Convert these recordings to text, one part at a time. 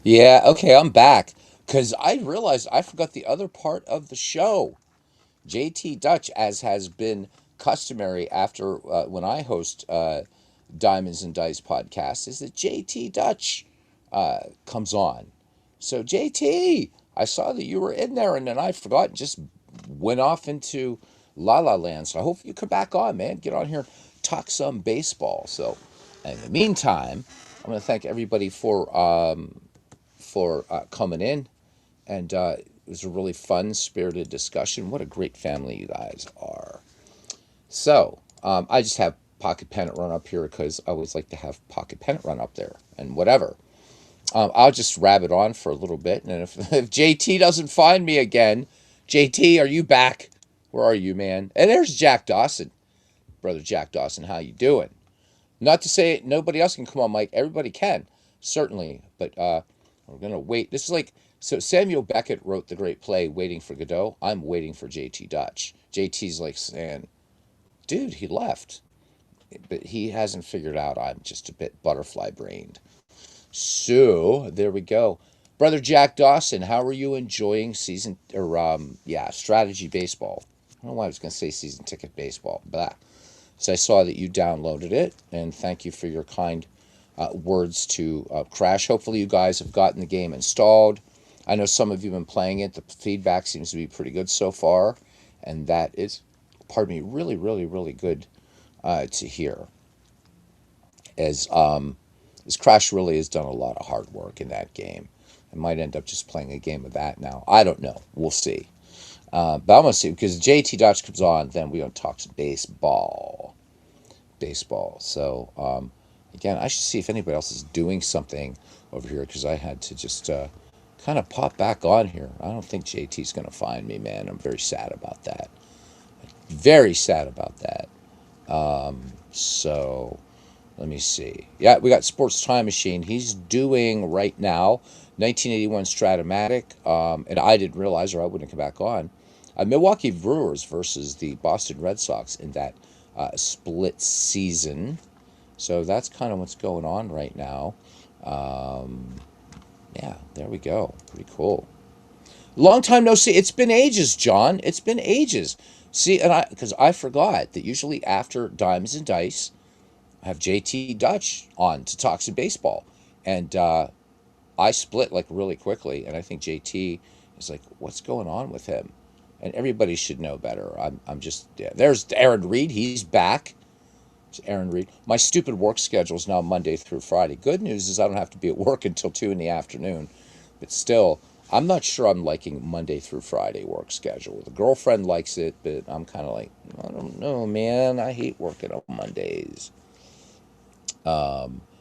Yeah, okay, I'm back. Because I realized I forgot the other part of the show. JT Dutch, as has been customary after when I host Diamonds and Dice podcast, is that JT Dutch comes on. So, JT, I saw that you were in there and then I forgot and just went off into La La Land. So, I hope you come back on, man. Get on here, talk some baseball. So, in the meantime, I'm going to thank everybody for coming in, and it was a really fun, spirited discussion. What a great family you guys are. So I just have Pocket Pennant run up here because I always like to have Pocket Pennant run up there and whatever. I'll just rabbit on for a little bit, and if JT doesn't find me again, JT, are you back? Where are you, man? And there's Jack Dawson, brother Jack Dawson. How you doing? Not to say nobody else can come on, Mike. Everybody can, certainly. But we're going to wait. This is like, so Samuel Beckett wrote the great play, Waiting for Godot. I'm waiting for JT Dutch. JT's like saying, dude, he left. But he hasn't figured out I'm just a bit butterfly brained. So there we go. Brother Jack Dawson, how are you enjoying season, or strategy baseball? I don't know why I was going to say season ticket baseball. Blah. So I saw that you downloaded it, and thank you for your kind words to Crash. Hopefully, you guys have gotten the game installed. I know some of you have been playing it. The feedback seems to be pretty good so far, and that is, pardon me, really, really, really good to hear. As Crash really has done a lot of hard work in that game. I might end up just playing a game of that now. I don't know. We'll see. But I'm gonna see because JT Dodge comes on, then we gonna talk some baseball. So again, I should see if anybody else is doing something over here because I had to just kind of pop back on here. I don't think JT's gonna find me, man. I'm very sad about that. Very sad about that. So let me see. Yeah, we got Sports Time Machine. He's doing right now 1981 Stratomatic, and I didn't realize, or I wouldn't come back on. Milwaukee Brewers versus the Boston Red Sox in that split season. So that's kind of what's going on right now. Um, yeah, there we go. Pretty cool. Long time no see. It's been ages, John. It's been ages. See, and because I forgot that usually after Dimes and Dice, I have JT Dutch on to talk some baseball, and I split like really quickly, and I think JT is like, what's going on with him? And everybody should know better. I'm just yeah. There's Aaron Reed. He's back. Aaron Reed. My stupid work schedule is now Monday through Friday. Good news is I don't have to be at work until 2 in the afternoon. But still, I'm not sure I'm liking Monday through Friday work schedule. The girlfriend likes it, but I'm kind of like, I don't know, man. I hate working on Mondays.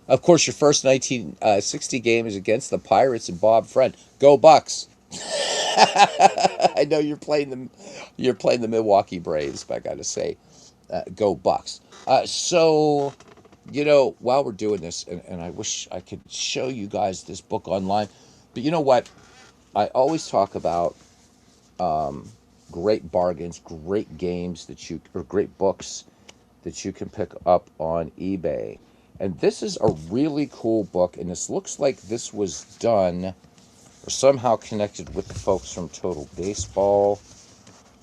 Of course, your first 1960 game is against the Pirates and Bob Friend. Go Bucks! I know you're playing the Milwaukee Braves, but I got to say, go Bucks. So while we're doing this, and I wish I could show you guys this book online, but you know what? I always talk about great bargains, great games or great books that you can pick up on eBay. And this is a really cool book, and this looks like this was done or somehow connected with the folks from Total Baseball.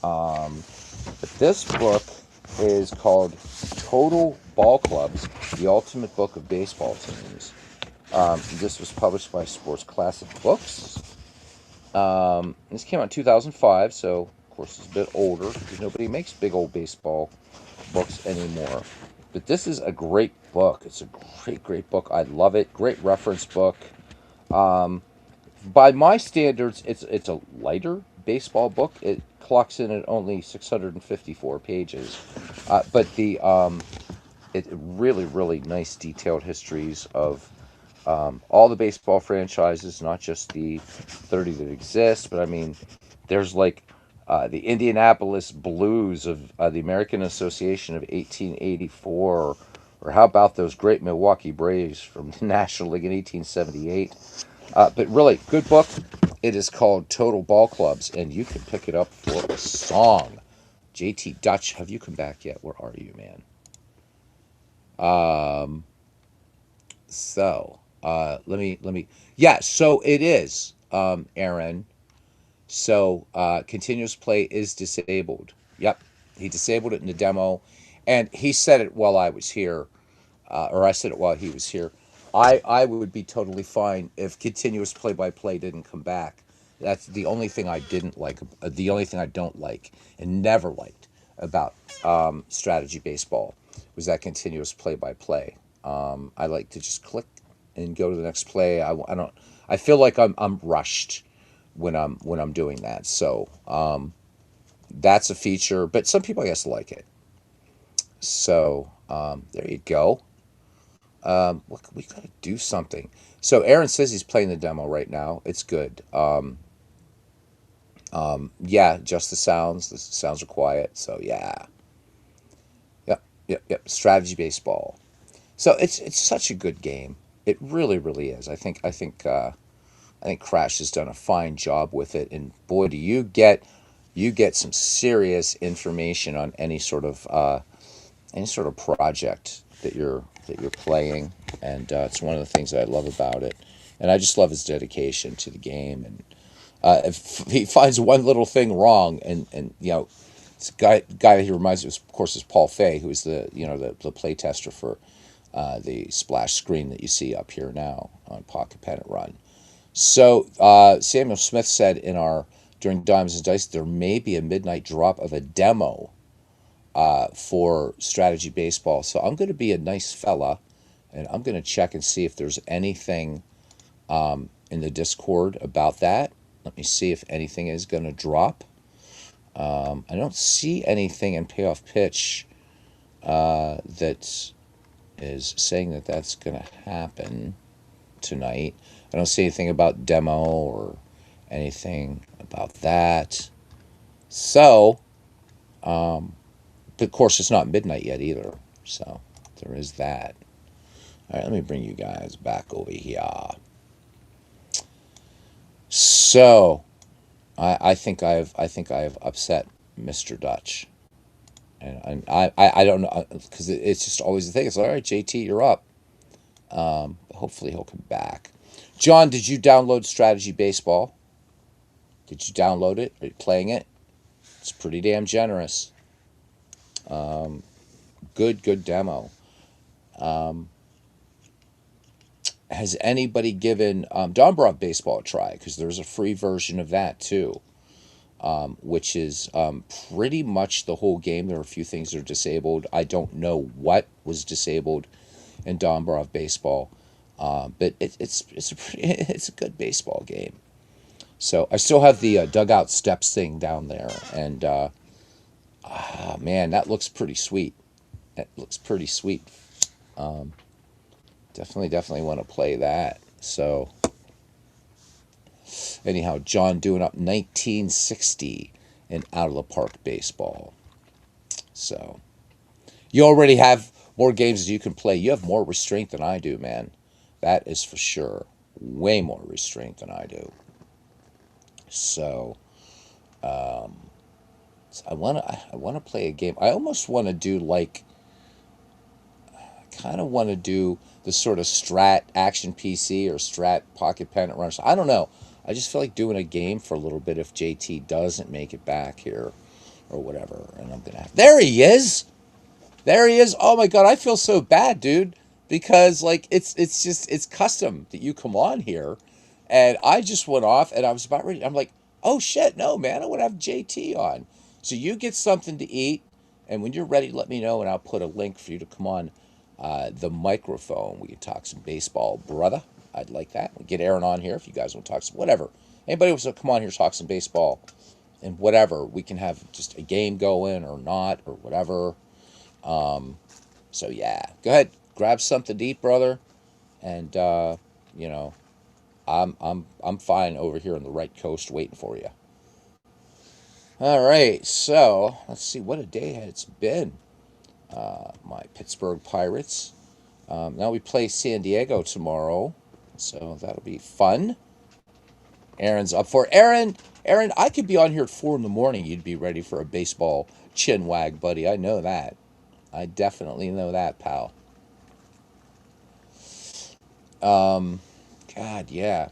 But this book is called Total Ball Clubs, the Ultimate Book of Baseball Teams. This was published by Sports Classic Books. This came out in 2005, so of course it's a bit older because nobody makes big old baseball books anymore. But this is a great book. It's a great, great book. I love it. Great reference book. Um, by my standards, it's a lighter baseball book. It clocks in at only 654 pages, but the it really, really nice detailed histories of all the baseball franchises, not just the 30 that exist, but I mean, there's like the Indianapolis Blues of the American Association of 1884, or how about those great Milwaukee Braves from the National League in 1878? But really, good book. It is called Total Ball Clubs, and you can pick it up for a song. JT Dutch, have you come back yet? Where are you, man? Um, so. Let me. Yeah, so it is, Aaron. So continuous play is disabled. Yep, he disabled it in the demo, and he said it while I was here, or I said it while he was here. I would be totally fine if continuous play by play didn't come back. That's the only thing I didn't like. The only thing I don't like and never liked about strategy baseball was that continuous play by play. I like to just click and go to the next play. I don't. I feel like I'm rushed when I'm doing that. So that's a feature, but some people I guess like it. So there you go. We gotta do something. So Aaron says he's playing the demo right now. It's good. Yeah, just the sounds. The sounds are quiet. So yeah, yep, yep, yep. Strategy baseball. So it's such a good game. It really, really is. I think Crash has done a fine job with it. And boy, do you get some serious information on any sort of project that you're playing, and it's one of the things that I love about it. And I just love his dedication to the game. And if he finds one little thing wrong, and it's a guy he reminds me of course, is Paul Fay, who is the play tester for the splash screen that you see up here now on Pocket Pen and Run. So Samuel Smith said in our during Diamonds and Dice there may be a midnight drop of a demo for strategy baseball. So I'm going to be a nice fella, and I'm going to check and see if there's anything in the Discord about that. Let me see if anything is going to drop. I don't see anything in Payoff Pitch that is saying that that's going to happen tonight. I don't see anything about demo or anything about that. So, but of course, it's not midnight yet either. So there is that. All right, let me bring you guys back over here. So I think I've upset Mr. Dutch, and I don't know because it's just always the thing. It's all right, JT, you're up. Hopefully he'll come back. John, did you download Strategy Baseball? Did you download it? Are you playing it? It's pretty damn generous. Good demo. Has anybody given Don brought baseball a try? Because there's a free version of that too, which is pretty much the whole game. There are a few things that are disabled. I don't know what was disabled in Dombrov baseball, but it's a pretty, it's a good baseball game. So I still have the dugout steps thing down there, and man, that looks pretty sweet. That looks pretty sweet. Definitely want to play that. So anyhow, John doing up 1960 in out of the park baseball. So you already have more games that you can play. You have more restraint than I do, man. That is for sure. Way more restraint than I do. So I wanna play a game. I almost want to do like kind of want to do the sort of Strat Action PC or Strat Pocket Pen and Runners. I don't know. I just feel like doing a game for a little bit if JT doesn't make it back here or whatever. And I'm gonna have. There he is. There he is. Oh my god, I feel so bad, dude, because like it's just it's custom that you come on here, and I just went off and I was about ready. I'm like, oh shit, no man, I want to have JT on. So you get something to eat, and when you're ready, let me know, and I'll put a link for you to come on the microphone. We can talk some baseball, brother. I'd like that. We get Aaron on here if you guys want to talk some whatever. Anybody wants to come on here talk some baseball and whatever. We can have just a game going or not or whatever. So yeah, go ahead, grab something to eat, brother, and you know, I'm fine over here on the right coast waiting for you. All right, so let's see what a day it's been. My Pittsburgh Pirates. Now we play San Diego tomorrow, so that'll be fun. Aaron's up for Aaron. Aaron, I could be on here at 4 in the morning. You'd be ready for a baseball chin wag, buddy. I know that. I definitely know that, pal. Um, God, yeah.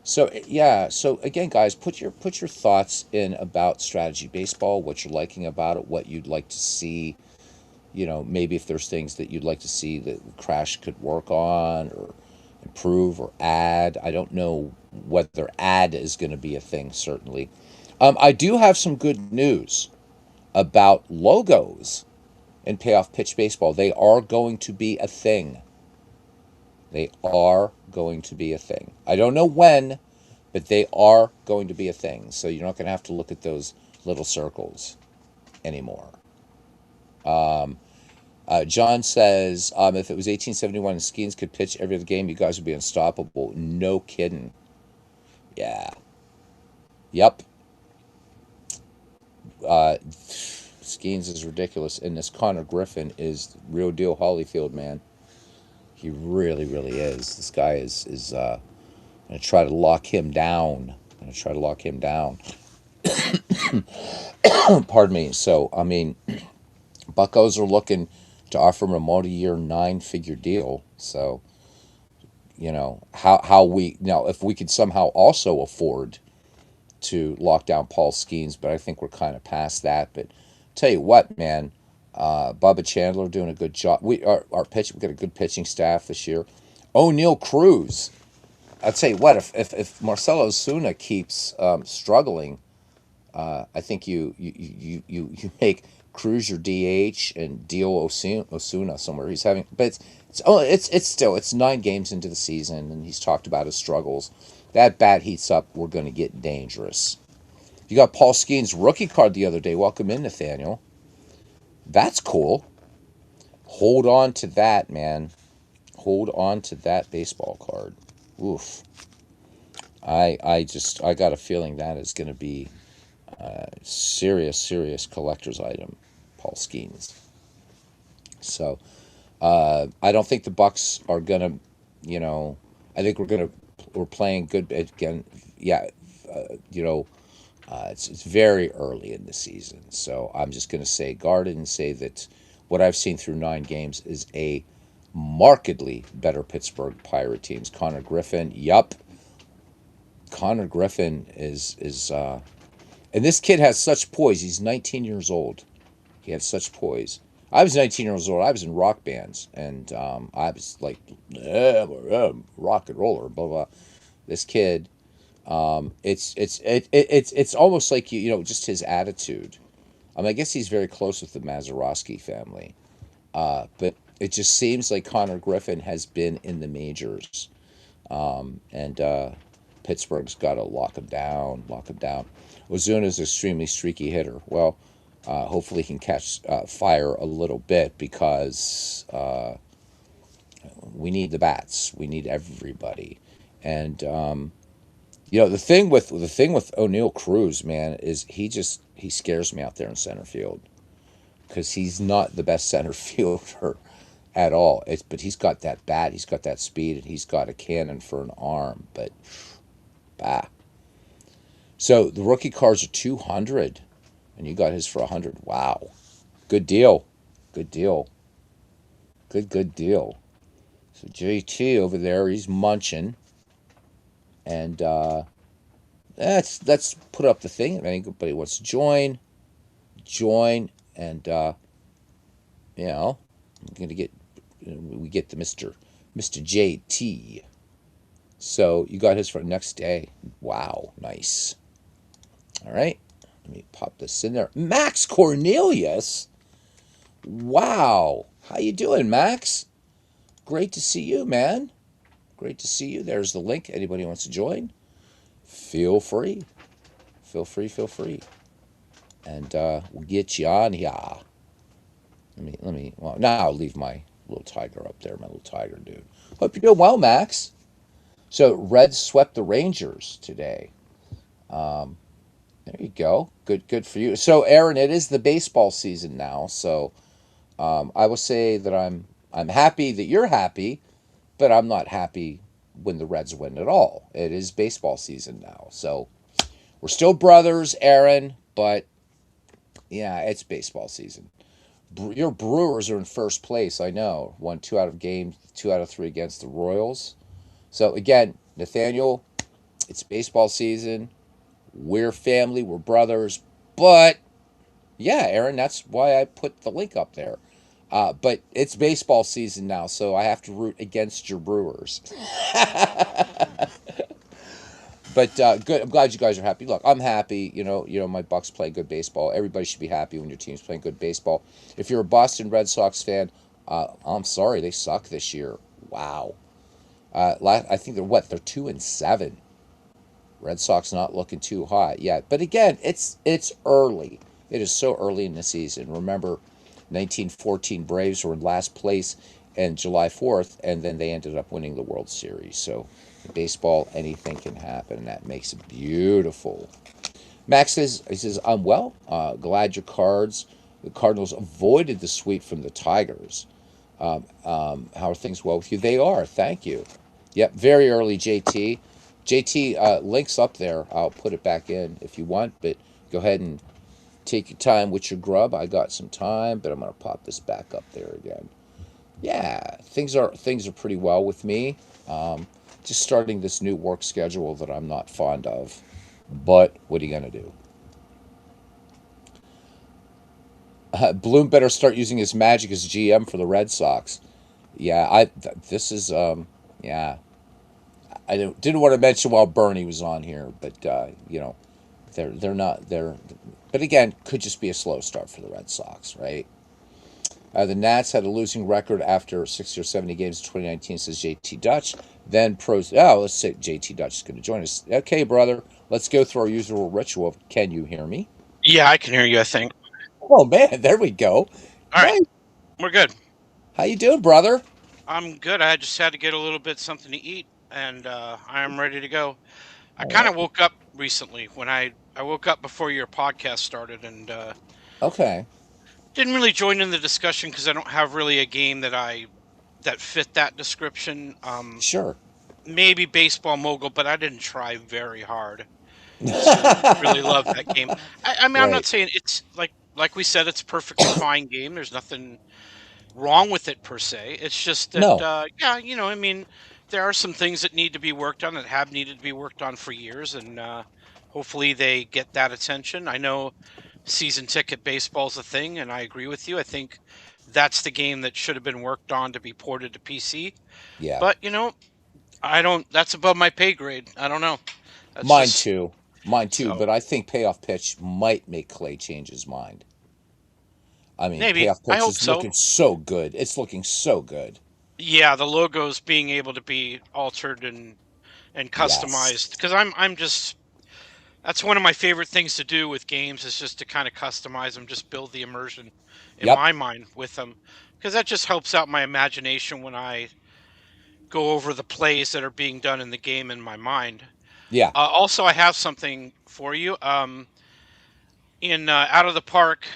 So yeah, so again, guys, put your thoughts in about strategy baseball, what you're liking about it, what you'd like to see. You know, maybe if there's things that you'd like to see that Crash could work on or improve or add. I don't know whether add is going to be a thing. Certainly, I do have some good news about logos in payoff pitch baseball. They are going to be a thing. They are going to be a thing. I don't know when, but they are going to be a thing. So you're not going to have to look at those little circles anymore. John says, if it was 1871 and Skeens could pitch every other game, you guys would be unstoppable. No kidding. Yeah. Yep. Skeens is ridiculous. And this Connor Griffin is real deal Holyfield, man. He really, really is. This guy is going to try to lock him down. Going to try to lock him down. Pardon me. So, I mean, Buccos are looking to offer him a multi-year nine-figure deal. So, how we now if we could somehow also afford to lock down Paul Skeens, but I think we're kind of past that. But tell you what, man, Bubba Chandler doing a good job. Our pitch we got a good pitching staff this year. O'Neill Cruz. I'll tell you what, if Marcelo Osuna keeps struggling, I think you make Cruz your DH and deal Osuna somewhere. He's having, but it's still it's 9 games into the season, and he's talked about his struggles. That bat heats up, we're going to get dangerous. You got Paul Skeens rookie card the other day. Welcome in, Nathaniel. That's cool. Hold on to that, man. Hold on to that baseball card. Oof. I got a feeling that is going to be serious collector's item, Paul Skeens. So I don't think the Bucks are gonna, you know, I think we're playing good again. Yeah, you know, it's very early in the season, so I'm just gonna say guard it and say that what I've seen through 9 games is a markedly better Pittsburgh Pirate teams. Connor Griffin, yup, Connor Griffin is and this kid has such poise. He's 19 years old. He had such poise. I was 19 years old. I was in rock bands, and I was like, rock and roller, blah blah. This kid, it's almost like just his attitude. I guess he's very close with the Mazeroski family, but it just seems like Connor Griffin has been in the majors, and Pittsburgh's got to lock him down, lock him down. Ozuna's an extremely streaky hitter. Well, hopefully he can catch fire a little bit because we need the bats. We need everybody. And the thing with O'Neill Cruz, man, is he scares me out there in center field because he's not the best center fielder at all. But he's got that bat, he's got that speed, and he's got a cannon for an arm. But bah. So the rookie cards are 200, and you got his for 100. Wow, good deal, good deal, good deal. So JT over there, he's munching, and let's put up the thing. If anybody wants to join, and you know, I'm gonna get we get the Mister JT. So you got his for next day. Wow, nice. All right, let me pop this in there. Max Cornelius. Wow, how you doing, Max? Great to see you, man. Great to see you. There's the link. Anybody wants to join? Feel free. Feel free. Feel free. And we'll get you on here. Let me. Well, now I'll leave my little tiger up there. My little tiger dude. Hope you're doing well, Max. So Reds swept the Rangers today. Um, there you go. Good for you. So Aaron, it is the baseball season now. So I will say that I'm happy that you're happy, but I'm not happy when the Reds win at all. It is baseball season now. So we're still brothers, Aaron, but yeah, it's baseball season. Your Brewers are in first place. I know. Won 2 out of 3 against the Royals. So again, Nathaniel, it's baseball season. We're family. We're brothers. But yeah, Aaron, that's why I put the link up there. But it's baseball season now, so I have to root against your Brewers. But good. I'm glad you guys are happy. Look, I'm happy. My Bucks play good baseball. Everybody should be happy when your team's playing good baseball. If you're a Boston Red Sox fan, I'm sorry they suck this year. Wow. I think they're what? They're 2-7. Red Sox not looking too hot yet. But again, it's early. It is so early in the season. Remember, 1914 Braves were in last place and July 4th, and then they ended up winning the World Series. So, in baseball, anything can happen, and that makes it beautiful. Max says, he says, I'm well. Glad your cards. The Cardinals avoided the sweep from the Tigers. How are things well with you? They are. Thank you. Yep, very early, JT. JT, links up there. I'll put it back in if you want, but go ahead and take your time with your grub. I got some time, but I'm gonna pop this back up there again. Yeah, things are pretty well with me. Um, just starting this new work schedule that I'm not fond of, but what are you gonna do? Bloom better start using his magic as GM for the Red Sox. Yeah, this is yeah. I didn't want to mention while Bernie was on here, but they're not they're but again, could just be a slow start for the Red Sox, right? The Nats had a losing record after 60 or 70 games in 2019, says JT Dutch. Then pros. Oh, let's say JT Dutch is going to join us. Okay, brother, let's go through our usual ritual. Can you hear me? Yeah, I can hear you, I think. Oh man, there we go. All right, Nice. we're good. How you doing, brother? I'm good. I just had to get a little bit something to eat, and I am ready to go. I All kind right. of woke up recently when I woke up before your podcast started, and Okay. didn't really join in the discussion because I don't have really a game that fit that description. Sure. Maybe Baseball Mogul, but I didn't try very hard to really love that game. I mean, I'm not Right. saying it's like we said, it's a perfectly fine game. There's nothing wrong with it per se. It's just that, No. yeah, I mean, there are some things that need to be worked on that have needed to be worked on for years, and hopefully they get that attention. I know season ticket baseball is a thing, and I agree with you. I think that's the game that should have been worked on to be ported to PC. Yeah. But I don't. That's above my pay grade. I don't know. That's Mine just too. Mine too. so But I think payoff pitch might make Clay change his mind. I mean, maybe. payoff I pitch hope is so. looking so good. It's looking so good. Yeah, the logos being able to be altered and customized Yes. because I'm just that's one of my favorite things to do with games is just to kind of customize them, just build the immersion in Yep. my mind with them, because that just helps out my imagination when I go over the plays that are being done in the game in my mind. Yeah. Also, I have something for you. In Out of the Park,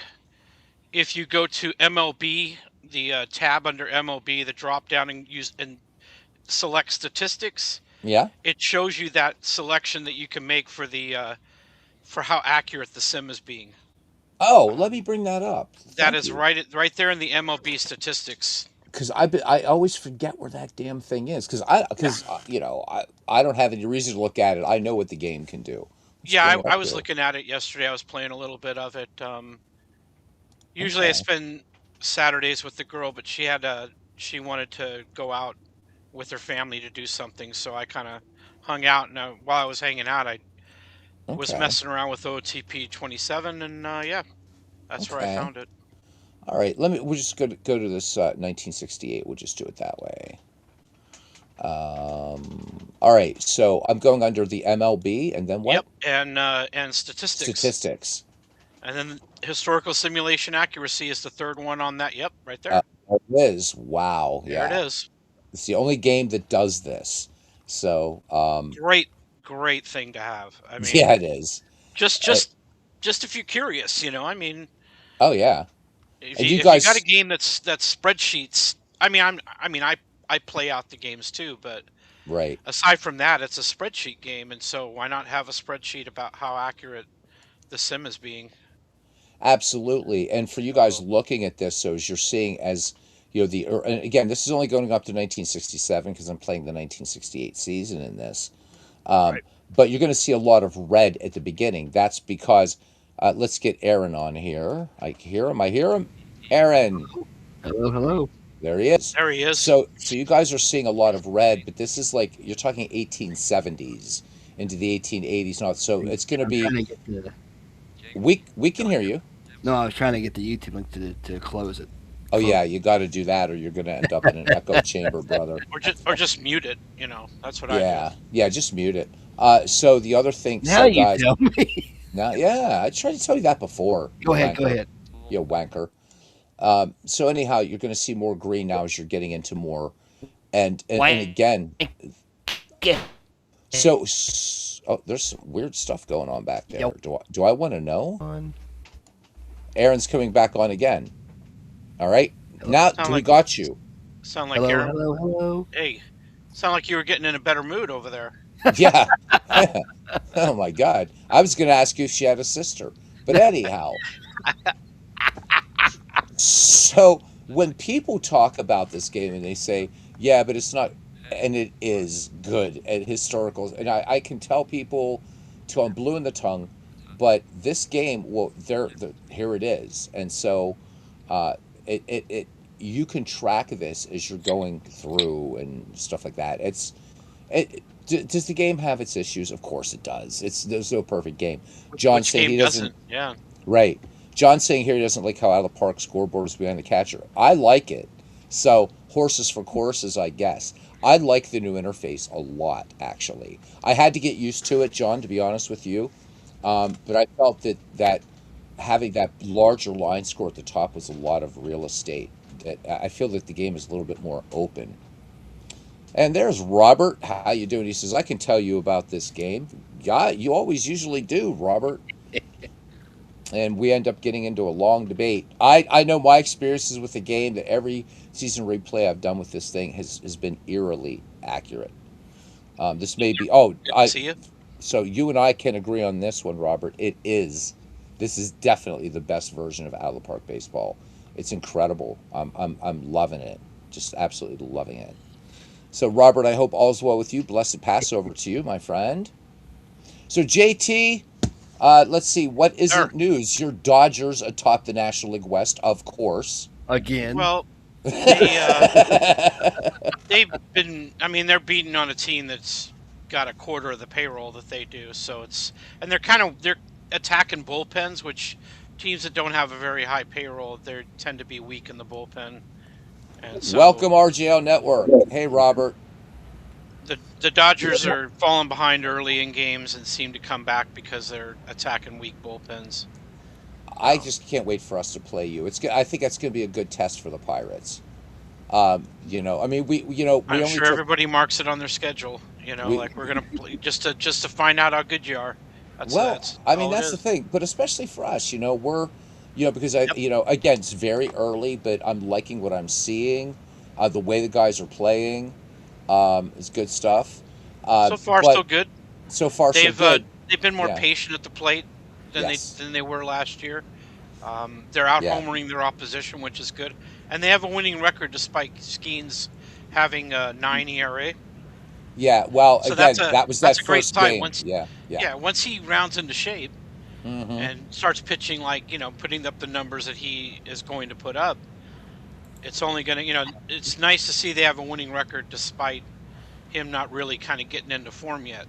if you go to MLB, the tab under MLB, the drop down and use and select statistics, Yeah. it shows you that selection that you can make for how accurate the sim is being. Oh, let me Um, bring that up. that Thank is you. right there in the MLB statistics. Because I always forget where that damn thing is. Yeah, I don't have any reason to look at it. I know what the game can do. Let's yeah. bring it up I was here. looking at it yesterday. I was playing a little bit of it. Usually I Okay. spend Saturdays with the girl, but she wanted to go out with her family to do something, so I kind of hung out. And while I was hanging out, I was Okay. messing around with OTP 27, and yeah, that's where I Okay. found it. All right. We'll just go to this 1968. We'll just do it that way. All right. So I'm going under the MLB, and then Yep, what? and statistics. Statistics. And then historical simulation accuracy is the third one on that. Yep, right Uh, there. it is. Wow. There it Yeah. is. It's the only game that does this. So, Great, great thing to have. I yeah, mean, it is. just Uh, just just if you're curious, I mean, oh yeah. if And you you if you got a guys, game that's spreadsheets, I mean, I play out the games too, but right? aside from that, it's a spreadsheet game, and so why not have a spreadsheet about how accurate the sim is being? Absolutely. And for you guys So looking at this, so as you're seeing as and again, this is only going up to 1967 because I'm playing the 1968 season in this. Um, Right. but you're going to see a lot of red at the beginning. That's because let's get Aaron on here. I hear him. I hear him. Aaron, Hello, hello. there he is. There he is. So you guys are seeing a lot of red, but this is like you're talking 1870s into the 1880s now. So it's going to I'm trying be to get the. we can hear you. No, I was trying to get the YouTube link to close it. Oh Close. yeah, you got to do that, or you're going to end up in an echo chamber, brother. Or just mute it. That's what I do. Yeah, yeah, just mute it. So the other thing, Now so you guys, tell me. now, yeah, I tried to tell you that before, you Go ahead. Go wanker, ahead. you wanker. So anyhow, you're going to see more green now as you're getting into more, and Wank again, it. oh, there's some weird stuff going on back there. Yo. Do I want to know? On. Aaron's coming back on again. All right, Hello. now Sound we like got you. sound like Hello. Aaron. Hello. Hello. Hey, sound like you were getting in a better mood over there. Yeah. Oh my God, I was going to ask you if she had a sister, but anyhow. So when people talk about this game and they say, yeah, but it's not, and it is good at historicals, and I can tell people till I'm blue in the tongue, but this game, well, here it is. And so uh, it you can track this as you're going through and stuff like that. Does the game have its issues? Of course it does. There's no perfect game. John Which saying game he doesn't. doesn't? Yeah. Right. John saying here he doesn't like how out of the park scoreboard is behind the catcher. I like it. So horses for courses, I guess. I like the new interface a lot, actually. I had to get used to it, John, to be honest with you. But I felt that having that larger line score at the top was a lot of real estate. That I feel that the game is a little bit more open. And there's Robert. How you doing? He says, I can tell you about this game. Yeah, you always usually do, Robert. And we end up getting into a long debate. I know my experiences with the game that every season replay I've done with this thing has been eerily accurate. This may be Good to see you. so you and I can agree on this one, Robert. This is definitely the best version of Out of the Park Baseball. It's incredible. I'm loving it, just absolutely loving it. So Robert, I hope all's well with you. Blessed Passover to you, my friend. So JT, let's see. What Sure. isn't news? Your Dodgers atop the National League West, of course. Again. Well, they they've been. I mean, they're beating on a team that's got a quarter of the payroll that they do. So and they're attacking bullpens, which teams that don't have a very high payroll, they tend to be weak in the bullpen. And so Welcome RGL Network. Hey Robert. the Dodgers are falling behind early in games and seem to come back because they're attacking weak bullpens. I just can't wait for us to play you. I think that's going to be a good test for the Pirates. I mean, we I'm only sure took everybody marks it on their schedule. we Like we're gonna play just to find out how good you are. well, That's I mean all it that's the is. thing, but especially for us, because Yep. again, it's very early, but I'm liking what I'm seeing. The way the guys are playing is good stuff. So far, But so good. so far so They've good. they've been more Yeah. patient at the plate Yes. than they were last year. They're out Yeah. homering their opposition, which is good, and they have a winning record despite Skeens having a 9 ERA. Yeah. Well, So again, that was that that's a great first sign. game. Yeah. Yeah. Once he rounds into shape Hmm. and starts pitching like putting up the numbers that he is going to put up, it's only going to it's nice to see they have a winning record despite him not really kind of getting into form yet.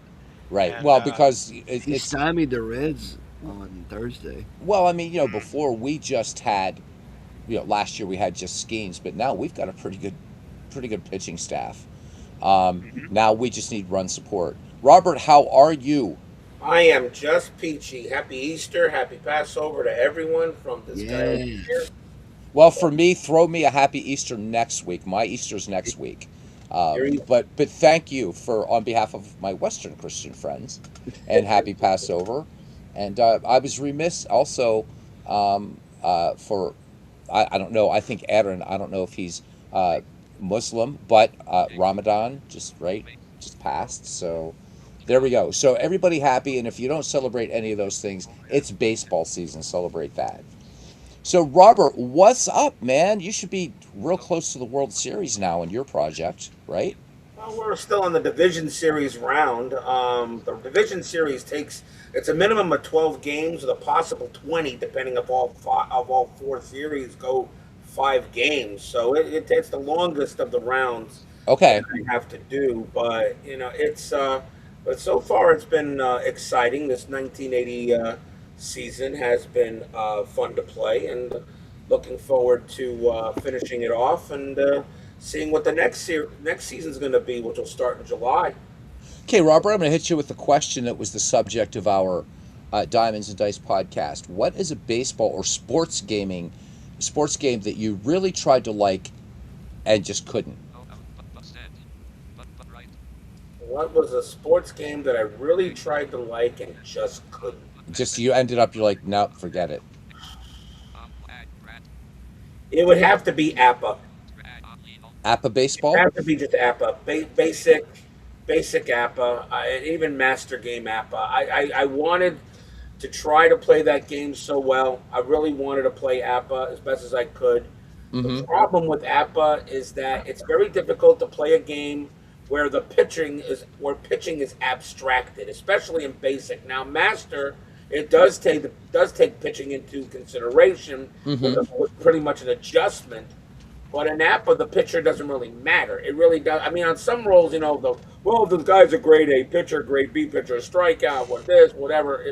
Right. And Well, because He it's stymied the Reds on Thursday. well, I mean, mm, before we just had, last year we had just Skeens, but now we've got a pretty good pitching staff. mhm. Now we just need run support. Robert, how are you? I am just peachy. Happy Easter, happy Passover to everyone from this guy over here. Yes. Well, for me, throw me a happy Easter next week. My Easter's next week. Here you But thank you for on behalf of my Western Christian friends, and happy Passover. And I was remiss also for I don't know. I think Aaron. I don't know if he's uh, Muslim, but Ramadan just passed. So there we go. So everybody happy, and if you don't celebrate any of those things, it's baseball season. Celebrate that. So, Robert, what's up, man? You should be real close to the World Series now in your project, right? Well, we're still in the division series round. The division series takes it's a minimum of 12 games with a possible 20, depending if all four series go 5 games. So it's the longest of the rounds that Okay. I have to do. But but so far it's been exciting. This 1980 season has been fun to play, and looking forward to finishing it off and seeing what the next season's going to be, which will start in July. Okay, Robert, I'm going to hit you with the question that was the subject of our Diamonds and Dice podcast. What is a baseball or sports game that you really tried to like and just couldn't? What was a sports game that I really tried to like and just couldn't? Just you ended up, you're like, nope, forget it. It would have to be APA. Appa It baseball? have to be just APA, basic APA, and even Master Game APA. I wanted to try to play that game so well. I really wanted to play APA as best as I could. The Mm-hmm. problem with APA is that it's very difficult to play a game where pitching is abstracted, especially in basic. Now, Master, it does take pitching into consideration Mm-hmm. with pretty much an adjustment. But in APA, the pitcher doesn't really matter. It really does. I mean, on some roles, the guy's a grade A pitcher, grade B pitcher, a strikeout, what this, whatever.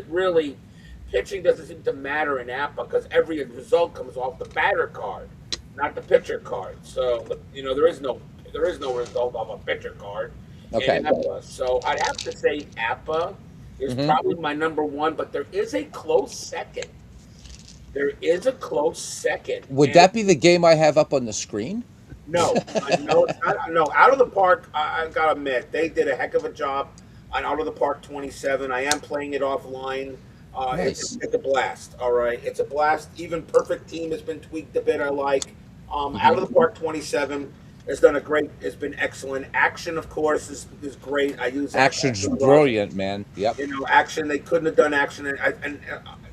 Pitching doesn't seem to matter in APA because every result comes off the batter card, not the pitcher card. So, there is no result off a pitcher card Okay. in APA. So I'd have to say APA is Mm-hmm. probably my number one, but there is a close second. There is a close second, Would and that be the game I have up on the screen? no, no, it's not, no. Out of the Park, I gotta admit, they did a heck of a job on Out of the Park 27. I am playing it offline. Nice. It's a blast. All right, it's a blast. Even Perfect Team has been tweaked a bit. I like. Out Mm-hmm. of the Park 27 has done a great. Has been excellent. Action, of course, is great. I use that Action's a lot. brilliant, man. Yep. Action. They couldn't have done action. And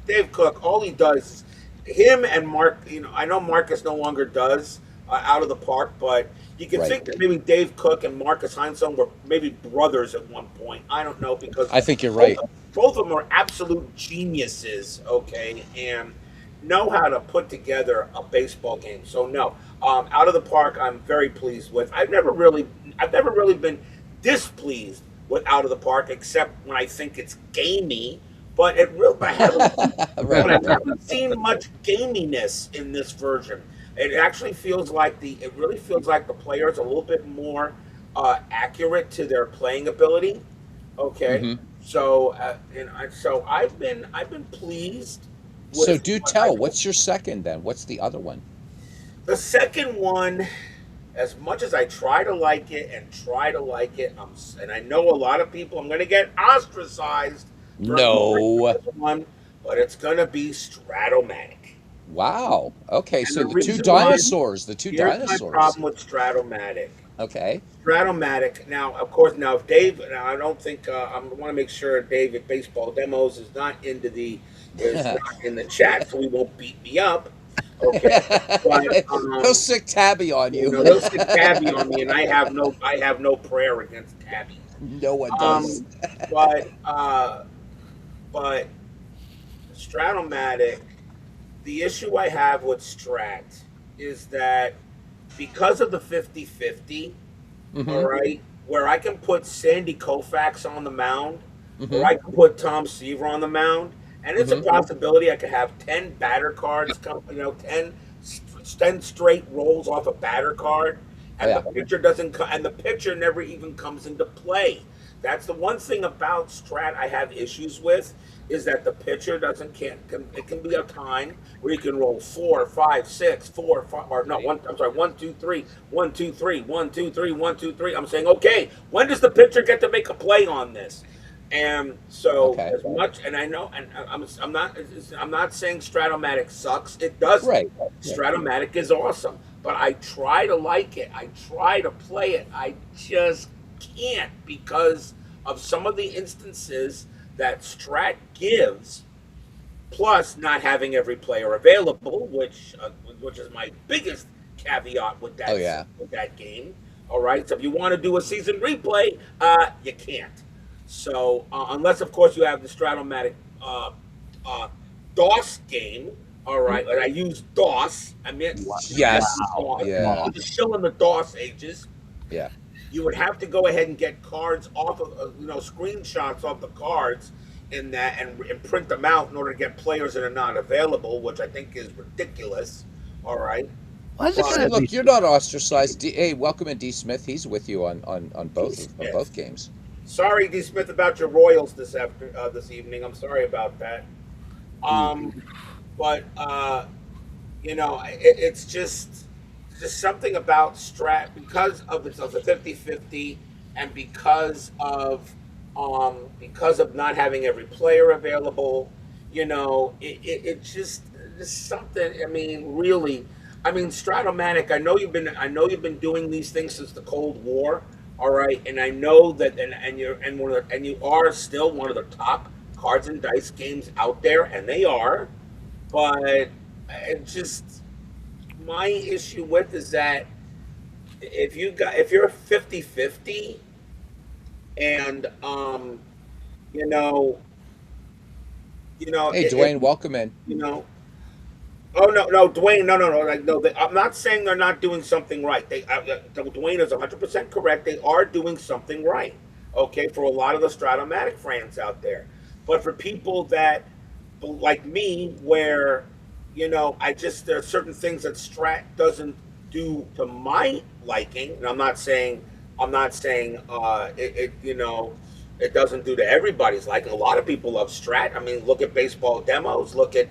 Dave Cook, all he does is him and Mark. I know Marcus no longer does Out of the Park, but you can Right. think that maybe Dave Cook and Marcus Hindson were maybe brothers at one point. I don't know because I think you're both, right. both of them are absolute geniuses. Okay, and know how to put together a baseball game. So no, Out of the Park, I'm very pleased with. I've never really been displeased with Out of the Park, except when I think it's gamey. But but Right. I haven't seen much gaminess in this version. It really feels like the players are a little bit more accurate to their playing ability. Okay, Mm-hmm. so I've been pleased So with do what I. tell, what's your second then? What's the other one? The second one, as much as I try to like it and try to like it, and I know a lot of people, I'm going to get ostracized for agreeing with No. this one, but it's going to be Stratomatic. Wow. Okay, And so the the two reason why, dinosaurs, the two here's my dinosaurs. problem with Stratomatic. Okay. Stratomatic. Now, of course, now if Dave, now I don't think I want to make sure Dave at Baseball Demos is not in the chat, so he won't beat me up. Okay, but He'll sick tabby on you. he'll stick Tabby on me, and I have no prayer against Tabby. No one does. Um, but uh, but Stratomatic, the issue I have with Strat is that because of the 50-50, all Mm-hmm. right, where I can put Sandy Koufax on the mound, or Mm-hmm. I can put Tom Seaver on the mound, and it's a Mm-hmm. possibility I could have 10 batter cards come, 10 straight rolls off a batter card, Oh, and yeah. the pitcher never even comes into play. That's the one thing about Strat I have issues with is that the pitcher doesn't can't can, it can be a time where you can roll 4, 5, 6, 4, 5, or no one. I'm sorry, 1, 2, 3, 1, 2, 3, 1, 2, 3, 1, 2, 3. I'm saying, okay, when does the pitcher get to make a play on this? And so Okay. as much, and I know, and I'm not saying Stratomatic sucks. It doesn't. Right. Yeah. Stratomatic is awesome, but I try to like it. I try to play it. I just can't because of some of the instances that Strat gives plus not having every player available, which is my biggest caveat with Oh yeah. that game. All right, so if you want to do a season replay, you can't. So unless of course you have the Stratomatic uh, uh, DOS game. All right, and I use DOS. I meant Yes. DOS. Yeah. I'm still in the DOS ages. Yeah. You would have to go ahead and get cards off of screenshots of the cards in that and print them out in order to get players that are not available, which I think is ridiculous. All right, Why is it but See, gonna be? look, you're not ostracized. Hey, welcome in, D. Smith. He's with you on yeah. both games. Sorry, D. Smith, about your Royals this evening. I'm sorry about that. Um, but it's just something about Strat because of the 50-50 and because of not having every player available. It's just something. I mean, really. I mean, Stratomatic. I know you've been doing these things since the Cold War. All right, and I know that, and you are still one of the top cards and dice games out there, and they are. But it just my issue with is that if you're 50-50 and you know Hey, if Dwayne, welcome in. you know Oh no, Dwayne, no. Like no, I'm not saying they're not doing something right. Dwayne is 100% correct. They are doing something right. Okay, for a lot of the Stratomatic fans out there, but for people that like me, where I just there are certain things that Strat doesn't do to my liking, and I'm not saying it doesn't do to everybody's liking. A lot of people love Strat. I mean, look at baseball demos. Look at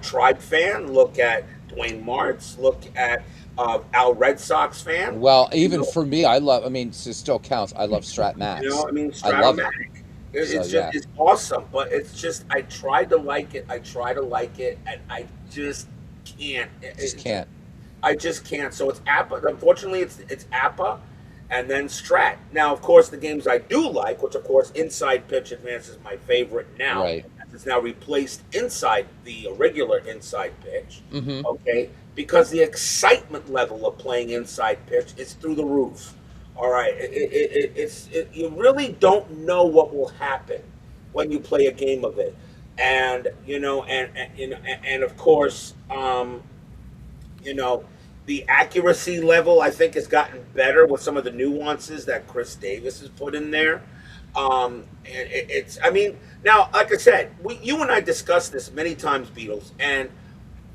Tribe fan. Look at Dwayne Martz. Look at Al Red Sox fan. Well, You even know, for me, I love. I mean, it still counts. I love Strat Max. I mean, I love it. Stratomatic. So It's just yeah, it's awesome, but it's just I try to like it. I try to like it, and I just can't. just can't. I just can't. So it's APA. Unfortunately, it's APA, and then Strat. Now, of course, the games I do like, which of course Inside Pitch Advance is my favorite now. Right. It's now replaced inside the regular Inside Pitch. Mm-hmm. Okay, because the excitement level of playing Inside Pitch is through the roof. All right, you really don't know what will happen when you play a game of it, and and of course, you know, the accuracy level I think has gotten better with some of the nuances that Chris Davis has put in there. And it's I mean now, like I said, you and I discussed this many times, Beatles, and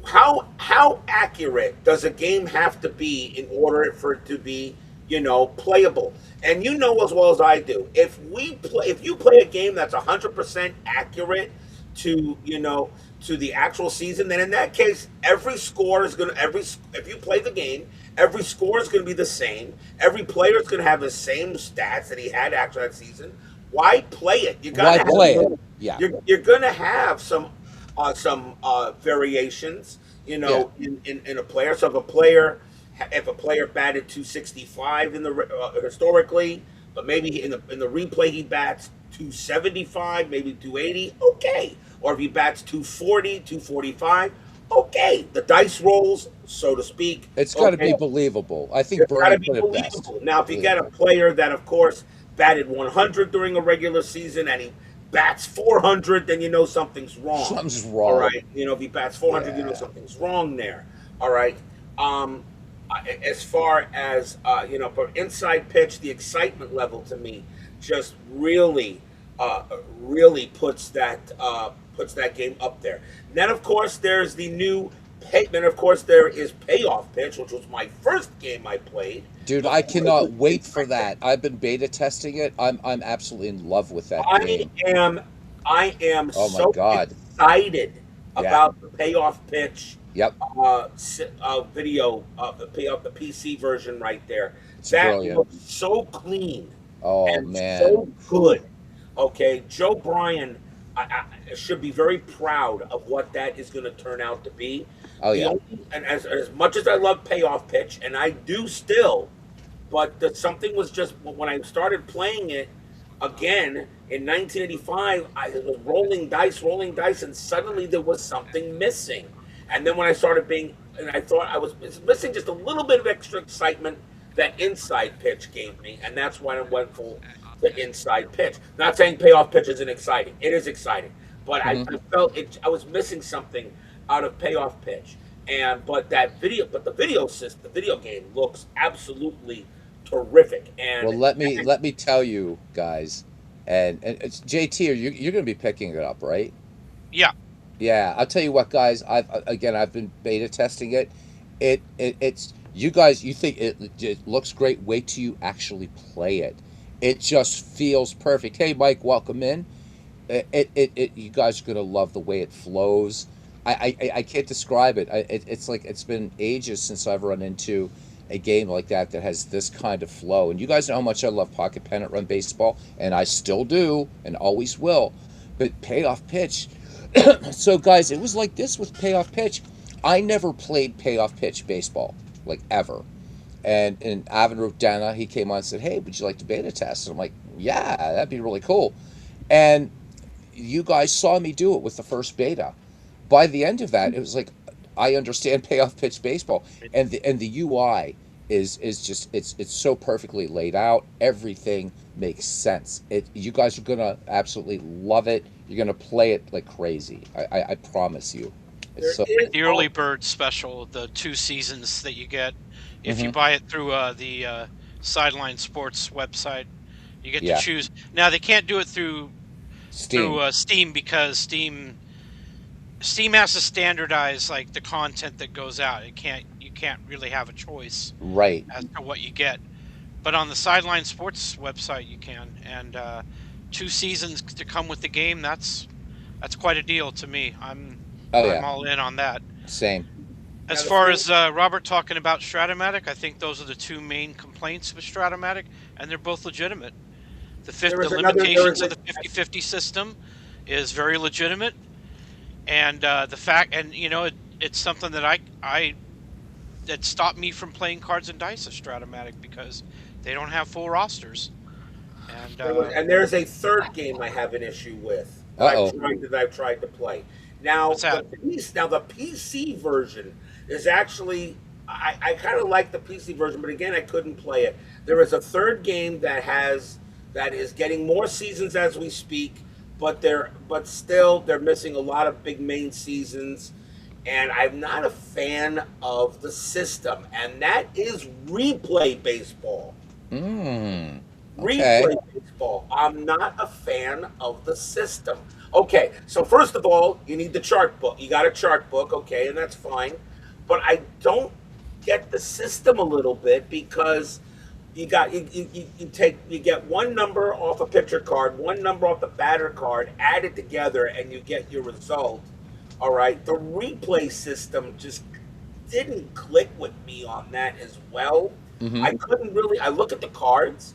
how accurate does a game have to be in order for it to be playable? And you know as well as I do, if you play a game that's 100% accurate to to the actual season, then in that case, every score is gonna every if you play the game, every score is gonna be the same. Every player is gonna have the same stats that he had after that season. Why play it? Why play it? Yeah. You're gonna have some variations, Yeah. in a player. So if a player batted 265 in the historically, but maybe in the replay he bats 275, maybe 280, okay. Or if he bats 240, 245, okay. The dice rolls, so to speak, It's got to be okay. believable. I think It's got Bernie to be put it best. believable. Now, if you get a Believable. player that, of course, batted 100 during a regular season and he bats 400, then you know something's wrong. Something's All wrong. right. If he bats 400, you know Yeah. something's wrong there. All right. Um, as far as for inside pitch, the excitement level to me just uh, really puts that game up there. And then of course there's the new pay. Then of course there is payoff pitch, which was my first game I played. Dude, I cannot wait for that. I've been beta testing it. I'm absolutely in love with that I game. am I am Oh my so God. excited Yeah. about the payoff pitch Yep. video of the PC version right there. It's That brilliant. looks so clean Oh and man. so good. Okay, Joe Bryan should be very proud of what that is going to turn out to be. Oh The yeah. only, and as much as I love payoff pitch, and I do still, but something was just when I started playing it. again in 1985, I was rolling dice, and suddenly there was something missing. And then when I started being, and I thought I was missing just a little bit of extra excitement that inside pitch gave me, and that's when I went for the inside pitch. Not saying payoff pitch isn't exciting; it is exciting, but Hmm. I felt it. I was missing something out of payoff pitch, and but the video system, the video game looks absolutely terrific, Well, let me tell you guys, and it's JT. You're going to be picking it up, right? Yeah. Yeah, I'll tell you what, guys. I've been beta testing it. It's you guys. You think it looks great? Wait till you actually play it. It just feels perfect. Hey, Mike, welcome in. You guys are gonna love the way it flows. I can't describe it. It's like it's been ages since I've run into a game like that has this kind of flow. And you guys know how much I love pocket pennant run baseball, and I still do, and always will. But payoff pitch. So, guys, it was like this with payoff pitch. I never played payoff pitch baseball, like ever. And Avin Rudana, he came on and said, "Hey, would you like to beta test?" And I'm like, "Yeah, that'd be really cool." And you guys saw me do it with the first beta. By the end of that, it was like I understand payoff pitch baseball, and the UI is just it's so perfectly laid out. Everything makes sense. It you guys are gonna absolutely love it. You're gonna play it like crazy. I promise you. It's there so. is The early bird special, the 2 seasons that you get if you Hmm. buy it through the Sideline Sports website. You get to Yeah, choose. Now they can't do it through Steam. Steam because Steam has to standardize like the content that goes out. It can't You can't really have a choice Right. as to what you get. But on the Sideline Sports website, you can. And 2 seasons to come with the game. That's quite a deal to me. Oh I'm yeah. all in on that. Same. As now the far thing. as Robert talking about Stratomatic, I think those are the two main complaints with Stratomatic, and they're both legitimate. There The is another. There is limitations of a, the 50/50 system is very legitimate, and the fact, and it's something that I that stopped me from playing cards and dice as Stratomatic because they don't have full rosters. And and there's a third game I have an issue with Uh oh. that I've tried to play. what's that? Now the PC version is actually I kind of like the PC version, but again I couldn't play it. There is a third game that is getting more seasons as we speak, but still they're missing a lot of big main seasons, and I'm not a fan of the system, and that is replay baseball. Mm. Okay. Replay baseball. I'm not a fan of the system. Okay, so first of all, you need the chart book. You got a chart book, okay, and that's fine. But I don't get the system a little bit because you get one number off a pitcher card, one number off the batter card, add it together, and you get your result. All right, the replay system just didn't click with me on that as well. Mm-hmm. I couldn't really. I look at the cards,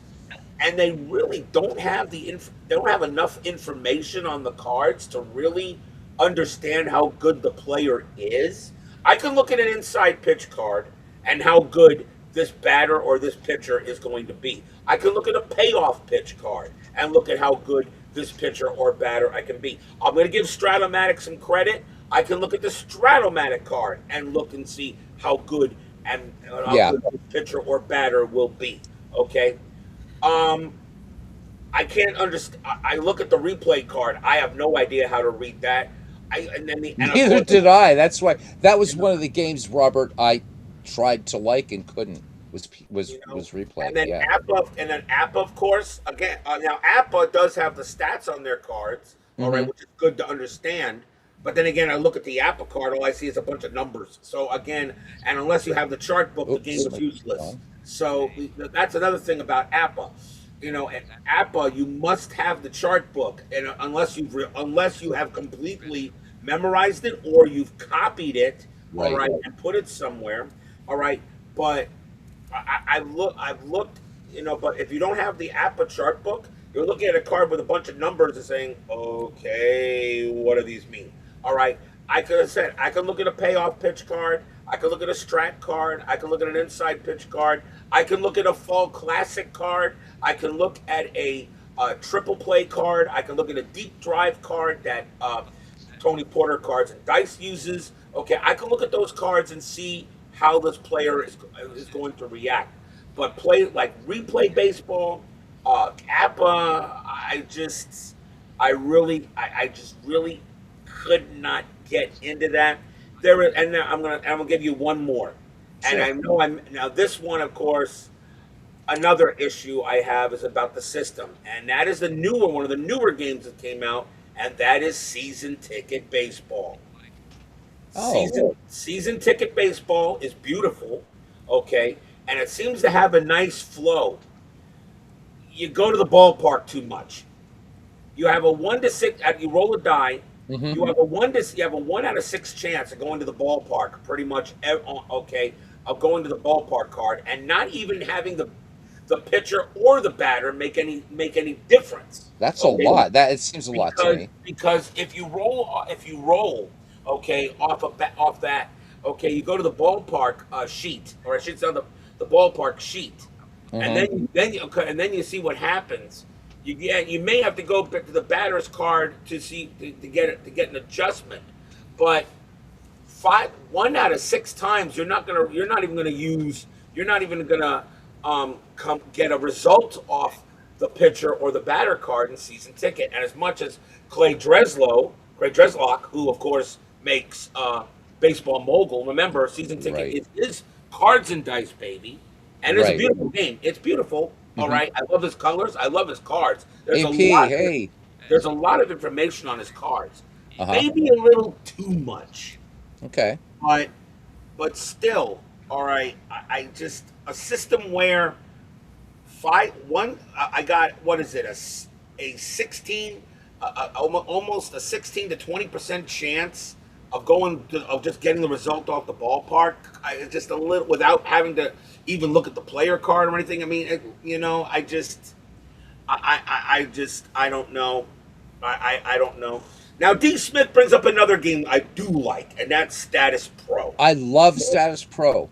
and they really don't have they don't have enough information on the cards to really understand how good the player is. I can look at an inside pitch card and how good this batter or this pitcher is going to be. I can look at a payoff pitch card and look at how good this pitcher or batter I can be. I'm going to give Stratomatic some credit. I can look at the Stratomatic card and look and see how good and how Yeah. good this pitcher or batter will be. Okay, um, I can't understand. I look at the replay card. I have no idea how to read that. And of Neither course, did I. That's why that was you know, one of the games, Robert, I tried to like and couldn't. Was replay. and then Yeah. Appa, of course. Again, now Appa does have the stats on their cards. All right, Mm-hmm. which is good to understand. But then again, I look at the Appa card. All I see is a bunch of numbers. So again, and unless you have the chart book, the game Oops. is useless. Wrong. So that's another thing about Appa. At Appa, you must have the chart book, and unless you have completely memorized it or you've copied it, all Right. right, and put it somewhere, all right. But I've looked, but if you don't have the Appa chart book, you're looking at a card with a bunch of numbers and saying, okay, what do these mean? All right. I could have said I could look at a payoff pitch card. I could look at a strat card. I could look at an inside pitch card. I can look at a fall classic card. I can look at a triple play card. I can look at a deep drive card that Tony Porter Cards and Dice uses. Okay, I can look at those cards and see how this player is going to react. But play like replay baseball, Kappa, I just really could not get into that. And now I'm gonna give you one more, and Sure. I know I'm now this one, of course. Another issue I have is about the system, and that is the newer one of the newer games that came out, and that is season ticket baseball. Oh, Season ticket baseball is beautiful, okay, and it seems to have a nice flow. You go to the ballpark too much. You have a 1 to 6. You roll a die. hmm You have a 1 out of 6 chance of going to the ballpark. Pretty much, okay, of going to the ballpark card, and not even having the pitcher or the batter make any difference. that's a Okay, lot. That it seems a lot to me. because if you roll, okay, off that, okay, you go to the ballpark sheet, or I should say the ballpark sheet, and hmm then you see what happens. You may have to go back to the batter's card to get an adjustment, but 1 out of 6 times you're not even gonna come get a result off the pitcher or the batter card in season ticket. And as much as Clay Dreslock, who of course makes baseball mogul, remember season ticket Right. is cards and dice, baby, and it's a Right. beautiful game. It's beautiful. All hmm right, I love his colors. I love his cards. AP, hey. There's a lot of information on his cards. Uh-huh. Maybe a little too much, Okay. but still, all right. I just a system where I got what is it a 16 almost a 16 to 20% chance of just getting the result off the ballpark. Just a little without having to even look at the player card or anything. I mean, I don't know. I don't know. Now D Smith brings up another game I do like, and that's Status Pro. I love Status Pro.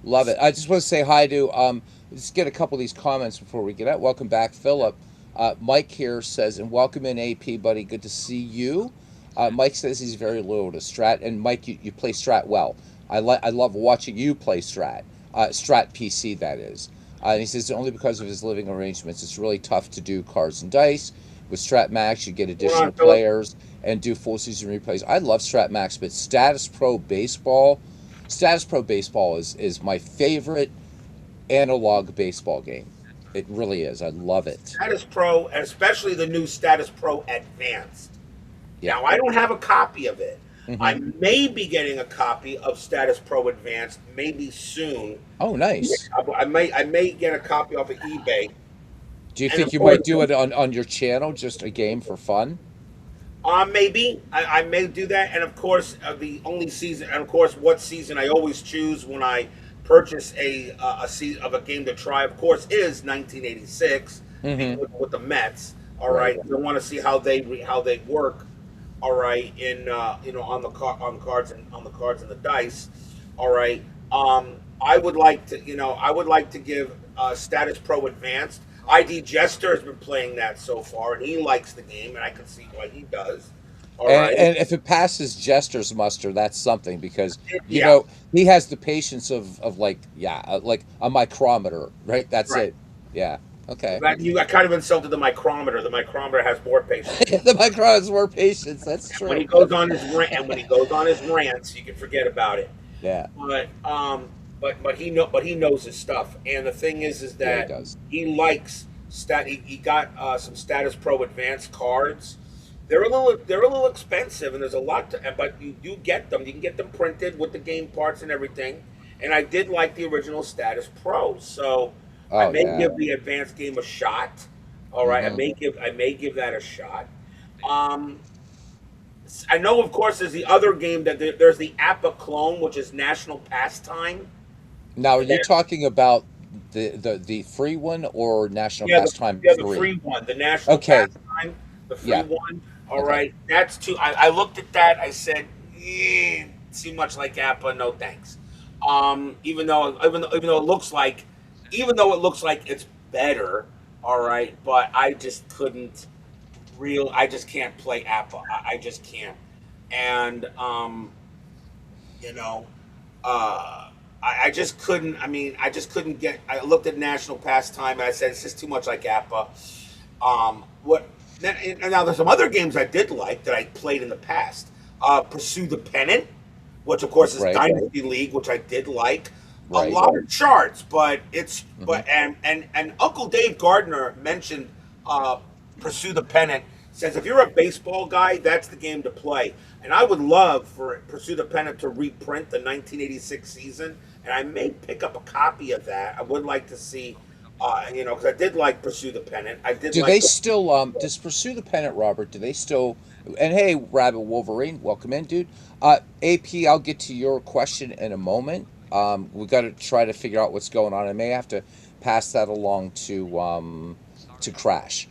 Love it. I just want to say hi to just get a couple of these comments before we get out. Welcome back, Philip. Mike here says, and welcome in AP, buddy. Good to see you. Mike says he's very loyal to Strat, and Mike, you play Strat well. I love watching you play Strat. Strat PC, that is. And he says only because of his living arrangements, it's really tough to do cards and dice. With Strat Max, you get Hold additional on, Philip. players and do full season replays. I love Strat Max, but Status Pro Baseball is my favorite analog baseball game. It really is. I love it. Status Pro, and especially the new Status Pro Advanced. Yeah. Now, I don't have a copy of it. I hmm may be getting a copy of Status Pro Advanced maybe soon. Oh, nice. I may get a copy off of eBay. Do you And think of you course, might do it on your channel, just a game for fun? maybe I may do that. And of course, the only season, and of course, what season I always choose when I purchase a season of a game to try, of course, is 1986 hmm with the Mets. All Right. right, I want to see how they work. All right, in on cards and on the cards and the dice. All right, I would like to give Status Pro Advanced. ID Jester has been playing that so far, and he likes the game, and I can see why he does. All And, right, and if it passes Jester's muster, that's something because yeah, he has the patience of like like a micrometer, right? That's right. it. Yeah. Okay. That you got kind of insulted the micrometer. The micrometer has more patience. The micrometer has more patience. That's When he true. goes on his rant, and when he goes on his rants, you can forget about it. Yeah. But he knows his stuff. And the thing is Yeah, he that does. he likes he got some Status Pro Advanced cards. They're a little expensive, and there's a lot to, but you do get them. You can get them printed with the game parts and everything. And I did like the original Status Pro, so I Oh may yeah. give the advanced game a shot. All right, hmm I may give that a shot. Um, I know, of course, there's the other game there's the APA clone, which is National Pastime. Now, are And you then, talking about the free one or National yeah, Pastime the 3? free one, the National Okay. Pastime, the free Yeah. one. All Okay. right, that's too. I looked at that. I said, too much like APA. No thanks. Even though it looks like it's better. All right, but I just couldn't I just can't play Appa. I just can't. And you know, uh, I just couldn't. I mean, I just couldn't get. I looked at National Pastime and I said it's just too much like Appa. What now? There's some other games I did like that I played in the past. Pursue the Pennant, which of course is Right. Dynasty League, which I did like. A Right. lot of charts, but it's Hmm. but and Uncle Dave Gardner mentioned uh, Pursue the Pennant. Says if you're a baseball guy, that's the game to play. And I would love for Pursue the Pennant to reprint the 1986 season, and I may pick up a copy of that. I would like to see, because I did like Pursue the Pennant. I did Do like they still does Pursue the Pennant, Robert? Do they still? And hey, Rabbit Wolverine, welcome in, dude. AP, I'll get to your question in a moment. We got to try to figure out what's going on. I may have to pass that along to Crash.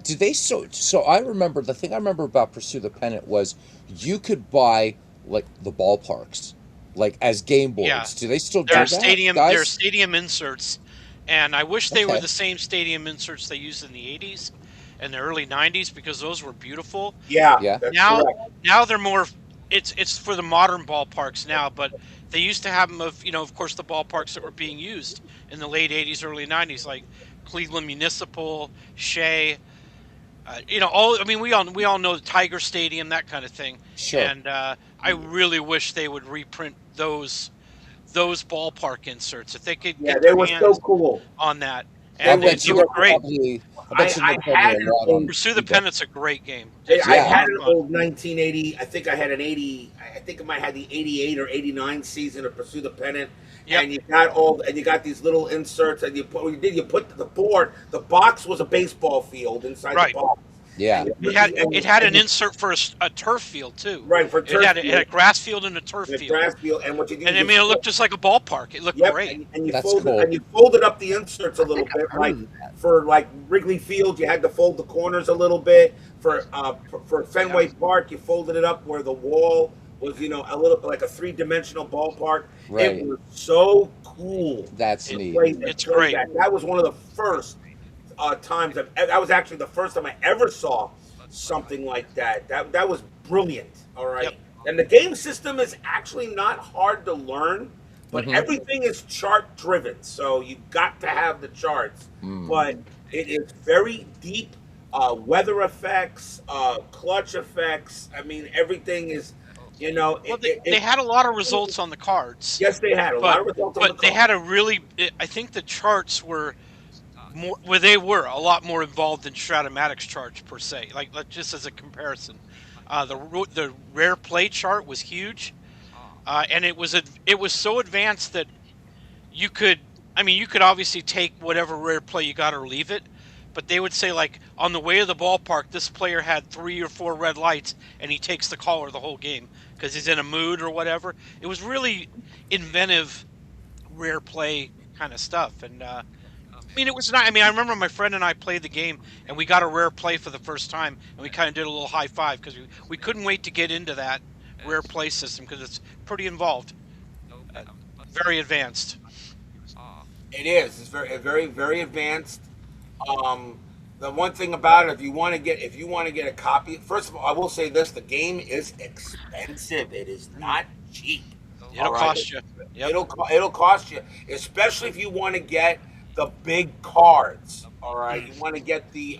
Do they so? I remember the thing I remember about Pursue the Pennant was you could buy like the ballparks, like as game Yeah, boards. Do they still there do are that, stadium guys? inserts, and I wish they were Okay. the same stadium inserts they used in the '80s and the early '90s because those were beautiful. yeah, Yeah. that's Now, correct. now they're more. It's for the modern ballparks now, but they used to have them of of course the ballparks that were being used in the late '80s, early '90s, like Cleveland Municipal, Shea. All I mean, we all know the Tiger Stadium, that kind of thing, Sure. and I really wish they would reprint those ballpark inserts if they could Yeah, get they their were so hands cool. on that, They I and were bet they you were they beautiful. great. probably. I bet you I they probably had a an lot old on Pursue the eBay. Pennant's a great game. I It's a Yeah. lot had of an fun. old 1980. I think I had an 80. I think I might have the 88 or 89 season of Pursue the Pennant. Yep, And you got these little inserts, and you put the board. The box was a baseball field inside the right. box, and Yeah. you It put had the it had and an you insert for a turf field too. right for It turf had it had field a grass field and a turf and a field, grass field, and what you do and is I mean it looked just like a ballpark. It looked yep, great. That's cool. you folded up the inserts a I little think I've bit, heard like of that. for like Wrigley Field, you had to fold the corners a little bit. For Yeah, Fenway Park, you folded it up where the wall was, a little like a three-dimensional ballpark. It Right. was so cool That's to it neat. it's play great. that. That was one of the first times that was actually the first time I ever saw something like that. That was brilliant. All Yep. right, and the game system is actually not hard to learn, but Mm-hmm. everything is chart driven, so you got to have the charts. Mm. But it is very deep. Weather effects, clutch effects. I mean, everything is, Well, they had a lot of results on the cards, yes, they had a lot but of results on the but they card. had a really. I think the charts were more where they were a lot more involved than Stratomatic's charts per se. Just as a comparison, the rare play chart was huge, and it was so advanced that you could I mean you could obviously take whatever rare play you got or leave it, but they would say like on the way to the ballpark this player had 3 or 4 red lights and he takes the caller the whole game because he's in a mood or whatever. It was really inventive rare play kind of stuff, and I mean it was not I mean I remember my friend and I played the game and we got a rare play for the first time and we kind of did a little high five because we couldn't wait to get into that rare play system because it's pretty involved, uh, very advanced. It is. It's very, very advanced. Um, the one thing about it, if you want to get a copy, first of all, I will say this: the game is expensive. It is not cheap. All It'll right, cost you. Yep. it'll cost you, especially if you want to get the big cards. All right, Mm. you want to get the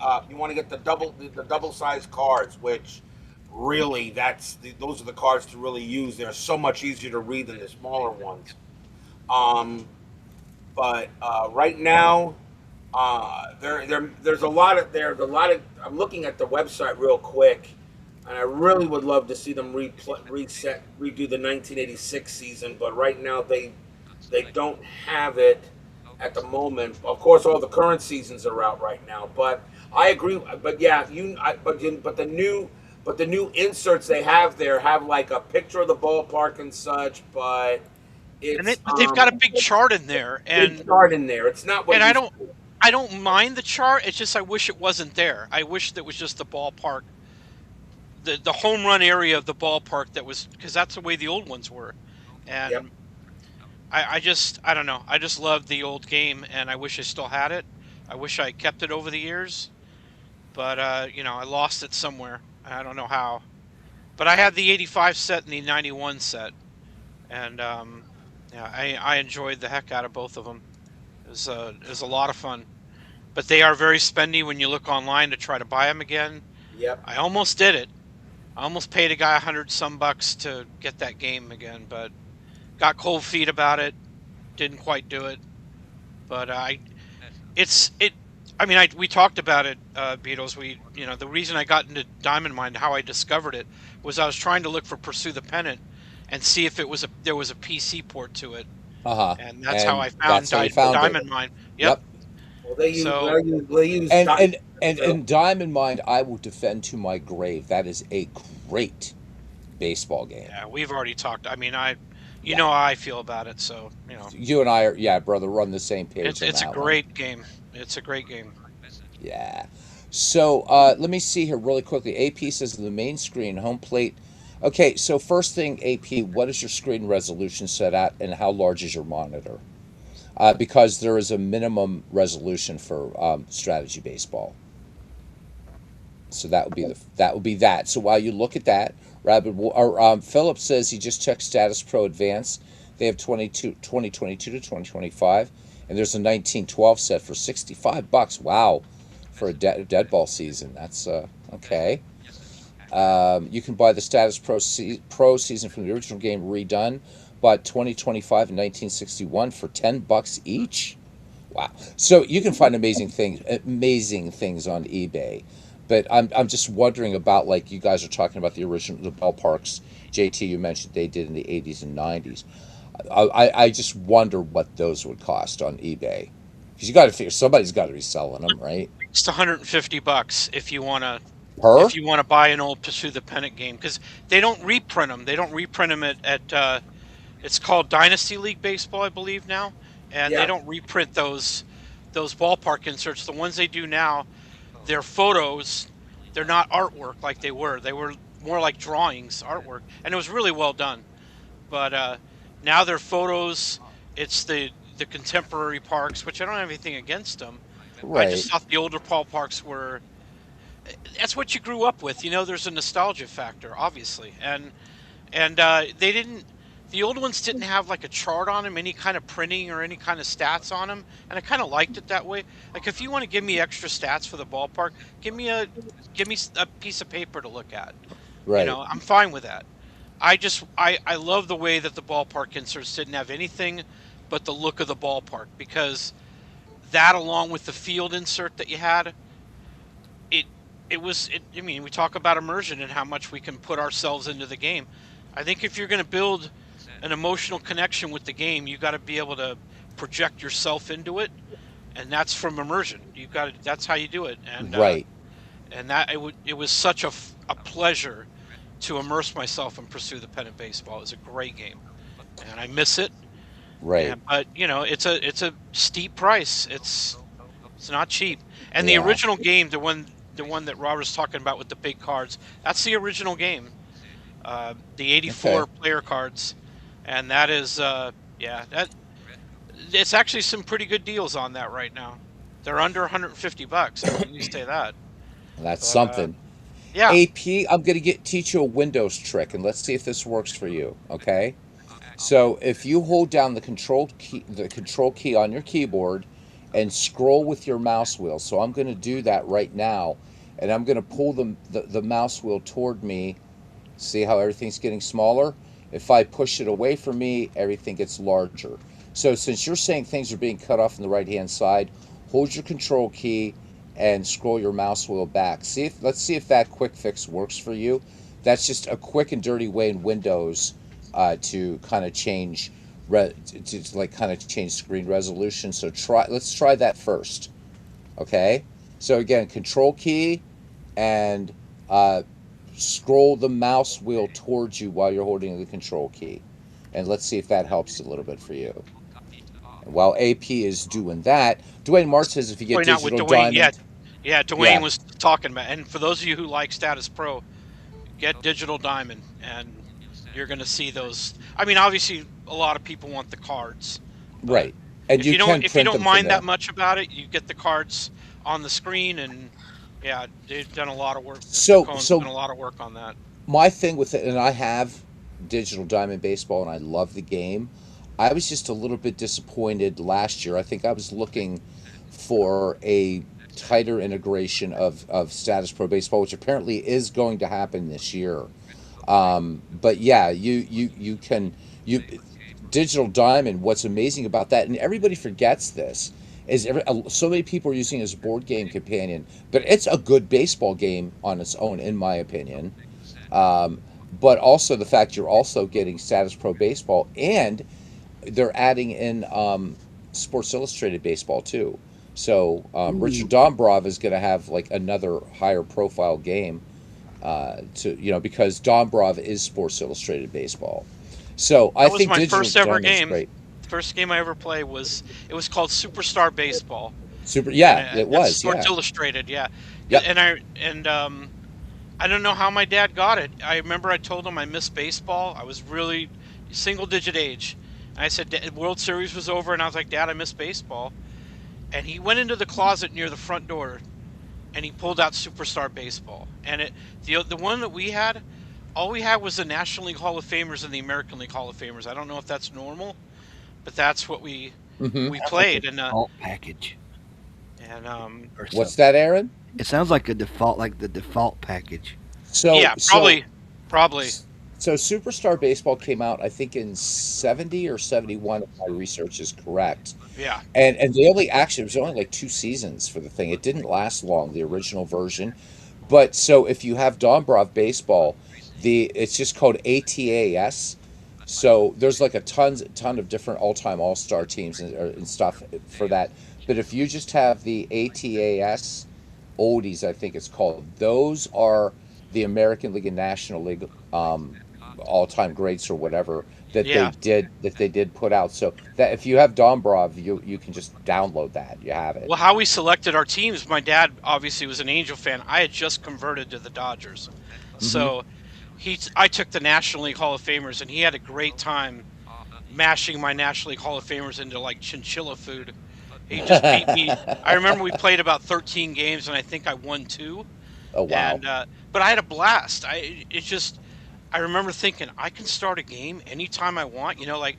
double sized cards, which really those are the cards to really use. They're so much easier to read than the smaller ones. Um, but right now, there's a lot of. I'm looking at the website real quick, and I really would love to see them redo the 1986 season. But right now, they don't have it at the moment. Of course, all the current seasons are out right now. But I agree. But yeah, but the new inserts they have there have like a picture of the ballpark and such, but But they've got a big chart in there, big chart in there. It's not what and it I used don't to be. I don't mind the chart. It's just I wish it wasn't there. I wish that was just the ballpark, the home run area of the ballpark that was because that's the way the old ones were, Yep. and I don't know. I just love the old game, and I wish I still had it. I wish I kept it over the years, but I lost it somewhere. I don't know how. But I had the 85 set and the 91 set, and yeah, I enjoyed the heck out of both of them. It was a lot of fun. But they are very spendy when you look online to try to buy them again. Yep. I almost did it. I almost paid a guy 100 some bucks to get that game again, but got cold feet about it. Didn't quite do it. But it's it. I mean, we talked about it, Beatles. The reason I got into Diamond Mine, how I discovered it, was I was trying to look for Pursue the Pennant and see if there was a PC port to it, Uh huh. and that's how And I found that's how you found it. Diamond Mine. Yep. Yep. Well, they use So they use And diamond and and too. and Diamond Mine, I will defend to my grave. That is a great baseball game. yeah, we've already talked. I mean, you Yeah. know how I feel about it. So You and I are, yeah, brother, we're on the same it's page on it's a that one. great game. It's a great game. Yeah. So let me see here really quickly. AP says the main screen, home plate. Okay, so first thing, AP, what is your screen resolution set at, and how large is your monitor? Because there is a minimum resolution for strategy baseball. So that would be that. So while you look at that, Philip says he just checked Status Pro Advance. They have 2022 to 2025, and there's a 1912 set for $65. Wow, for a dead ball season. That's okay. You can buy the Status Pro season from the original game redone, but 2025 and 1961 for $10 each. Wow. So you can find amazing things on eBay. But I'm just wondering about, like, you guys are talking about the ballparks. JT, you mentioned they did in the 80s and 90s. I just wonder what those would cost on eBay. Because you got to figure somebody's got to be selling them, right? It's $150 Per? if you want to buy an old Pursue the Pennant game, because they don't reprint them. They don't reprint them at it's called Dynasty League Baseball, I believe now, and they Yeah. don't reprint those ballpark inserts. The ones they do now, they're photos. They're not artwork like they were. They were more like drawings, artwork, and it was really well done. But now they're photos. It's the contemporary parks, which I don't have anything against them. I Right. just thought the older ballparks were. That's what you grew up with. There's a nostalgia factor, obviously, and they didn't. The old ones didn't have like a chart on them, any kind of printing or any kind of stats on them, and I kind of liked it that way. Like if you want to give me extra stats for the ballpark, give me a piece of paper to look at. Right. I'm fine with that. I love the way that the ballpark inserts didn't have anything but the look of the ballpark, because that, along with the field insert that you had, it I mean, we talk about immersion and how much we can put ourselves into the game. I think if you're going to build an emotional connection with the game, you got to be able to project yourself into it, and that's from immersion. That's how you do it. Right. And it was such a pleasure to immerse myself and Pursue the Pennant Baseball. It was a great game, and I miss it. Right. But it's a steep price. It's not cheap. And the Yeah. original game, the one that Robert's talking about with the big cards, that's the original game. The Okay. 84 player cards, and that is yeah, that it's actually some pretty good deals on that right now. They're under $150. I can at least say that. That's But something. yeah, AP, I'm gonna teach you a Windows trick, and let's see if this works for you. Okay. So if you hold down the control key on your keyboard and scroll with your mouse wheel. So I'm going to do that right now, and I'm going to pull the mouse wheel toward me. See how everything's getting smaller? If I push it away from me, everything gets larger. So since you're saying things are being cut off on the right hand side, hold your control key and scroll your mouse wheel back. Let's see if that quick fix works for you. That's just a quick and dirty way in Windows to kind of change like kind of change screen resolution. So let's try that first. Okay. So again, control key and scroll the mouse wheel towards you while you're holding the control key. And let's see if that helps a little bit for you. And while AP is doing that, Dwayne March says if you get point out with digital Dwayne. Yeah, diamond, yeah. Dwayne yeah, was talking about, and for those of you who like Status Pro, get Digital Diamond, and you're going to see those. I mean, obviously, a lot of people want the cards, but right. and you can if you print don't them from mind that there. much about it, you get the cards on the screen, and yeah, they've done a lot of work. Mr. So Cohen's so done a lot of work on that. my thing with it, and I have digital diamond baseball, and I love the game. I was just a little bit disappointed last year. I think I was looking for a tighter integration of status pro baseball, which apparently is going to happen this year. But yeah, you can you digital diamond. What's amazing about that, and everybody forgets this, is so many people are using it as a board game companion, but it's a good baseball game on its own, in my opinion. Um, but also the fact you're also getting status pro baseball, and they're adding in Sports Illustrated baseball too. So Richard Ooh. Dombrov is going to have like another higher profile game to because Dombrov is Sports Illustrated baseball. So I That was think my digital first ever diamond's game. great. The first game I ever played was it was called Superstar Baseball, Super, and yeah, it that's was, Sports yeah, Illustrated. Yeah, yep. and I don't know how my dad got it. I remember I told him I missed baseball. I was really single digit age. And I said World Series was over, and I was like, Dad, I miss baseball. And he went into the closet near the front door, and he pulled out Superstar Baseball. And the one that we had, all we had was the National League Hall of Famers and the American League Hall of Famers. I don't know if that's normal, but that's what Hmm. we Sounds like a played. default package And or What's something. that, Aaron? It sounds like a default, like the default package. So yeah, so probably, so Superstar Baseball came out, I think, in 70 or 71, if my research is correct. yeah, And they only actually, it was only like 2 seasons for the thing. It didn't last long, the original version. But so if you have Dombrov baseball, it's just called ATAS. So there's like a ton of different all-time all-star teams and stuff for that. But if you just have the ATAS oldies, I think it's called, those are the American League and National League all-time greats or whatever yeah. that they did put out. So that if you have Dombrov, you can just download that. You have it. Well, how we selected our teams, my dad obviously was an Angel fan. I had just converted to the Dodgers. Hmm. So I took the National League Hall of Famers, and he had a great time mashing my National League Hall of Famers into like chinchilla food. He just beat me. I remember we played about 13 games, and I think I won two. Oh wow. And but I had a blast. It's just I remember thinking I can start a game anytime I want. Like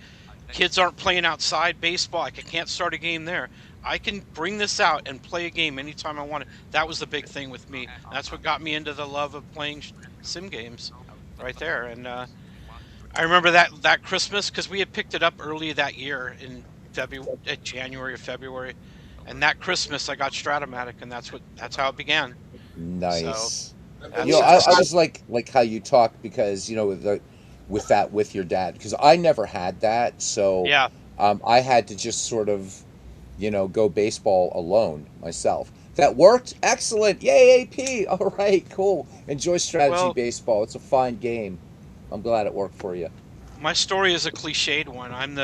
kids aren't playing outside baseball. I can't start a game there. I can bring this out and play a game anytime I want it. That was the big thing with me. That's what got me into the love of playing sim games, right there. And I remember that Christmas because we had picked it up early that year in January or February, and that Christmas I got Stratomatic, and that's how it began. So Nice. And You know, that's I that's just like how you talk because with that with your dad because I never had that, so yeah. I had to just sort of go baseball alone myself. That worked. Excellent. Yay, AP. All right, cool. Enjoy strategy Well, baseball. It's a fine game. I'm glad it worked for you. my story is a cliched one. I'm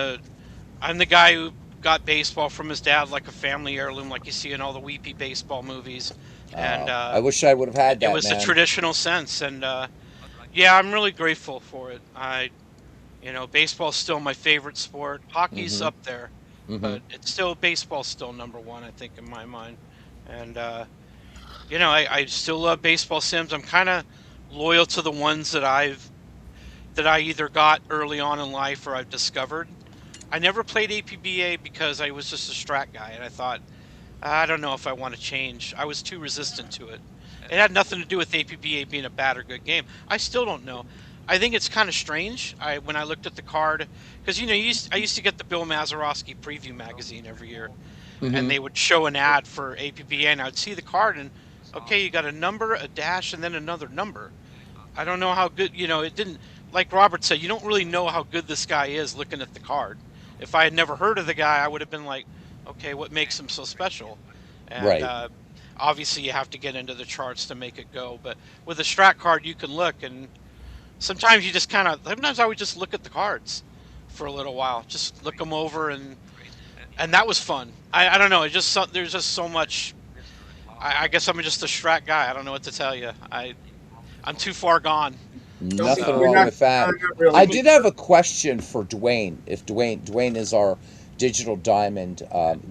the guy who got baseball from his dad like a family heirloom, like you see in all the weepy baseball movies, and I wish I would have had it that, was the man. traditional sense. And yeah, I'm really grateful for it. Baseball's still my favorite sport. Hockey's Mm-hmm. up there, Mm-hmm. but it's still baseball's still number one, I think, in my mind. And I still love baseball sims. I'm kind of loyal to the ones that I either got early on in life or I've discovered. I never played APBA because I was just a strat guy, and I thought I don't know if I want to change. I was too resistant to it. It had nothing to do with APBA being a bad or good game. I still don't know. I think it's kind of strange. When I looked at the card, because I used to get the Bill Mazeroski preview magazine every year, and Mm-hmm. they would show an ad for APBA, and I would see the card, and okay, you got a number, a dash, and then another number. I don't know how good, it didn't, like Robert said, you don't really know how good this guy is looking at the card. If I had never heard of the guy, I would have been like, okay, what makes him so special? And Right. obviously, you have to get into the charts to make it go. But with a strat card, you can look, and sometimes you just sometimes I would just look at the cards for a little while, just look them over, and that was fun. I don't know, there's just so much. I guess I'm just a strat guy. I don't know what to tell you. I'm too far gone. don't be, Nothing So you're wrong not, with that. not really. I did have a question for Dwayne. If Dwayne is our Digital Diamond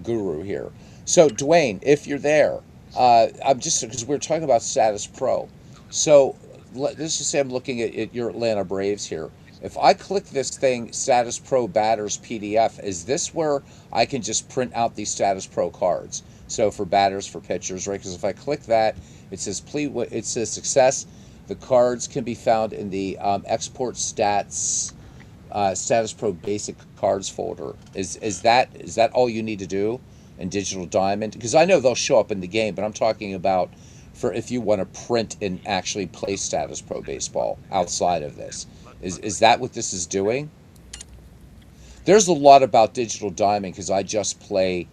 guru here. So, Dwayne, if you're there, I'm just because we're talking about Status Pro. So, let's just say I'm looking at your Atlanta Braves here. If I click this thing, Status Pro Batters PDF, is this where I can just print out these Status Pro cards? So for batters, for pitchers, right? Because if I click that, it says please. It says success. The cards can be found in the export stats Status Pro Basic Cards folder. Is that all you need to do in Digital Diamond? Because I know they'll show up in the game, but I'm talking about for if you want to print and actually play Status Pro Baseball outside of this. Is that what this is doing? There's a lot about Digital Diamond because I just play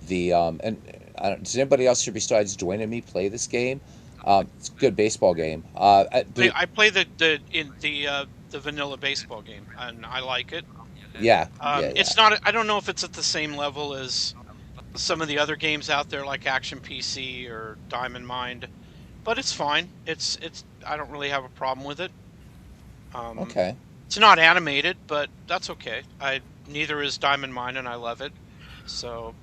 the and I don't, does anybody else here besides Dwayne and me play this game? It's a good baseball game. But I play the vanilla baseball game, and I like it. yeah, yeah, yeah. It's not. I don't know if it's at the same level as some of the other games out there, like Action PC or Diamond Mind, but it's fine. It's. I don't really have a problem with it. Um, Okay. it's not animated, but that's okay. I Neither is Diamond Mine, and I love it. So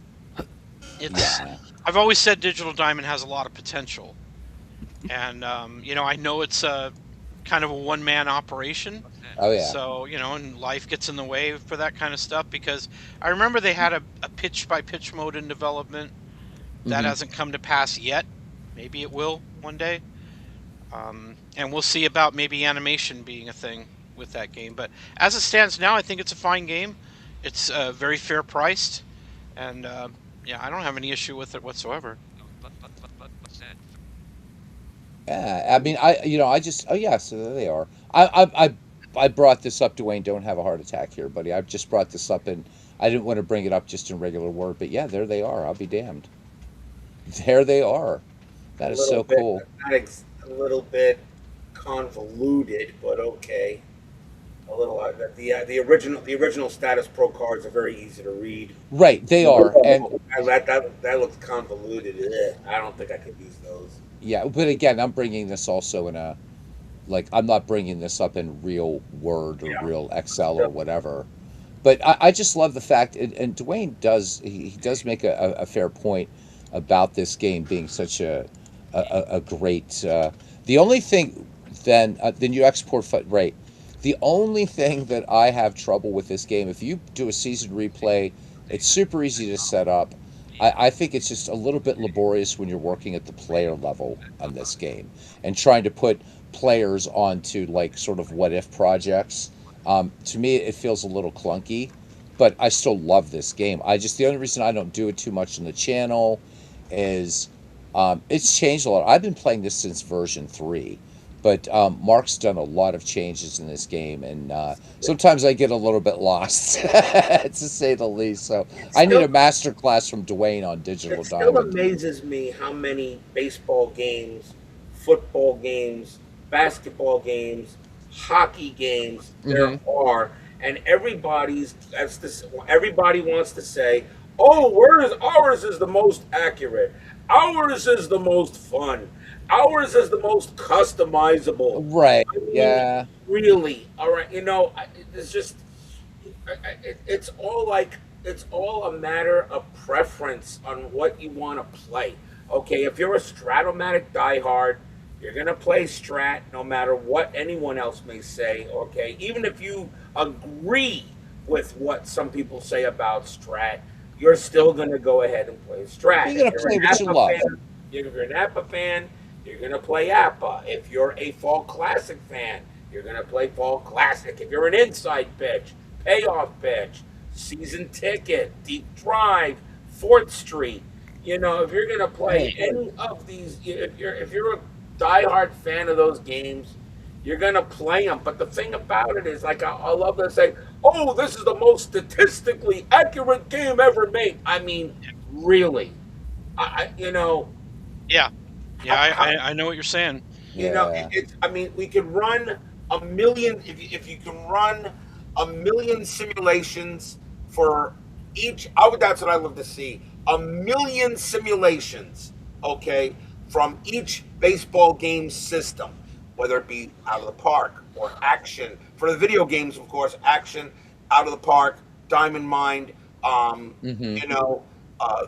it's. Yeah. I've always said Digital Diamond has a lot of potential, and I know it's a kind of a one-man operation. Oh yeah. So, and life gets in the way for that kind of stuff because I remember they had a pitch by pitch mode in development that Mm-hmm. hasn't come to pass yet. Maybe it will one day. And we'll see about maybe animation being a thing with that game. But as it stands now, I think it's a fine game. It's very fair priced. And yeah, I don't have any issue with it whatsoever. Yeah, I mean, I just, oh yeah, so there they are. I brought this up, Dwayne. Don't have a heart attack here, buddy. I just brought this up, and I didn't want to bring it up just in regular word, but yeah, there they are. I'll be damned. There they are. A That is little so bit, cool. a little bit convoluted, but okay. A little the original Status Pro cards are very easy to read. Right, they are, and That looks convoluted. Ugh, I don't think I could use those. yeah, but again, I'm bringing this also in a like I'm not bringing this up in real Word or Yeah. real Excel or whatever. But I just love the fact, and Dwayne does he does make a fair point about this game being such a great. The only thing then you export right. The only thing that I have trouble with this game, if you do a season replay, it's super easy to set up. I think it's just a little bit laborious when you're working at the player level on this game and trying to put players onto like sort of what if projects. To me, it feels a little clunky, but I still love this game. The only reason I don't do it too much on the channel is it's changed a lot. I've been playing this since version 3, but Mark's done a lot of changes in this game, and sometimes I get a little bit lost, to say the least. So It I need a still master class from Dwayne on Digital it still Diamond. amazes me how many baseball games, football games, basketball games, hockey games there Hmm. are, and everybody wants to say, "Oh, ours is the most accurate. Ours is the most fun. Ours is the most customizable." Right. I mean, Yeah. really, all right. It's just it's all like it's all a matter of preference on what you want to play. Okay, if you're a Stratomatic diehard, you're gonna play Strat no matter what anyone else may say. Okay, even if you agree with what some people say about Strat, you're still gonna go ahead and play Strat. You're If gonna you're play an what you Appa love. fan, if you're an Appa fan, you're gonna play Appa. If you're a Fall Classic fan, you're gonna play Fall Classic. If you're an inside pitch, payoff pitch, season ticket, deep drive, Fourth Street. If you're gonna play Right. any of these, if you're a diehard fan of those games, you're gonna play them. But the thing about it is, like I love to say, "Oh, this is the most statistically accurate game ever made." I mean, really, I you know, Yeah, yeah, how, how, I know what you're saying. Yeah. it's. I mean, we could run a million if you can run a million simulations for each. That's what I love to see. A million simulations, okay, from each baseball game system, whether it be out of the park or action. For the video games, of course, action, out of the park, Diamond Mind, Um, Mm-hmm. you know, uh,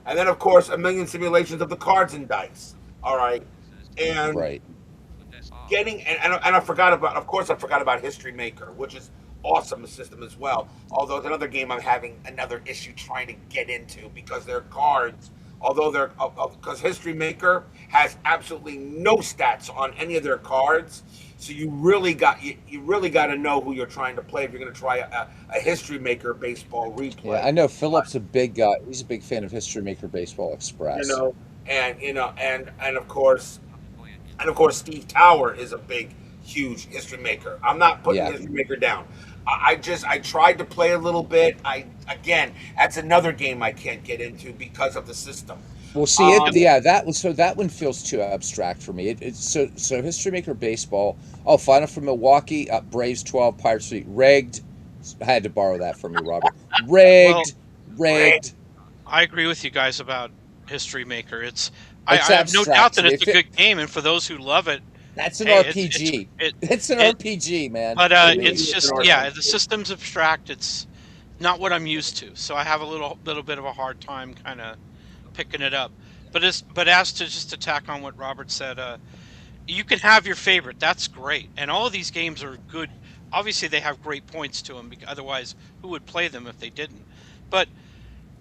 and then of course a million simulations of the cards and dice. All right, and Right. and I forgot about, of course, I forgot about History Maker, which is awesome system as well. Although it's another game I'm having another issue trying to get into because their cards, although they're because History Maker has absolutely no stats on any of their cards, so you really got to know who you're trying to play if you're going to try a History Maker baseball Yeah, replay. I know Philip's a big he's a big fan of History Maker Baseball You Express. know, and of course, Steve Tower is a big, huge history maker. I'm not putting Yeah. history maker down. I tried to play a little bit. I again, that's another game I can't get into because of the system. Well, see it. Yep. Um, Yeah, that one. So that one feels too abstract for me. It's so History Maker Baseball. Oh, final from Milwaukee. Braves 12, Pirates 3. Rigged. I had to borrow that from you, Robert. Well, Rigged. Rick, Rigged. I agree with you guys about History Maker. It's I have no doubt abstract to that me. it's a good game, and for those who love it, That's an hey, RPG. it It's an it. RPG, man. But To to me, me. it's it's an just yeah, the RPG. system's abstract. It's not what I'm used to, so I have a little bit of a hard time kind of picking it up. But as to just attack on what Robert said, you can have your favorite. That's great, and all of these games are good. Obviously, they have great points to them. Because otherwise, who would play them if they didn't? But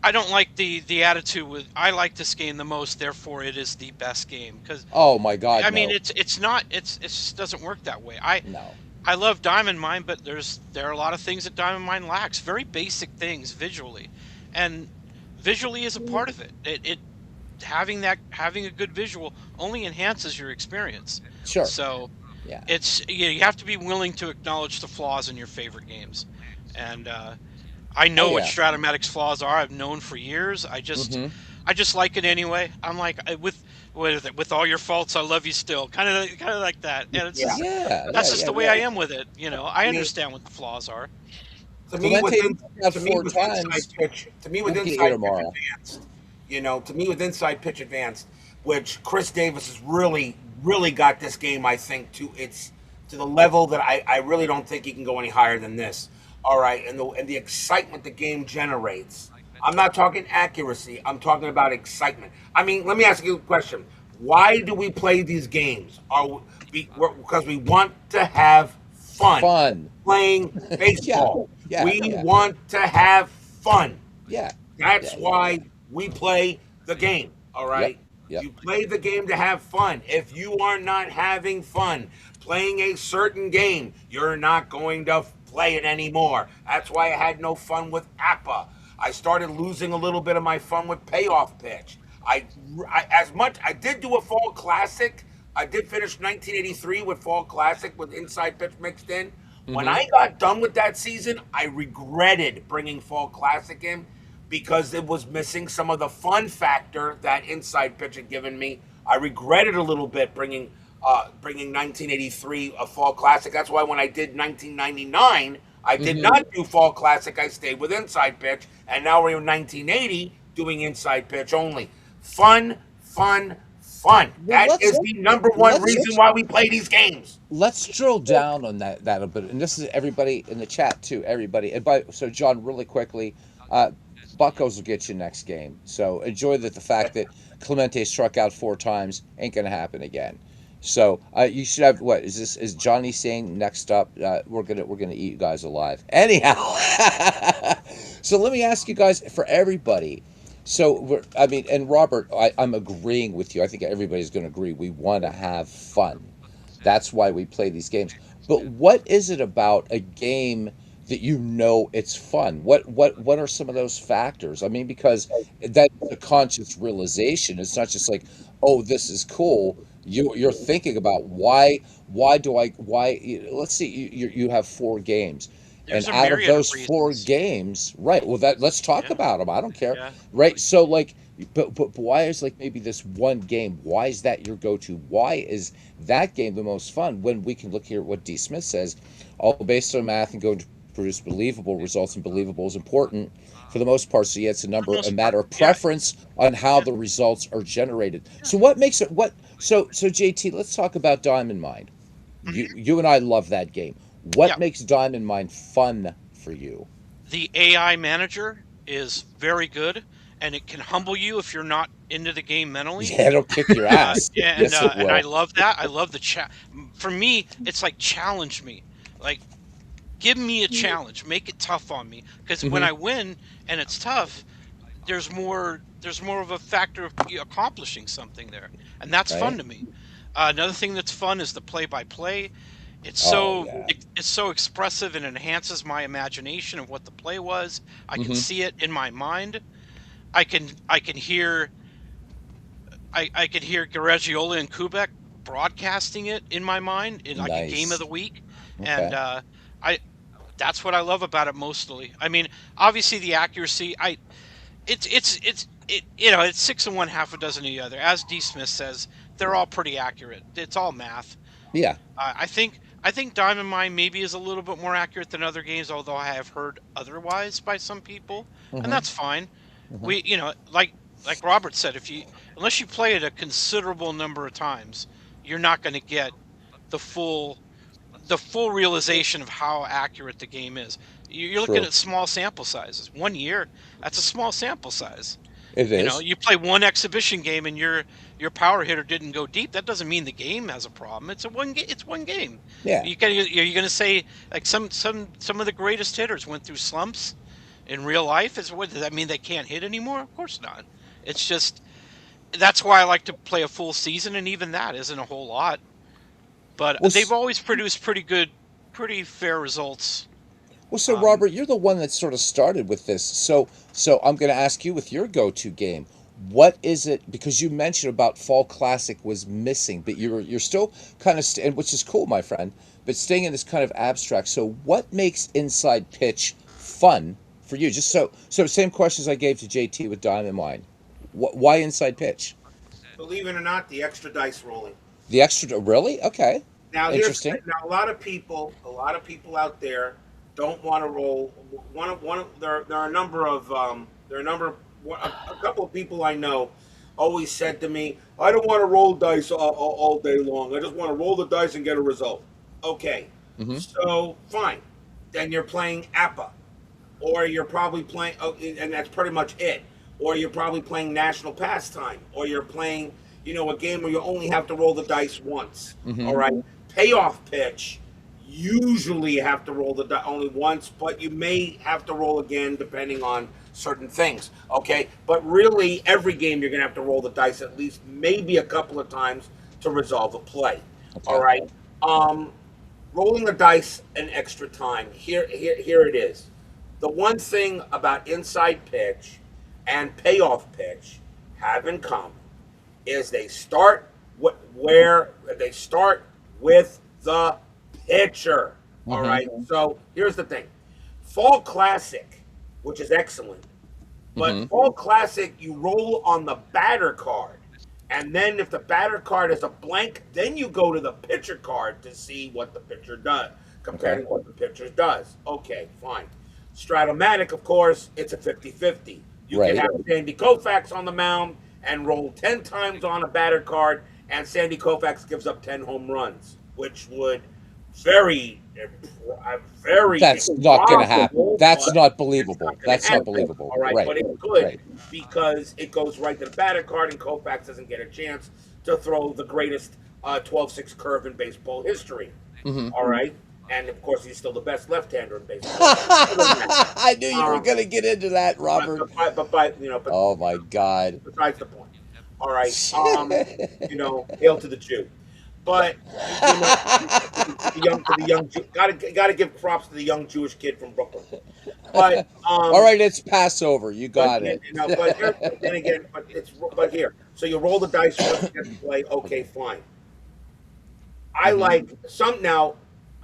I don't like the attitude with I like this game the most, therefore it is the best game. Because Oh my God, I mean, no, it's not it just doesn't work that way. no. I love Diamond Mine, but there are a lot of things that Diamond Mine lacks. Very basic things visually, and visually is a part of it. It having a good visual only enhances your experience. Sure. So Yeah. you have to be willing to acknowledge the flaws in your favorite games, and I Oh know what yeah. Stratomatic's flaws are. I've known for years. Mm-hmm. I just like it anyway. I'm like with what is it? With all your faults, I love you still. Kind of like that. And it's Yeah, just Yeah. Yeah. that's just Yeah. the way I Right. am with it. I I mean, understand what the flaws are. to me Clemente within got to me four with inside times. pitch to me with We'll get you inside pitch tomorrow. advanced, to me with inside pitch advanced, which Chris Davis has really got this game, I think, to the level that I really don't think he can go any higher than this. All right, and the excitement the game generates. I'm not talking accuracy. I'm talking about excitement. I mean, let me ask you a question. Why do we play these games? Because we want to have fun Fun. playing Yeah. baseball. Yeah. We Yeah. want to have fun. Yeah. That's Yeah. Yeah. why we play the game. All Yep. right. Yep. You play the game to have fun. If you are not having fun playing a certain game, you're not going to play it anymore. That's why I had no fun with APA. I started losing a little bit of my fun with payoff pitch. I did do a fall classic. I did finish 1983 with fall classic with inside pitch mixed in. When Mm-hmm. I got done with that season, I regretted bringing fall classic in because it was missing some of the fun factor that inside pitch had given me. I regretted a little bit bringing 1983 a fall classic. That's why when I did 1999, I did Mm-hmm. not do fall classic. I stayed with inside pitch, and now we're in 1980 doing inside pitch only. Fun, fun, fun. Well, That is the number one let's reason why we play these games. let's drill down on that a bit, and this is everybody in the chat too. Everybody, so John, really quickly, uh, Buckos will get you next game. So enjoy the fact that Clemente struck out four times ain't gonna happen again. So you should have what is this? Is Johnny saying next up? We're gonna eat you guys alive. Anyhow, so let me ask you guys for everybody. So I mean, and Robert, I'm agreeing with you. I think everybody's going to agree. We want to have fun. That's why we play these games. But what is it about a game that it's fun? What are some of those factors? I mean, because that's a conscious realization. It's not just like, oh, this is cool. You're thinking about why do I why let's see you have four games. And There's a out of myriad of those four reasons. games, right? Well, that let's talk Yeah, about them. I don't care, yeah. right? So, like, but why is like maybe this one game? Why is that your go-to? Why is that game the most fun? When we can look here at what D. Smith says, all based on math and going to produce believable results, and believable is important for the most part. So, yeah, it's For the a most part, matter of yeah, preference on how yeah, the results are generated. yeah. So, what makes it what? So JT, let's talk about Diamond Mine. Mhm. You and I love that game. What Yeah. makes Diamond Mine fun for you? The AI manager is very good, and it can humble you if you're not into the game mentally. Yeah, it'll kick your ass. Yes, it And I will. love that. I love the For me, it's like challenge me. Like give me a challenge, make it tough on me. Because when Hmm. I win and it's tough, there's more of a factor of accomplishing something there, and that's fun Right? to me. Another thing that's fun is the play-by-play. Oh yeah. It's so expressive and enhances my imagination of what the play was. I can Hmm. see it in my mind. I can hear I could hear Garagiola and Kubek broadcasting it in my mind in like a game of Nice. the week, and Okay. I that's what I love about it mostly. I mean, obviously the accuracy. You know, it's six and one, half a dozen of the other. As D. Smith says, they're all pretty accurate. It's all math. Yeah. I think Diamond Mine maybe is a little bit more accurate than other games, although I have heard otherwise by some people, and Hmm. that's fine. Hmm. We, you know, like Robert said, if you unless you play it a considerable number of times, you're not going to get the full the full realization of how accurate the game is. You're looking True. at small sample sizes. 1 year, that's a small sample size. It You know, is. you play one exhibition game and your power hitter didn't go deep. That doesn't mean the game has a problem. It's one game. Yeah. You can are you going to say like some of the greatest hitters went through slumps in real life? Is what does that mean they can't hit anymore? Of course not. It's just that's why I like to play a full season, and even that isn't a whole lot. But Well, they've always produced pretty fair results. so Um, Robert, you're the one that sort of started with this. So I'm going to ask you with your go-to game. What is it? Because you mentioned about Fall Classic was missing, but you're still kind of, which is cool, my friend. But staying in this kind of abstract. So what makes Inside Pitch fun for you? Just so same questions I gave to JT with Diamond Mine. Why Inside Pitch? Believe it or not, the extra dice rolling. The extra, really? Okay, Now here's interesting. now a lot of people out there don't want to roll. There are a number of there are a number of a couple of people I know always said to me, I don't want to roll dice all day long. I just want to roll the dice and get a result. Okay, Mm-hmm. so fine. Then you're playing APA, or you're probably playing, oh, and that's pretty much it. Or you're probably playing National Pastime, or you're playing, a game where you only have to roll the dice once. Mm-hmm. All right, payoff pitch. Usually you have to roll the dice only once, but you may have to roll again depending on certain things. Okay, but really every game you're gonna have to roll the dice at least maybe a couple of times to resolve a play. All Okay. right. Um, Rolling the dice an extra time. Here it is. The one thing about inside pitch and payoff pitch have in common is they start with the pitcher. All Mm-hmm. right. So here's the thing: Fall Classic, which is excellent, but Mm-hmm. Fall Classic you roll on the batter card, and then if the batter card is a blank, then you go to the pitcher card to see what the pitcher does, Okay. comparing what the pitcher does. Okay, fine. Stratomatic, of course, it's a 50-50. You can Right. have Sandy Koufax on the mound and roll 10 times on a batter card, and Sandy Koufax gives up 10 home runs, which would very, very That's not going to happen. improbable, That's but not it's believable. not going to That's not happen. believable. All right, Right. but it could Right. because it goes right to the batter card, and Koufax doesn't get a chance to throw the greatest 12-6 curve in baseball history. Mm-hmm. All right, and of course he's still the best left-hander in baseball. I knew you were Um, going to get into that, but, Robert. but Oh my God. besides the point. All right, hail to the Jew. But to the young Jew, gotta give props to the young Jewish kid from Brooklyn. But All right, it's Passover. You but got it. but then again, but here. So you roll the dice once you get to play. Okay, fine. I Mm-hmm. like some now.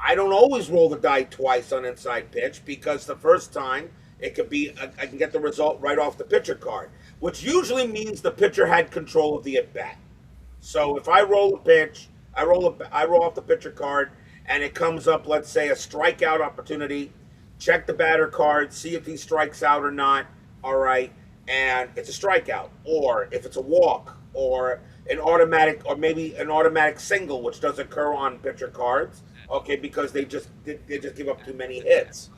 I don't always roll the die twice on inside pitch because the first time it could be I can get the result right off the pitcher card, which usually means the pitcher had control of the at bat. So if I roll a pitch, I roll off the pitcher card, and it comes up, let's say, a strikeout opportunity. Check the batter card, see if he strikes out or not. All right, and it's a strikeout, or if it's a walk, or an automatic, or maybe an automatic single, which does occur on pitcher cards. Okay, because they just give up too many hits.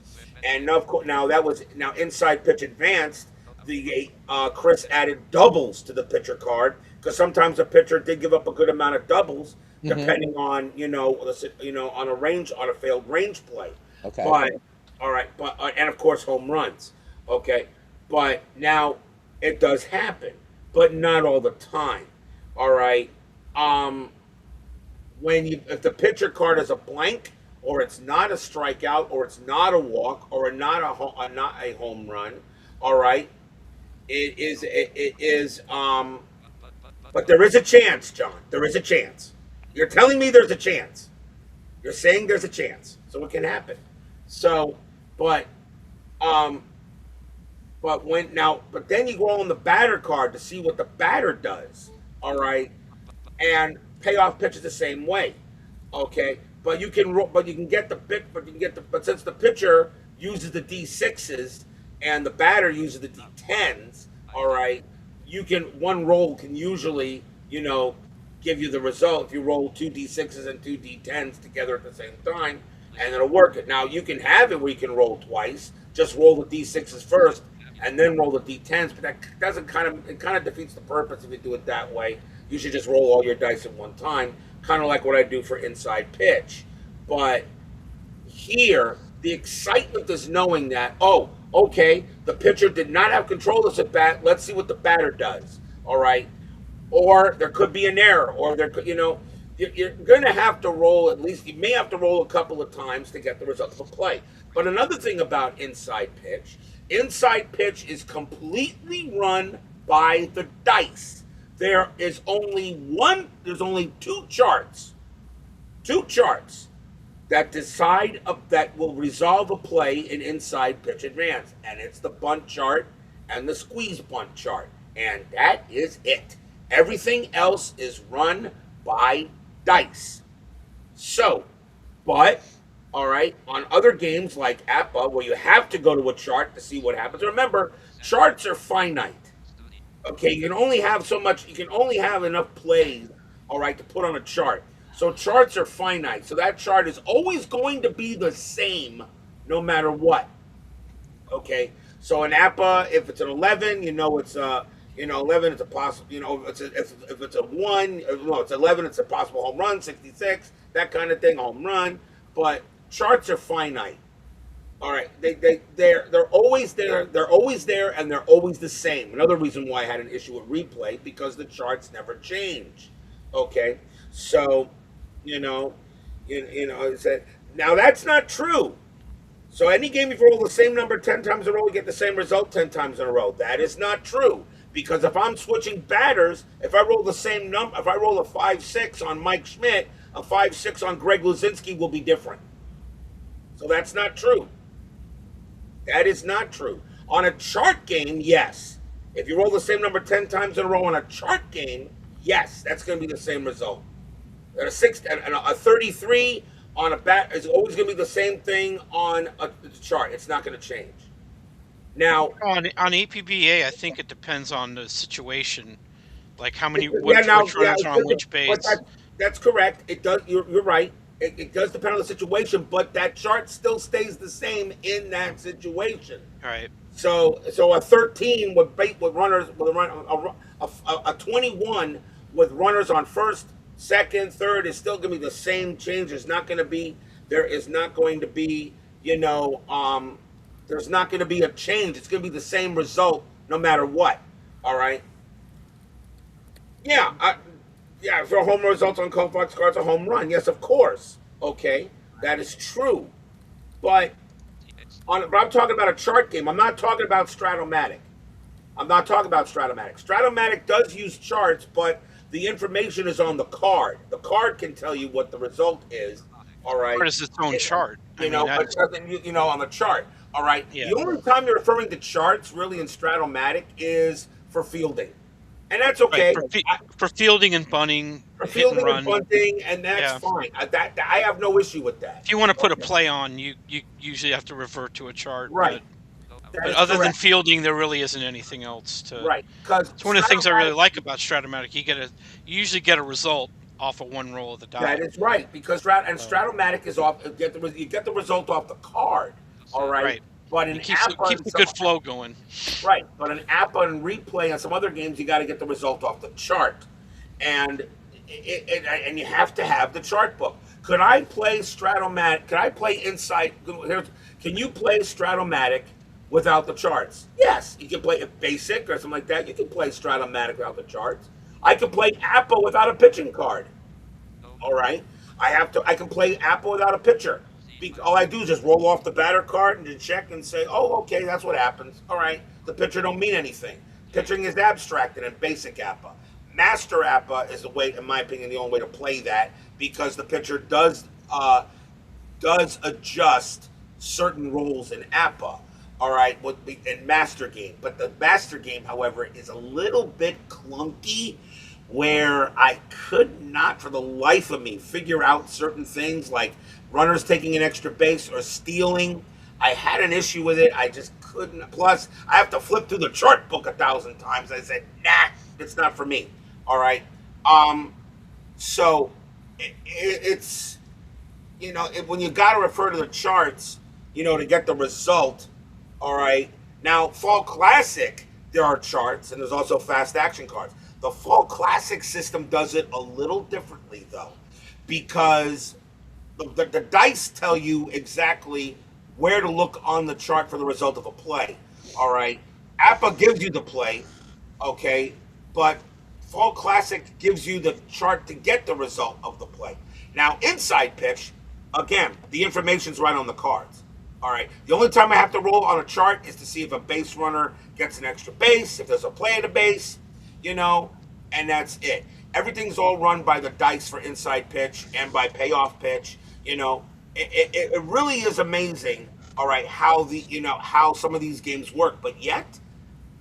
And of course, now that was now inside pitch advanced. The Chris added doubles to the pitcher card because sometimes a pitcher did give up a good amount of doubles, Mm-hmm. depending on on a range on a failed range play. Okay. But all right, but and of course home runs. Okay, but now it does happen, but not all the time. All right. Um, when you if the pitcher card is a blank or it's not a strikeout or it's not a walk or not a home run, all right, it is but there is a chance, John. There is a chance. You're telling me there's a chance. You're saying there's a chance. So it can happen. So, but um but then you go on the batter card to see what the batter does. All right, and payoff pitches the same way. Okay, but you can get the bit, but you can get the but since the pitcher uses the D6s and the batter uses the D10s, all right, you can one roll can usually give you the result if you roll two D6s and two D10s together at the same time, and it'll work it. Now you can have it where you can roll twice, just roll the D6s first and then roll the D10s, but that doesn't kind of defeats the purpose if you do it that way. You should just roll all your dice at one time, kind of like what I do for inside pitch. But here, the excitement is knowing that, oh, okay, the pitcher did not have control of this at bat. Let's see what the batter does. All right. Or there could be an error, or there could, you're going to have to roll at least, you may have to roll a couple of times to get the results of a play. But another thing about inside pitch is completely run by the dice. There's only two charts that that will resolve a play in inside pitch advance, and it's the bunt chart and the squeeze bunt chart, and that is it. Everything else is run by dice. So, but all right, on other games like APA, where you have to go to a chart to see what happens. Remember, charts are finite. Okay, you can only have so much. You can only have enough plays, all right, to put on a chart. So charts are finite. So that chart is always going to be the same, no matter what. Okay, so an APA, if it's an 11, it's 11. It's a possible. If it's a one, no, it's 11. It's a possible home run, 66, that kind of thing, home run. But charts are finite. All right, they're always there. They're always there, and they're always the same. Another reason why I had an issue with replay because the charts never change. Okay, so it said now that's not true. So any game if you roll the same number 10 times in a row, you get the same result 10 times in a row. That is not true because if I'm switching batters, if I roll the same number, if I roll a 5-6 on Mike Schmidt, a 5-6 on Greg Luzinski will be different. So that's not true. That is not true. On a chart game, yes. If you roll the same number 10 times in a row on a chart game, yes, that's going to be the same result. And a 33 on a bat is always going to be the same thing on a chart. It's not going to change. Now, On APBA, I think it depends on the situation, like how many yeah, which runners are on which but base. that's correct. It does. You're right. It does depend on the situation, but that chart still stays the same in that situation. All right. So a 13 with runners with a 21 with runners on first, second, third is still going to be the same change. There's not going to be there's not going to be there's not going to be a change. It's going to be the same result no matter what. All right. Yeah. Yeah. For home results on Koufax cards, a home run. Yes, of course. Okay, that is true. But but I'm talking about a chart game. I'm not talking about Stratomatic. I'm not talking about Stratomatic. Stratomatic does use charts, but the information is on the card. The card can tell you what the result is. All right. Or is its own chart? But on the chart. All right. Yeah. The only time you're referring to charts really in Stratomatic is for fielding, and that's okay. Right, for fielding and bunting, For hit and fielding run. and bunting, and that's fine. I have no issue with that. If you want to put a play on, you usually have to revert to a chart. Right. But other than fielding, there really isn't anything else to. Right. Because it's one of the things I really like about Stratomatic. You usually get a result off of one roll of the That die. is right, because So Stratomatic is off. You get the result off the card, all right. right, But it an keeps APA keeps and a some good flow going. right, but an APA and replay on some other games, you got to get the result off the chart, and and you have to have the chart book. Could I play Stratomatic? Could I play Insight? Can you play Stratomatic without the charts? Yes, you can play it basic or something like that. You can play Stratomatic without the charts. I can play APA without a pitching card. All right. I can play Apple without a pitcher. All I do is just roll off the batter card and then check and say, oh, okay, that's what happens. All right. The pitcher don't mean anything. Pitching is abstracted in basic APA. Master APA is the way, in my opinion, the only way to play that, because the pitcher does adjust certain roles in APA. All right, in Master Game, but the Master Game, however, is a little bit clunky, where I could not, for the life of me, figure out certain things like runners taking an extra base or stealing. I had an issue with it. I just couldn't. Plus, I have to flip through the chart book 1,000 times. I said, nah, it's not for me. All right. Um, so it's when you got to refer to the charts, to get the result. All right. Now, Fall Classic, there are charts, and there's also fast action cards. The Fall Classic system does it a little differently, though, because the dice tell you exactly where to look on the chart for the result of a play. All right. APA gives you the play, okay, but Fall Classic gives you the chart to get the result of the play. Now, Inside Pitch, again, the information's right on the cards. All right. The only time I have to roll on a chart is to see if a base runner gets an extra base, if there's a play at a base, and that's it. Everything's all run by the dice for Inside Pitch and by Payoff Pitch. It really is amazing. All right, how some of these games work, but yet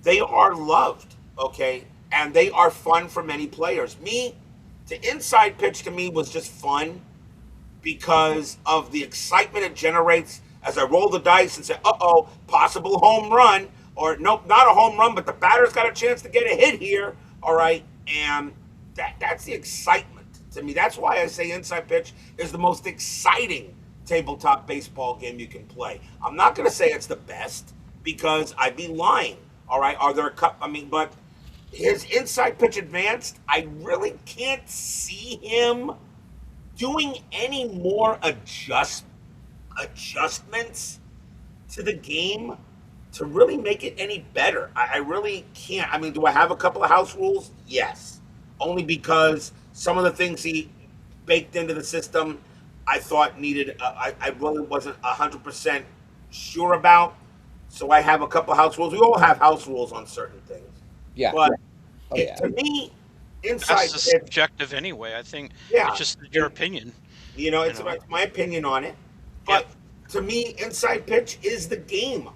they are loved. Okay, and they are fun for many players. The Inside Pitch to me was just fun because of the excitement it generates as I roll the dice and say, uh-oh, possible home run, or nope, not a home run, but the batter's got a chance to get a hit here, all right? And that's the excitement to me. That's why I say Inside Pitch is the most exciting tabletop baseball game you can play. I'm not going to say it's the best, because I'd be lying, all right? Are there a couple, but his Inside Pitch Advanced, I really can't see him doing any more adjustments to the game to really make it any better. I really can't. Do I have a couple of house rules? Yes. Only because some of the things he baked into the system I thought needed, I really wasn't 100% sure about. So I have a couple of house rules. We all have house rules on certain things. Yeah. But Oh yeah. to me, That's Inside just Pitch, subjective anyway. I think it's yeah. just your opinion. It's my opinion on it. Yep. But to me, Inside Pitch is the game.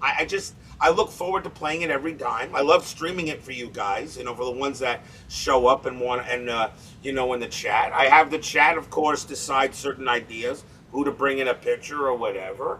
I look forward to playing it every time. I love streaming it for you guys. For the ones that show up and want in the chat. I have the chat, of course, decide certain ideas, who to bring in a pitcher or whatever.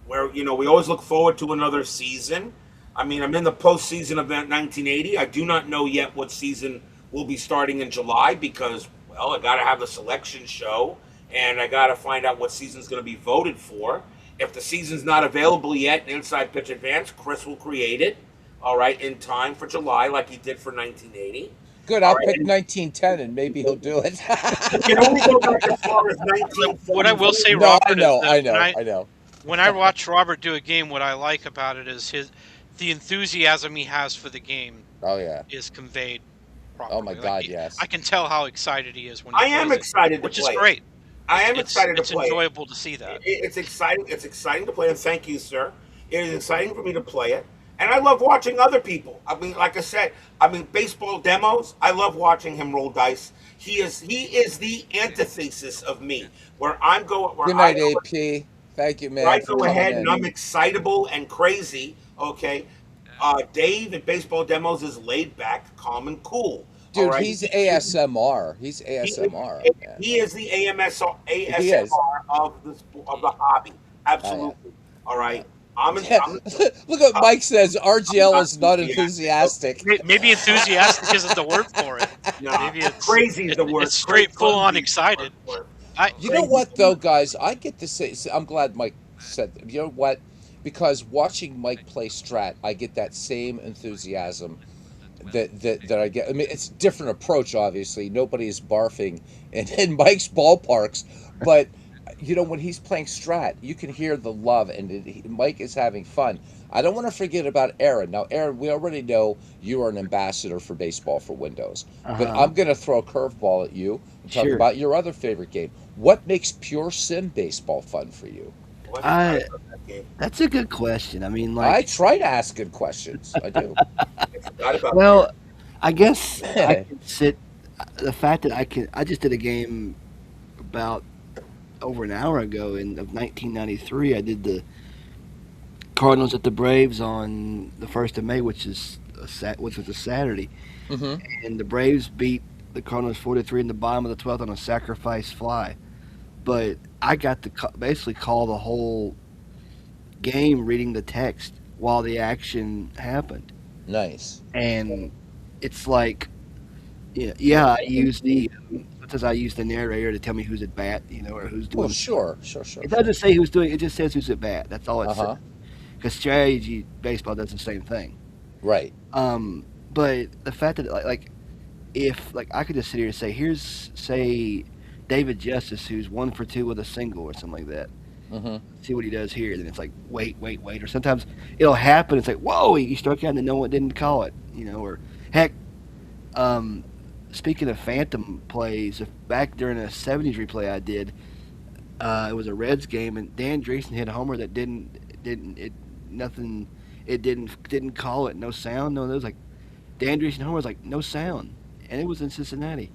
Where we always look forward to another season. I'm in the postseason of 1980. I do not know yet what season will be starting in July, because, well, I got to have the selection show, and I got to find out what season's going to be voted for. If the season's not available yet in Inside Pitch Advance, Chris will create it, all right, in time for July, like he did for 1980. Good. All I'll right, pick 1910 and maybe he'll do it. you can only go back as far as What I will 1940. say, No, I Robert, is know, that I know, I know. when I watch Robert do a game, what I like about it is the enthusiasm he has for the game Oh yeah. is conveyed Oh my properly. God, yes. I can tell how excited he is when he I am plays it, excited to which is play it. great. I am It's excited to it's play it. enjoyable to see that. It's exciting. It's exciting to play, and thank you, sir. It is exciting for me to play it, and I love watching other people. Like I said, baseball demos. I love watching him roll dice. He is the antithesis of me, where I'm going. Where Good I night, go, AP. Thank you, where I man, for go coming ahead and in. I'm excitable and crazy. Okay, Dave in baseball demos is laid back, calm, and cool. All Dude, right, he's ASMR. He's he, ASMR, man. he is the He is. ASMR of the hobby. Oh yeah. Absolutely. All right. I'm Look what Mike says. I'm RGL not is not enthusiastic. Okay? enthusiastic. Maybe enthusiastic isn't the word for it. Nah, Maybe it's crazy is the it's word. straight full on Clumsy is the word excited. for it. I You know Crazy is what, the though, word. guys? I get to say, I'm glad Mike said that. You know what? Because watching Mike play Strat, I get that same enthusiasm that I get. I mean, it's a different approach, obviously. Nobody is barfing in Mike's ballparks, but when he's playing Strat, you can hear the love, and Mike is having fun. I don't want to forget about Aaron. Now, Aaron, we already know you are an ambassador for Baseball for Windows, Uh but huh. I'm going to throw a curveball at you and talk Sure. about your other favorite game. What makes pure sim baseball fun for you? Oh, I forgot I. about that game. That's a good question. I mean, I like, try to ask good questions. I do. I forgot about well, Aaron. I guess I can sit. The fact that I just did a game about over an hour ago of 1993. I did the Cardinals at the Braves on the 1st of May, which was a Saturday, Mm-hmm. and the Braves beat the Cardinals 4-3 in the bottom of the 12th on a sacrifice fly. But I got to basically call the whole game reading the text while the action happened, Nice. and it's like, yeah, I use the sometimes I use the narrator to tell me who's at bat, or who's Well, doing. sure, sure, sure, It sure. doesn't say who's doing. It just says who's at bat. That's all it Uh says. huh. Because strategy baseball does the same thing. Right. Um, but the fact that like if like I could just sit here and say, here's say David Justice who's 1 for 2 with a single or something like that. Mm-hmm. See what he does here. Then it's like wait, wait, wait. Or sometimes it'll happen. It's like whoa, he struck out and then no one didn't call it. Or heck, um, speaking of phantom plays, if back during a '70s replay I did, it was a Reds game and Dan Dreesen hit a homer that didn't it nothing. It didn't call it. No sound. No, it was like Dan Andreessen homer was like no sound, and it was in Cincinnati.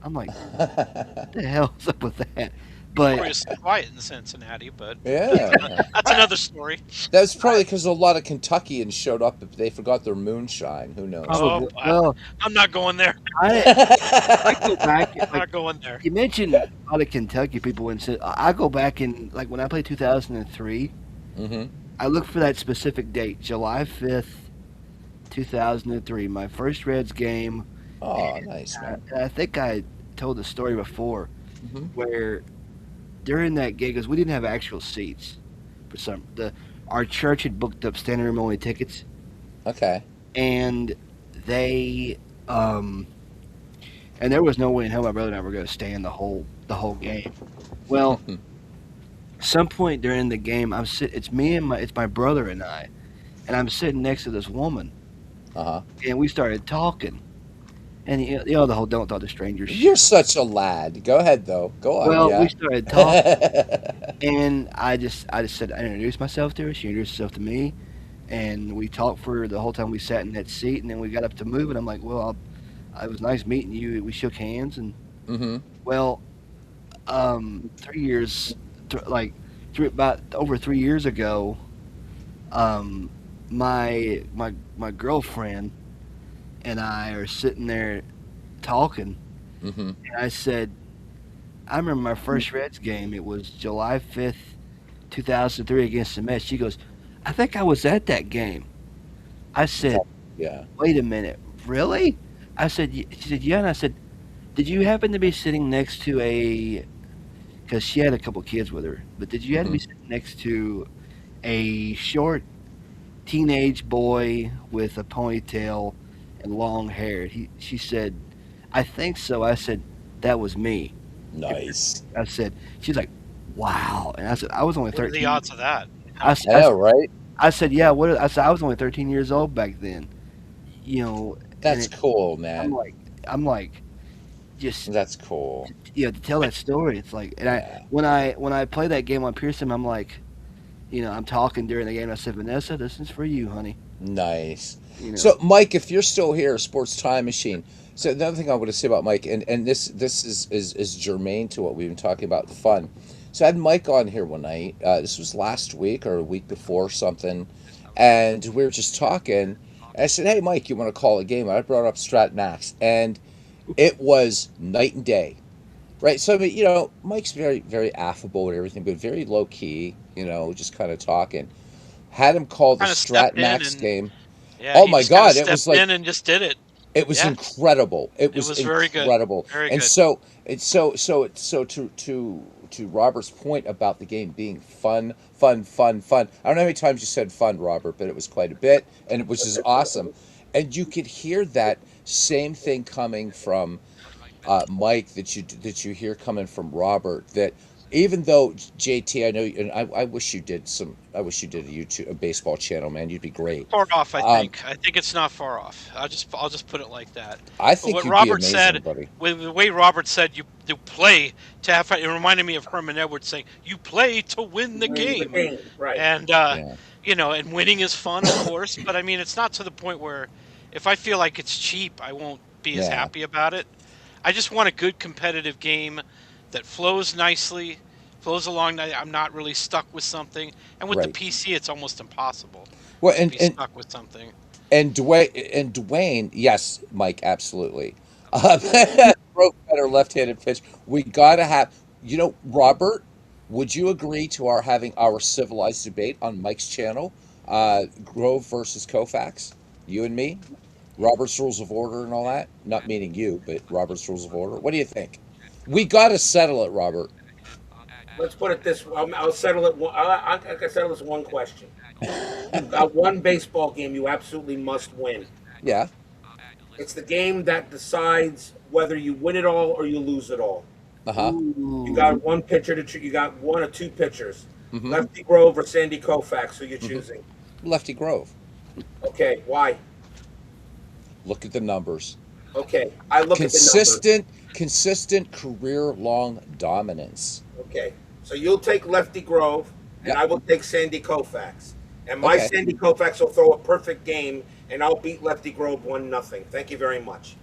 I'm like, what the hell's up with that? But notoriously quiet in Cincinnati, but Yeah. that's another story. That's probably because a lot of Kentuckians showed up if they forgot their moonshine. Who knows? Oh, probably well, I'm not going there. I I go back like Not going there. you mentioned a lot of Kentucky people in. I go back and like when I played 2003, Mm-hmm. I look for that specific date, July 5th, 2003, my first Reds game. Oh, nice, man. And I think I told the story before Mm-hmm. where during that gig, because we didn't have actual seats for our church had booked up standing room only tickets, Okay. and they and there was no way in hell my brother and I were going to stay in the whole game. Well, some point during the game, it's my brother and I'm sitting next to this woman, Uh-huh. and we started talking, and the whole don't talk to strangers You're shit. such a lad. Go ahead, though. Go on. Well, we Yeah. started talking, and I just said I introduced myself to her. She introduced herself to me, and we talked for the whole time we sat in that seat. And then we got up to move, and I'm like, well, it was nice meeting you. We shook hands, and Mm-hmm. well, 3 years, about over 3 years ago, um, my girlfriend and I are sitting there talking, Mm-hmm. and I said, I remember my first Reds game. It was July 5th, 2003 against the Mets. She goes, I think I was at that game. I said, Yeah. wait a minute, really? I said, she said, yeah. And I said, did you happen to be sitting next to because she had a couple kids with her, but did you happen to Mm-hmm. be sitting next to a short teenage boy with a ponytail and long hair? She said, I think so. I said, that was me. Nice. I said, she's like, wow. And I said, I was only What are the 13. odds of that? I, s- I know, right? I said, yeah. I said, I was only 13 years old back then. And That's cool, I'm man. like, I'm like, just That's cool. to tell that story. It's like, and Yeah. when I play that game on Pearson, I'm like, I'm talking during the game. I said, Vanessa, this is for you, honey. Nice. You know, So, Mike, if you're still here, Sports Time Machine. So, another thing I want to say about Mike, and this is germane to what we've been talking about, the fun. So, I had Mike on here one night. This was last week or a week before something, and we were just talking. And I said, "Hey, Mike, you want to call a game?" And I brought up Strat Max, and it was night and day. Right. So I mean, Mike's very, very affable and everything, but very low key, just kind of talking. had him call the Kind of stepped Strat in Max and game. yeah, Oh he my just kind of God, it was stepped like in and just did it. it was Yeah, incredible. It it was was very good. incredible. Very And good. so it's so to Robert's point about the game being fun, fun, fun, fun. I don't know how many times you said fun, Robert, but it was quite a bit, and it was just awesome. And you could hear that same thing coming from Mike that you hear coming from Robert. That even though JT, I know, and I wish you did some. I wish you did a baseball channel, man. You'd be great. Far off, I Um, think. I think it's not far off. I'll just put it like that. I But think what you'd be Robert amazing, said, buddy. with the way Robert said you play to have fun, it reminded me of Herman Edwards saying, "You play to win the Win the game." game, right? And Yeah, and winning is fun, of course, but I mean, it's not to the point where if I feel like it's cheap, I won't be as yeah, happy about it. I just want a good competitive game that flows nicely, flows along. I'm not really stuck with something. And with the right. PC, it's almost impossible Well, to be stuck with something. Dwayne, yes, Mike, absolutely. Broke better left-handed pitch. We gotta have, Robert. Would you agree to our having our civilized debate on Mike's channel, Grove versus Koufax? You and me, Robert's Rules of Order and all that. Not meaning you, but Robert's Rules of Order. What do you think? We gotta settle it, Robert. Let's put it this way. I'll settle it. I can settle this one question. You've got one baseball game you absolutely must win. Yeah. It's the game that decides whether you win it all or you lose it all. Uh huh. You Ooh. got one pitcher to choose. You got one or two pitchers. Mm-hmm. Lefty Grove or Sandy Koufax. Who you Mm-hmm. choosing? Lefty Grove. Okay, why? Look at the numbers. Okay, I look at the numbers. Consistent career long dominance. Okay, so you'll take Lefty Grove, and Yep. I will take Sandy Koufax. And my Okay. Sandy Koufax will throw a perfect game, and I'll beat Lefty Grove 1-0. Thank you very much.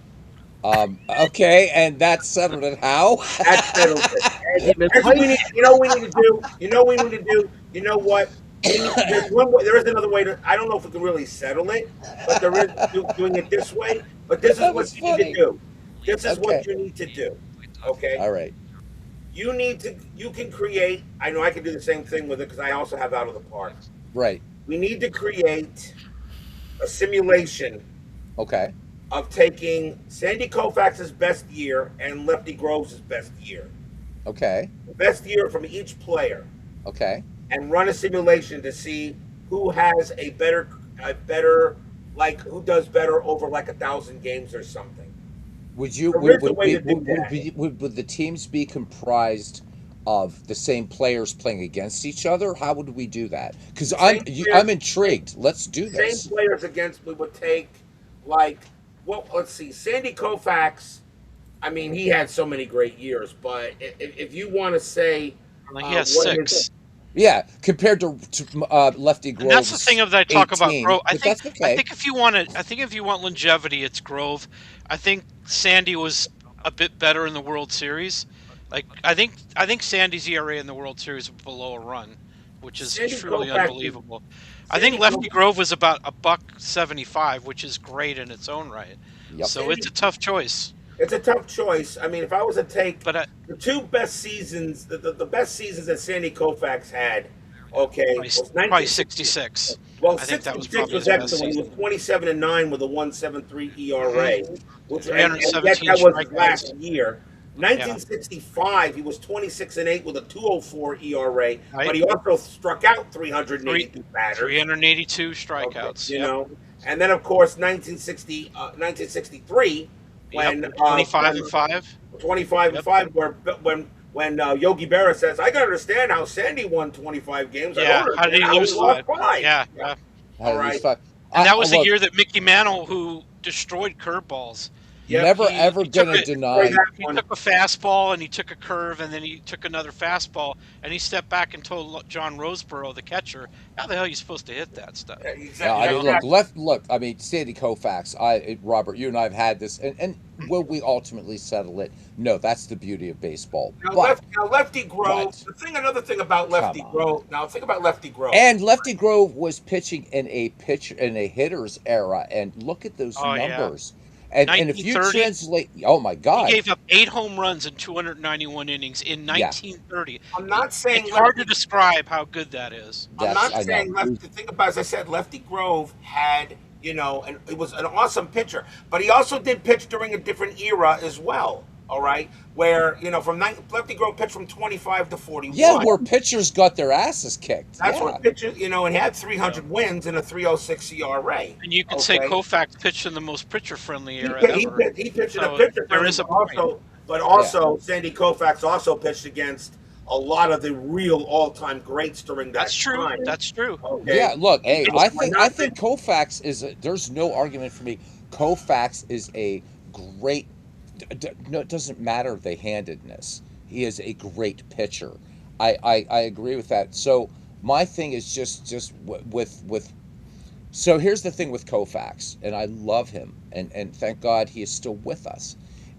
Okay, and that settled it. How? That settles it. Has it been That's what we played? need. You know what we need to do. You know what we need to do. You know what? We need, there's one way. There is another way to. I don't know if we can really settle it, but there is doing it this way. But this is That what was you need to funny. do. This is Okay. what you need to do. Okay. All right. You need to. You can create. I know I can do the same thing with it because I also have Out of the Park. Right. We need to create a simulation Okay. of taking Sandy Koufax's best year and Lefty Grove's best year. Okay. The best year from each player. Okay. And run a simulation to see who has a better like who does better over like 1,000 games or something. Would you There is a way to do that. would the teams be comprised of the same players playing against each other? How would we do that? Because Same players, I'm intrigued. Let's do same this. players against we would take like well let's see Sandy Koufax. I mean he had so many great years, but if you want to say Like he has what six. Yeah, compared to Lefty And that's the thing Grove's of that I talk about 18, Grove. I but think that's I okay. think if you want to, I think if you want longevity, it's Grove. I think Sandy was a bit better in the World Series. Like I think Sandy's ERA in the World Series was below a run, which is Sandy truly Koufax unbelievable. I think Sandy Lefty Koufax Grove was about a buck 75, which is great in its own right. Yep. So it's Sandy a tough choice. it's a tough choice. I mean, if I was to take But the two best seasons, the best seasons that Sandy Koufax had, okay, was probably 19. 66. Well, I think that was 66 probably was his best excellent. He was season. 27-9 with a 1.73 ERA, which and yet 317 that was his strikeouts. last year. Yeah. 1965, he was 26-8 with a 2.04 ERA, but Right. he also struck out Three, 382 batters. 382 Okay, strikeouts. you Yep. know, and then of course 1963 Yep. when 25 and 5. 25 and Yep. 5 where when Yogi Berra says I can understand how Sandy won 25 games. I Yeah. don't How did he understand how lose he lost 5? 5. Yeah. Yeah. Yeah. How All did these right. five? And that was the Look, year that Mickey Mantle, who destroyed curveballs. Yep. never He ever he took gonna it. Play deny. that He one. took a fastball and he took a curve and then he took another fastball and he stepped back and told John Roseborough, the catcher, "How the hell are you supposed to hit that stuff?" Yeah, Yeah, exactly. I You mean, know. look. I mean, Sandy Koufax. Robert, you and I have had this, and will we ultimately settle it? No, that's the beauty of baseball. Now Lefty Grove. But, Another thing about come Lefty on. Grove. Now think about Lefty Grove. And Lefty Grove was pitching in a hitter's era, and look at those Oh yeah. numbers. And if you 1930, translate, oh my he God, gave up 8 home runs in 291 innings in yeah, 1930. I'm not saying It's hard to lefty. describe how good that is. I'm that's not I know. saying lefty. Think about, as I said, Lefty Grove had, and it was an awesome pitcher, but he also did pitch during a different era as well. All right, where Lefty Grove pitched from 25 to Yeah, 41. where pitchers got their asses kicked. That's Yeah, what pitchers, and he had Yeah. 300 wins and a 306 ERA. And you could say Okay, Koufax pitched in the most pitcher-friendly he era pi- he ever. pi- he pitched in a So pitcher there friendly, is but a point. also but yeah, also Sandy Koufax also pitched against a lot of the real all time greats during That's that true. time. That's true. yeah. Okay, Look, hey, so we're I not think Koufax is. There's no argument for me. Koufax is a great. No, it doesn't matter the handedness. He is a great pitcher. I agree with that. So my thing is just with. So here's the thing with Koufax, and I love him, and thank God he is still with us.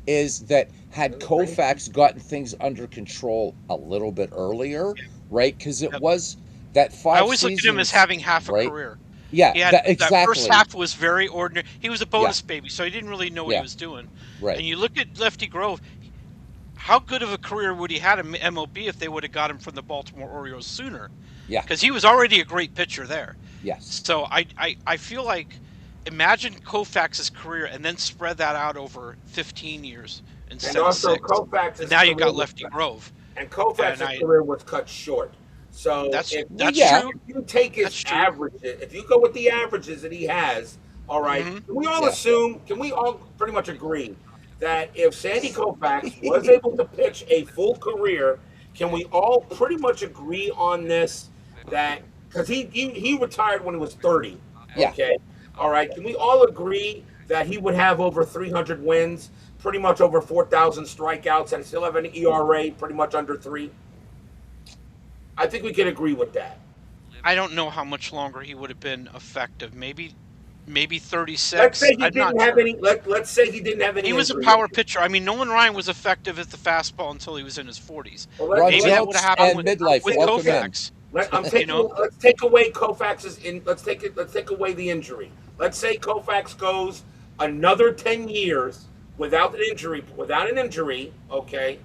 Is that had Koufax gotten things under control a little bit earlier, right? Because it Yep. was that I five always looked at him as seasons, having half a right? career. Yeah, He had that that first exactly. half was very ordinary. He was a Yeah, bonus baby, so he didn't really know what he yeah, was doing. right. And you look at Lefty Grove, how good of a career would he had in MLB if they would have got him from the Baltimore Orioles sooner? Yeah, Because he was already a great pitcher there. yes. So I feel like imagine Koufax's career and then spread that out over 15 years and instead of also 6. And Koufax's now you career got was Lefty Grove. and And Koufax's I career was cut short. So that's Well, that's yeah, true. if you take his That's true. averages, if you go with the averages that he has, all right, Hmm. yeah. can we all pretty much agree that if Sandy Koufax was able to pitch a full career, can we all pretty much agree on this? That because he retired when he was 30. Yeah, Okay, all right. Can we all agree that he would have over 300 wins, pretty much over 4,000 strikeouts, and still have an ERA pretty much under 3? I think we can agree with that. I don't know how much longer he would have been effective. Maybe Let's 36. say he I'm not didn't have sure. any. Let's say he didn't have any He was a injury power issues. pitcher. I mean, Nolan Ryan was effective at the fastball until he was in his 40s. Well, Ron Maybe that would Jelks have happened and with midlife, with welcome in. Koufax. I'm You taking. know, Let's take away Koufax's in. Let's take away the injury. Let's say Koufax goes another 10 years without an injury. Without an injury, okay.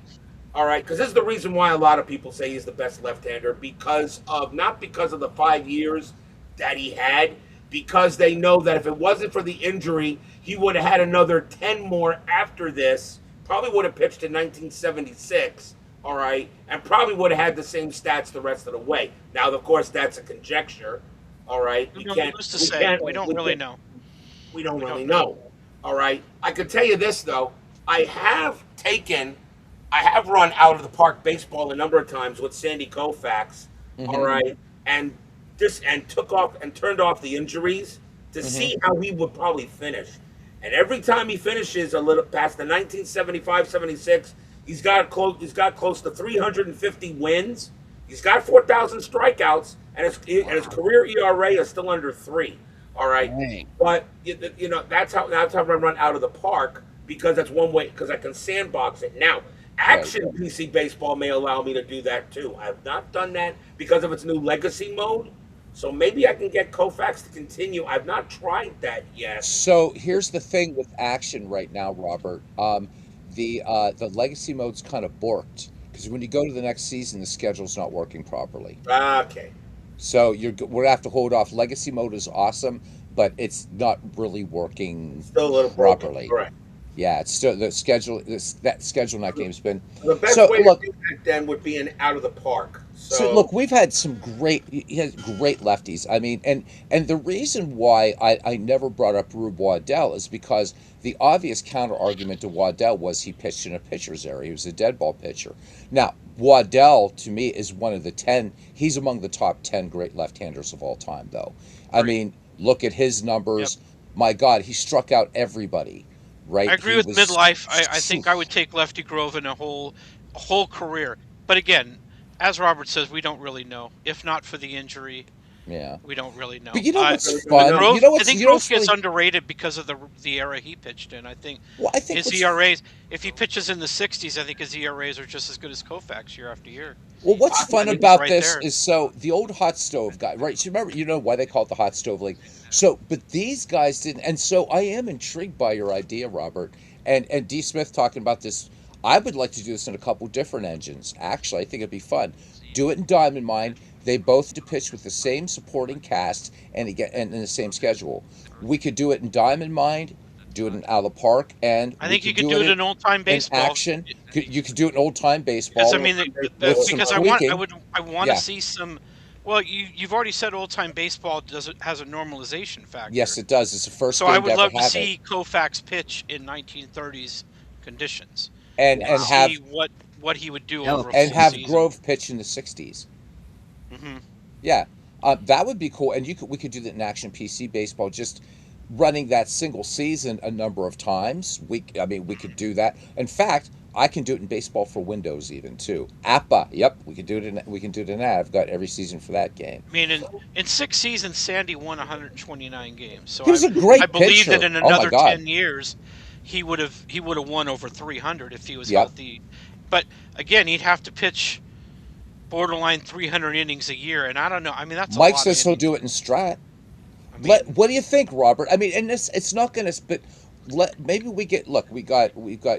All right, because this is the reason why a lot of people say he's the best left-hander, because of not because of the 5 years that he had, because they know that if it wasn't for the injury, he would have had another 10 more after this. Probably would have pitched in 1976. All right, and probably would have had the same stats the rest of the way. Now, of course, that's a conjecture. All right, who knows who's to say? We don't really know. we don't We really don't know. know. All right. I can tell you this though. I have run out of the park baseball a number of times with Sandy Koufax. All Mm-hmm. right, and took off and turned off the injuries to Mm-hmm. see how he would probably finish. And every time he finishes a little past the 1975-76, He's got close to 350 wins. He's got 4,000 strikeouts, and his career ERA is still under 3. All right, Dang. but that's how I run out of the park, because that's one way, because I can sandbox it. Now, Right. Action PC Baseball may allow me to do that too. I've not done that because of its new legacy mode. So maybe I can get Koufax to continue. I've not tried that yet. So here's the thing with action right now, Robert. The legacy mode's kind of borked because when you go to the next season, the schedule's not working properly. Okay. So we're gonna have to hold off. Legacy mode is awesome, but it's not really working Still a little broken. properly. Correct. Yeah, it's still the schedule. That schedule in that game's been. The best So way to look, do that then would be an out of the park. So look, we've had some great, he has great lefties. I mean, and the reason why I never brought up Rube Waddell is because the obvious counter argument to Waddell was he pitched in a pitcher's area. He was a dead ball pitcher. Now, Waddell to me is one of the 10. He's among the top 10 great left-handers of all time, though. I Agreed. mean, look at his Yep. numbers. My God, he struck out everybody, I right? agree He with was, midlife. I think I would take Lefty Grove in a whole career. But again, as Robert says, we don't really know. If not for the injury, Yeah. We don't really But know. you know I what's really don't fun? know. You know I what's think you know Grove what's gets really underrated because of the era he pitched in. I think well. I think his what's ERAs, if he pitches in the 60s, I think his ERAs are just as good as Koufax year after year. well, what's I fun think he's about right this there. is so the old hot stove guy, right? So remember, you know why they call it the hot stove league. So, but these guys didn't, and so I am intrigued by your idea, Robert, and D. Smith talking about this. I would like to do this in a couple different engines. Actually, I think it'd be fun. Do it in Diamond Mine. They both to pitch with the same supporting cast and again and in the same schedule. We could do it in Diamond Mine, do it in Ala Park, and I we think you could could do do it it in old time in baseball action. You could do it in old time because I baseball mean, with some because tweaking. I want to Yeah. see some. Well, you've already said old time baseball does it has a normalization Yes, factor. it does. It's the first So I game to would ever love to have it, see Koufax pitch in 1930s conditions and and see have what he would do Hell of over a a and full pitcher. have season. Grove pitch in the '60s. Hmm. Yeah, that would be cool. And we could do that in Action PC baseball, just running that single season a number of times. I mean, we could do that. In fact, I can do it in baseball for Windows even too. APA. Yep, we can do it in that. I've got every season for that game. I mean, in 6 seasons, Sandy won 129 games. So He was a I great believe that pitcher. in Oh my another God. 10 years, he would have won over 300 if he was Yep. healthy. But again, he'd have to pitch borderline 300 innings a year, and I don't know. I mean, that's a Mike lot of says he'll innings. do it in Strat. I mean, What do you think, Robert? I mean, and this it's not going to. But maybe we get. Look, we got.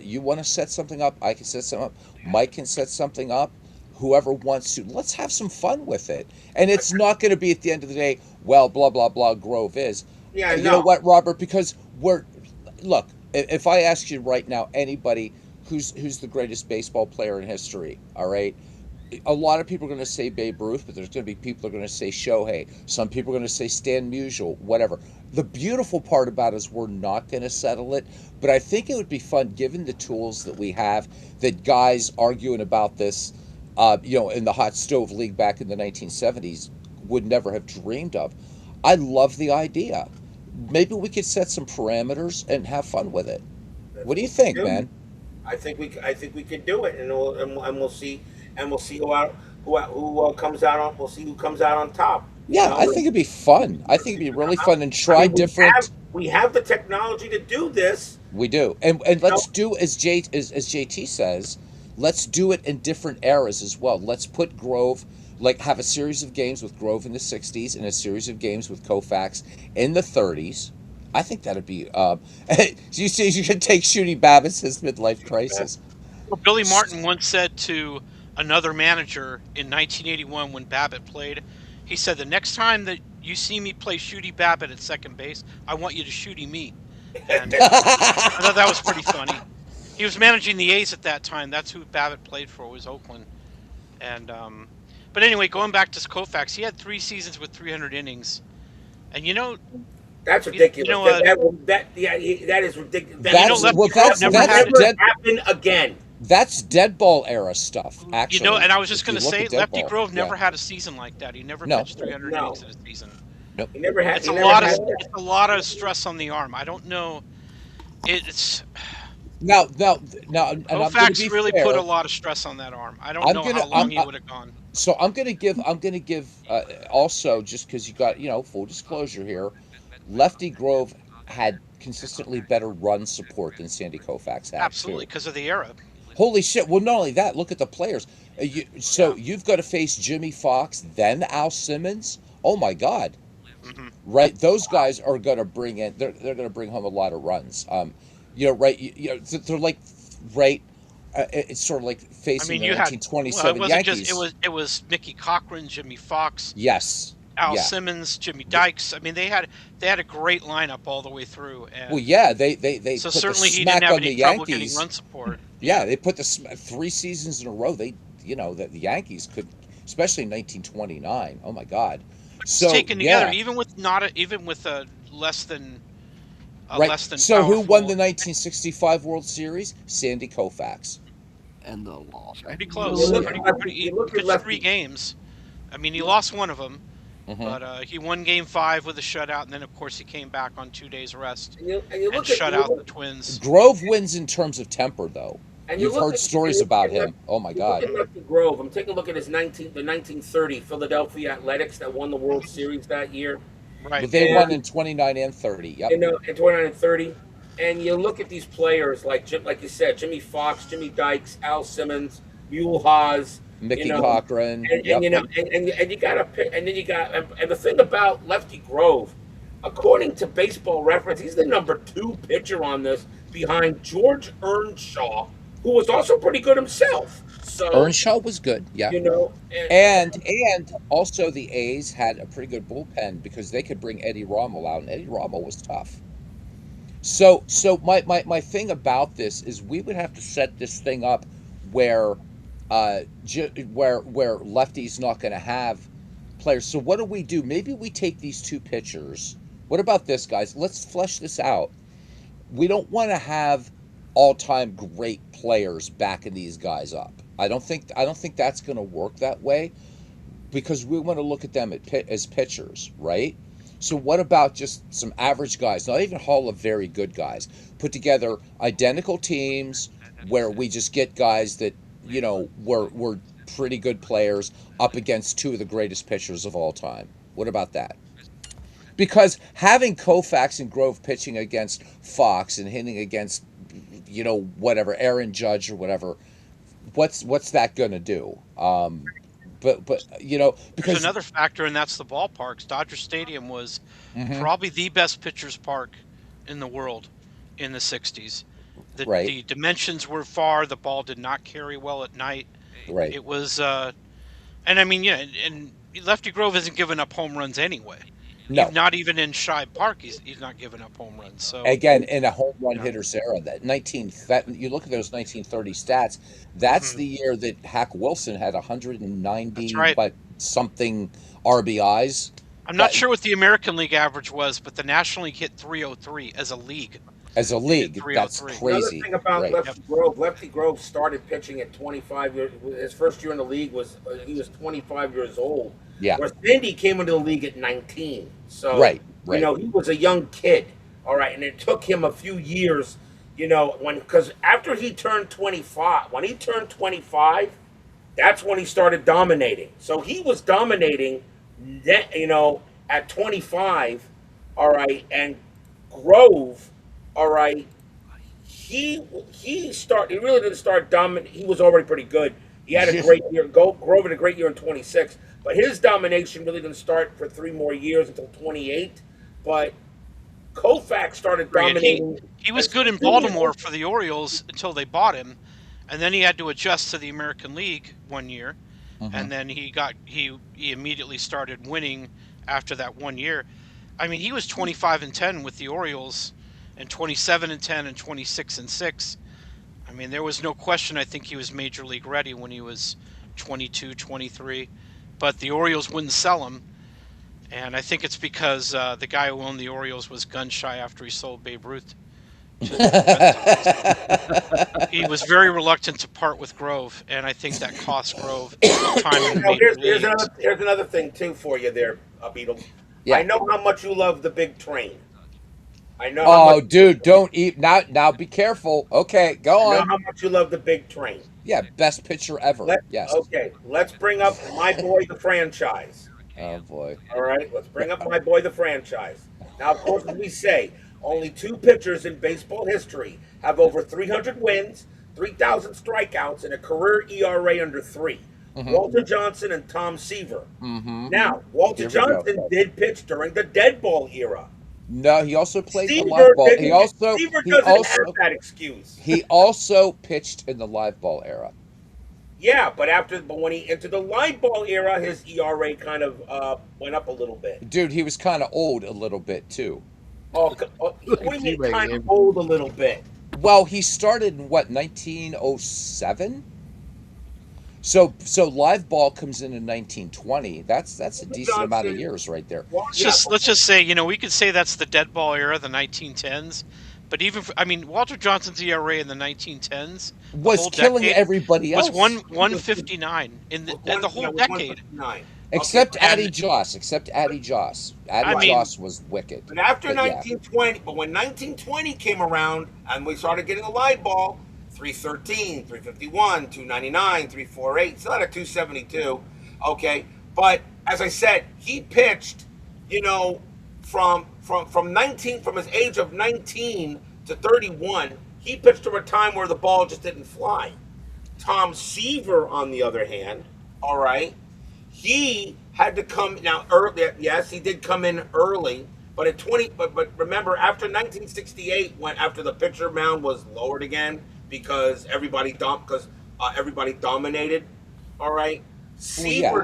You want to set something up? I can set something up. Mike can set something up. Whoever wants to, let's have some fun with it. And it's not going to be at the end of the day. Well, blah blah blah. Grove is. Yeah, You know no. what, Robert? Because we're look. If I ask you right now, anybody who's the greatest baseball player in history, all right, a lot of people are going to say Babe Ruth, but there's going to be people who are going to say Shohei. Some people are going to say Stan Musial, whatever. The beautiful part about it is we're not going to settle it, but I think it would be fun given the tools that we have that guys arguing about this, in the hot stove league back in the 1970s would never have dreamed of. I love the idea. Maybe we could set some parameters and have fun with it. That's What do you what we think, do. man? I think we could do it, and we'll see who comes out on. We'll see who comes out on top. You Yeah, I know, think it'd be fun. I think it'd be really fun and I try mean, different. we have the technology to do this. We do, and You know, let's do as JT says, let's do it in different eras as well. Let's put Grove, like have a series of games with Grove in the '60s and a series of games with Koufax in the '30s. I think that'd be. You see, you should take Shooty Babbitt's his midlife crisis. well, Billy Martin once said to another manager in 1981 when Babbitt played, he said, "The next time that you see me play Shooty Babbitt at second base, I want you to shooty me." And I thought that was pretty funny. He was managing the A's at that time. That's who Babbitt played for, was Oakland. And but anyway, going back to Koufax, he had 3 seasons with 300 innings. And that's you ridiculous. know, That is ridiculous. and That's Lefty well, Grove that's never Will had that's it. never dead. happen again. That's dead ball era stuff. Actually, And I was just if you going to look say, at dead Lefty ball, Grove yeah, never had a season like that. He never no, pitched 300 No, innings in a season. nope. he never had. It's He a never lot of had it's a lot of stress on the arm. I don't know. It's Now, and I'm going to be Koufax really put a fair. lot of stress on that arm. I don't I'm know gonna how long he would have gone. So I'm gonna give also just because you got full disclosure here, Lefty Grove had consistently better run support than Sandy Koufax had Absolutely, too. because of the era. Holy shit! Well, not only that, look at the players. So Yeah. you've got to face Jimmy Fox, then Al Simmons. Oh my God! Hmm. Right, those guys are gonna bring in. They're gonna bring home a lot of runs. Right. They're like right. It's sort of like I facing mean, the it 1927 wasn't just Yankees. it was Mickey Cochran, Jimmy Fox, Yes. Al Yeah. Simmons, Jimmy Th- Dykes. I mean, they had a great lineup all the way through, Well, and yeah, they so put the certainly he didn't smack have on any the trouble getting Yankees. run support. Yeah, Yeah, they put 3 seasons in a row. That the Yankees could, especially in 1929. Oh my God. it's So taken together, yeah, even with a right. less than So who won the powerful. 1965 World Series? Sandy Koufax. And the loss. Pretty You close. look Right? at Pretty. you He look at pitched three Lefty. games. I mean, he lost one of them, Hmm. but he won Game 5 with a shutout, and then of course he came back on 2 days rest And you and look at shut out the Twins. Grove wins in terms of temper, though. And you You've look heard at stories about him. Oh my you look God. at Lefty Grove. I'm taking a look at his 1930 Philadelphia Athletics that won the World Series that year, Right. But they and won in 29 and 30. Yep. in 29 and 30. And you look at these players like like you said, Jimmy Fox, Jimmy Dykes, Al Simmons, Mule Haas, you Mickey know, Cochran. and Yep. you know, and you got to pick, and then you got, and the thing about Lefty Grove, according to Baseball Reference, he's the number two pitcher on this behind George Earnshaw, who was also pretty good himself. So Earnshaw was good. Yeah. you know, and, And also the A's had a pretty good bullpen because they could bring Eddie Rommel out, and Eddie Rommel was tough. So my thing about this is we would have to set this thing up where where lefty's not going to have players. So what do we do? Maybe we take these two pitchers. What about this, guys? Let's flesh this out. We don't want to have all-time great players backing these guys up. I don't think that's going to work that way because we want to look at them as pitchers, right? So what about just some average guys, not even Hall of very good guys, put together identical teams where we just get guys that were pretty good players up against two of the greatest pitchers of all time. What about that? Because having Koufax and Grove pitching against Fox and hitting against whatever Aaron Judge or whatever, what's that going to do? But There's because another factor, and that's the ballparks. Dodger Stadium was mhm, probably the best pitcher's park in the world in the 60s. right, The dimensions were far. The ball did not carry well at night. right, It was, and I mean, yeah, and Lefty Grove isn't giving up home runs anyway. no. Not even in Shibe Park, he's not giving up home runs. So Again, in a home run yeah, hitters era, you look at those 1930 stats. That's hmm the year that Hack Wilson had that's 190 right. but something RBIs. I'm not That sure what the American League average was, but the National League hit 303 as a league. as a They hit league, that's 303. another crazy, thing about right? Yep. Lefty Grove started pitching at 25 years. His first year in the league was he was 25 years old. Yeah, Where Sandy came into the league at 19. So, right, right. he was a young kid. All right. And it took him a few years, because after he turned 25, when he turned 25, that's when he started dominating. So he was dominating, at 25. All right. And Grove, all right, he really didn't start dominant. He was already pretty good. He had a great year. Grove had a great year in 26, but his domination really didn't start for three more years until 28. But Koufax started Right, and dominating he was as good in soon as Baltimore for the Orioles until they bought him, and then he had to adjust to the American League one year, Hmm. and then he immediately started winning after that one year. I mean, he was 25-10 with the Orioles, and 27-10 and 26-6. I mean, there was no question. I think he was major league ready when he was 22, 23, but the Orioles wouldn't sell him. And I think it's because the guy who owned the Orioles was gun shy after he sold Babe Ruth to the Red Sox. So he was very reluctant to part with Grove, and I think that cost Grove time in the Now, major leagues. here's another thing too for you there, Beatles. I Yeah. know how much you love the big train. I know how much Oh, dude, don't eat now. Now, be careful. Okay, go I know on. how much you love the big train. Yeah, best pitcher ever. Let Yes. Okay, let's bring up my boy the franchise. Oh boy. All right, let's bring up my boy the franchise. Now, of course, as we say, only two pitchers in baseball history have over 300 wins, 3,000 strikeouts, and a career ERA under three. Hmm. Walter Johnson and Tom Seaver. Hmm. Now, Walter Here we go. Johnson did pitch during the dead ball era. No, he also played the live Seaver ball. didn't. Seaver He doesn't have also that excuse. he also pitched in the live ball era. Yeah, but when he entered the live ball era, his ERA kind of went up a little bit. Dude, he was kind of old a little bit too. What do you mean Teammate kind of game. old a little bit? Well, he started in what, 1907? So live ball comes in 1920. That's a decent amount of Johnson, years right there. well, Let's yeah, just let's just say, we could say that's the dead ball era, the 1910s. But I mean, Walter Johnson's ERA in the 1910s, the Was whole killing decade, everybody was else. 159 in the whole decade. 159. Okay, Except Addie Joss. Except Addie Joss. I Addie mean, Joss was wicked. but after But yeah. 1920, but when 1920 came around and we started getting the live ball, 313, 351, 299, 348. Still at a 272. Okay, but as I said, he pitched, you know, from 19, from his age of 19 to 31. He pitched to a time where the ball just didn't fly. Tom Seaver, on the other hand, all right, he had to come now early. Yes, he did come in early, but at 20. But remember, after 1968, when after the pitcher mound was lowered again because everybody dominated. All right, Well, yeah.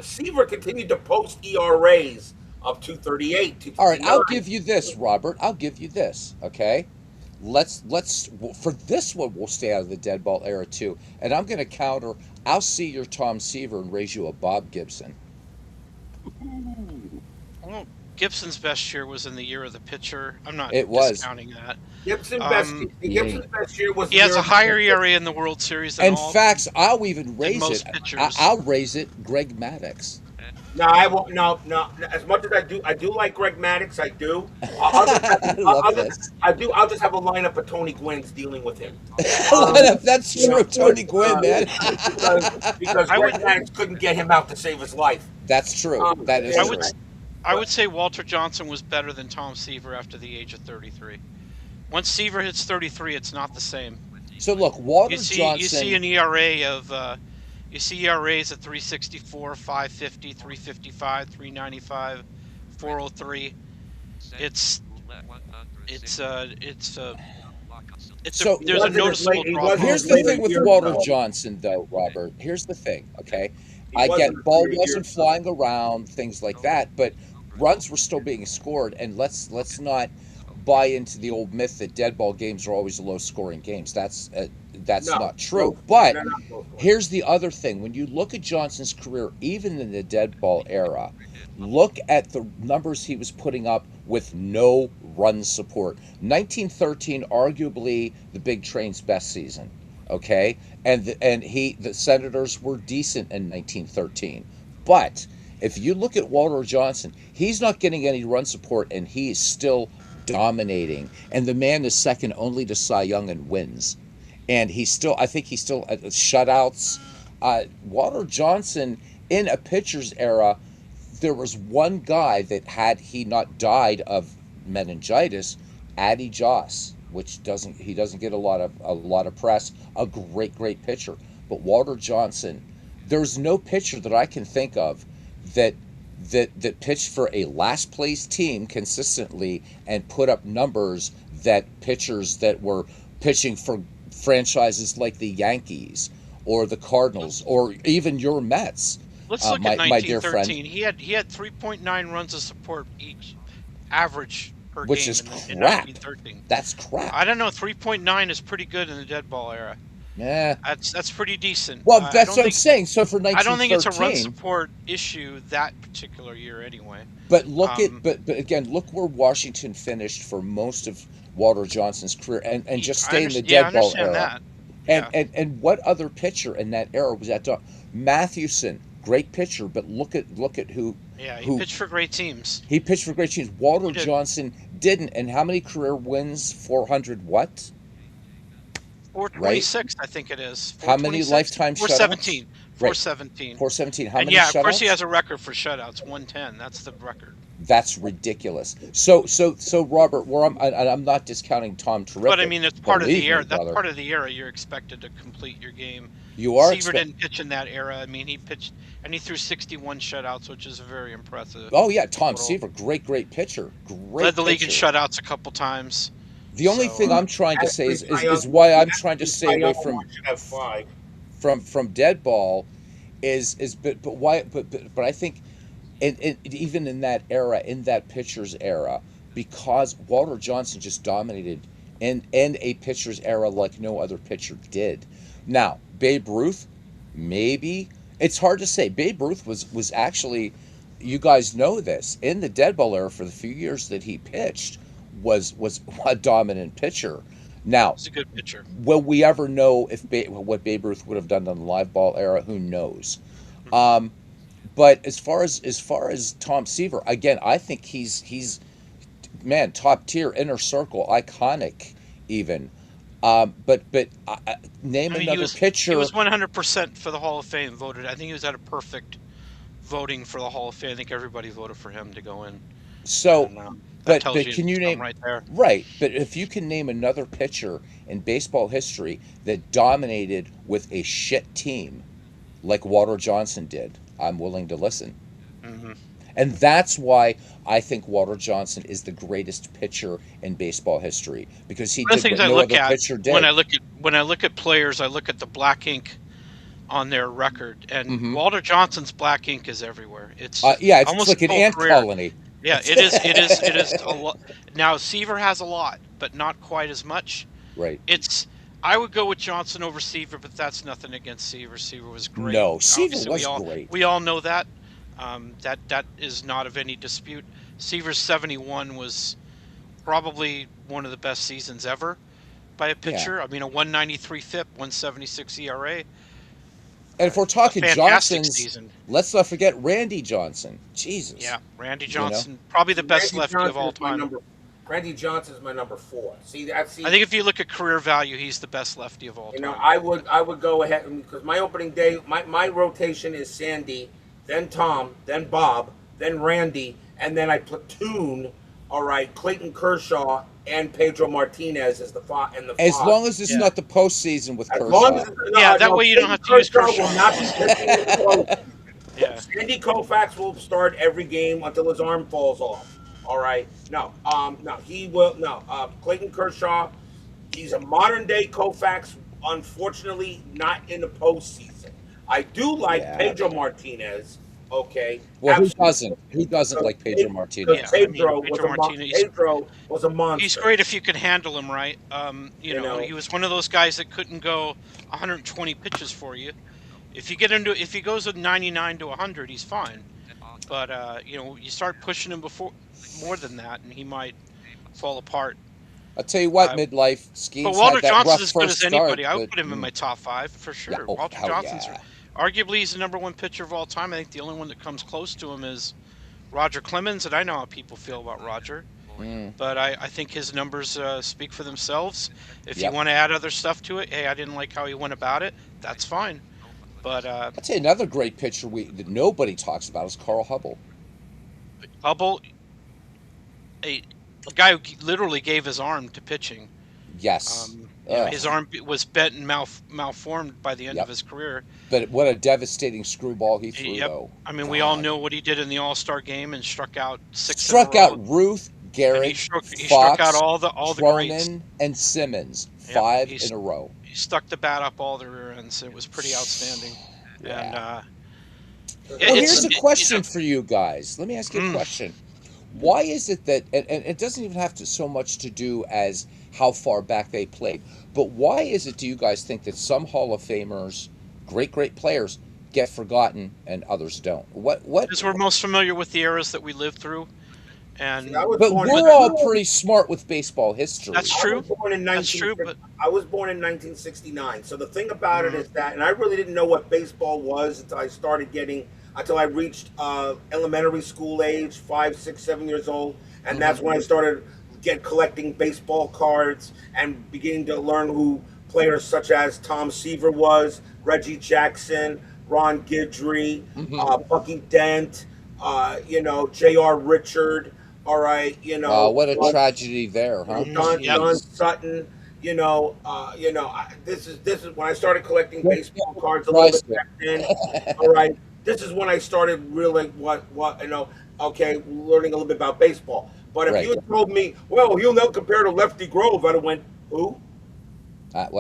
Seaver continued to post ERAs of 238, All right, I'll 259. give you this, Robert. I'll give you this. Okay, let's for this one we'll stay out of the dead ball era too. And I'm going to counter. I'll see your Tom Seaver and raise you a Bob Gibson. Well, Gibson's best year was in the year of the pitcher. I'm not It was. discounting that. Yeah. Gibson's best year was He the has year a of higher the ERA in the World Series than In all fact, I'll even than raise it. most pitchers. I'll raise it. Greg Maddux. No, I won't. No, no. As much as I do like Greg Maddox. I do. I'll just, I love this. I do. I'll just have a lineup of Tony Gwynn's dealing with him. Um, That's you know, true, Tony Gwynn, uh, man. because I Greg would Maddox couldn't get him out to save his life. That's true. Um, That is I and, would true. I would say Walter Johnson was better than Tom Seaver after the age of 33. Once Seaver hits 33, it's not the same. So look, Walter You see Johnson. an ERA of you see ERAs at 364, 550, 355, 395, 403. It's it's it's So there's a noticeable he drop wasn't off. here's as the late thing a with year Walter ago. Johnson, though, Robert. Here's the thing, okay? He I wasn't get as ball late a year wasn't ago. flying around, things like that, but runs were still being scored, and let's not buy into the old myth that dead ball games are always low scoring games. That's No, not true. no, But they're not close. here's the other thing: when you look at Johnson's career, even in the dead ball era, look at the numbers he was putting up with no run support. 1913, arguably the Big Train's best season. Okay, the Senators were decent in 1913, but if you look at Walter Johnson, he's not getting any run support, and he is still dominating. And the man is second only to Cy Young in wins, and I think he's still at shutouts. Walter Johnson in a pitcher's era, there was one guy that had he not died of meningitis, Addy Joss, which doesn't get a lot of press. A great pitcher, but Walter Johnson, there's no pitcher that I can think of that that pitched for a last place team consistently and put up numbers that pitchers that were pitching for franchises like the Yankees or the Cardinals or even your Mets, Let's look at my dear friend, 1913. He had 3.9 runs of support each average per which game is in crap. 1913. That's crap. I don't know. 3.9 is pretty good in the dead ball era. Yeah. That's pretty decent. Well, I that's don't what I'm think saying. So for I don't think it's a run 1913, support issue that particular year anyway. but look at Um, but again, look where Washington finished for most of Walter Johnson's career, and just stay in the Yeah, I dead ball understand era. that. And, Yeah. and what other pitcher in that era was that done? Mathewson, great pitcher, but look at Yeah, he who pitched for great teams. he pitched for great teams. Walter He did. Johnson didn't. And how many career wins? 400 what? Right? 426, I think it is. How many 426? lifetime shutouts? 417. Right. 417. 417. How And many yeah, of course he shutouts? has a record for shutouts, 110. That's the record. That's ridiculous. So Robert, I'm not discounting Tom But I Terrific. mean, it's part of Believe the me, era. That's brother. part of the era. You're expected to complete your game. You are Seaver expect. didn't pitch in that era. I mean, he pitched and he threw 61 shutouts, which is very impressive. Oh yeah, Tom Total. Seaver, great pitcher, great Led the league in pitcher. shutouts a couple times. The only So, thing I'm trying to say Actually, is why I'm trying to stay Cy away Young Award should have 5. from dead ball is but why but I think even in that era, in that pitcher's era, because Walter Johnson just dominated in a pitcher's era like no other pitcher did. Now Babe Ruth, maybe it's hard to say. Babe Ruth was actually, you guys know this, in the dead ball era for the few years that he pitched was a dominant pitcher. Now, he's a good pitcher. will we ever know if what Babe Ruth would have done in the live ball era? Who knows? Um, but as far as Tom Seaver, again, I think he's man top tier, inner circle, iconic, even. But name I mean, another he pitcher. was 100% for the Hall of Fame voted. I think he was at a perfect voting for the Hall of Fame. I think everybody voted for him to go in, So, and that tells but you can you something name right there. right? But if you can name another pitcher in baseball history that dominated with a shit team like Walter Johnson did, I'm willing to listen. Hmm. And that's why I think Walter Johnson is the greatest pitcher in baseball history because he One of the did things what I no look other at pitcher when did. I look at players, I look at the black ink on their record, and Hmm. Walter Johnson's black ink is everywhere. It's just Yeah, it's almost like his an whole ant career. colony. Yeah, it is. It is. It is a lot. Now Seaver has a lot, but not quite as much. Right. It's. I would go with Johnson over Seaver, but that's nothing against Seaver. Seaver was great. No, Seaver Obviously, was great. we all know that. That is not of any dispute. Seaver's 71 was probably one of the best seasons ever by a Yeah. pitcher. I mean, a 193 FIP, 176 ERA. And if we're A talking fantastic Johnsons, season. let's not forget Randy Johnson. Jesus. Yeah, Randy You know? Johnson, probably the See, best lefty of all time. Randy Johnson is my number four. See, that's I see. think if you look at career value, he's the best lefty of all You know, time. I would go ahead because my opening day, my rotation is Sandy, then Tom, then Bob, then Randy, and then I platoon. All right, Clayton Kershaw and Pedro Martinez as the five and the As five. long as it's Yeah, not the postseason with As long Kershaw. as yeah. That no, way you don't Clayton have to use Kershaw Kershaw will in the not be pitching in postseason. the postseason. Yeah, Sandy Koufax will start every game until his arm falls off. All right. No, he will. No, Clayton Kershaw. He's a modern day Koufax. Unfortunately, not in the postseason. I do like Yeah. Pedro Martinez. Okay, Well, who absolutely. doesn't? Who doesn't like Pedro Because yeah. Martinez? I mean, Pedro Martinez. Pedro was a He's monster. great if you can handle him right. You know, He was one of those guys that couldn't go 120 pitches for you. If he goes at 99 to 100, he's fine. But you start pushing him before more than that, and he might fall apart. I'll tell you what, Uh, midlife but Skeens Walter had that Johnson's rough as good first as start, anybody. I would but put him in my top five for yeah, sure. oh Walter hell Johnson's yeah. arguably he's the number one pitcher of all time. I think the only one that comes close to him is Roger Clemens, and I know how people feel about Roger. Mm, But I think his numbers speak for themselves. If you yep. want to add other stuff to it, hey, I didn't like how he went about it. That's fine. But I'll tell you another great pitcher that nobody talks about is Carl Hubble. Hubble, a guy who literally gave his arm to pitching. Yes. His arm was bent and malformed by the end of Yep. his career. But what a devastating screwball he threw, Yep. though. I mean, we all God. know what he did in the All-Star game and struck out six in a Struck row. out Ruth, And Garrett, he struck out Fox, all the greats. Cronin, and Simmons. Yep. 5 in a row. He stuck the bat up all the rear ends. It was pretty outstanding. And Yeah. yeah, Well, it's here's a question for you guys. Let me ask you a question. Why is it that, and it doesn't even have to so much to do as how far back they played, but why is it, do you guys think that some Hall of Famers, great players, get forgotten and others don't? What? because we're most familiar with the eras that we lived through, see, I and was But born. we're all pretty smart with baseball that's history. I true. was born in That's 19. true. But I was born in 1969. So the thing about it mm, is that, and I really didn't know what baseball was until I reached elementary school age, 5, 6, 7 years old, and Hmm. that's when I started collecting baseball cards and beginning to learn who players such as Tom Seaver was, Reggie Jackson, Ron Guidry, Hmm. Bucky Dent, J.R. Richard. All right, What a tragedy there, huh? yep. Don Jeez. Sutton. This is when I started collecting Don't baseball cards a little bit surprise back then. All right, this is when I started really okay, learning a little bit about baseball. But if Right. you had told me, well, you'll never compare to Lefty Grove, I'd have went, who?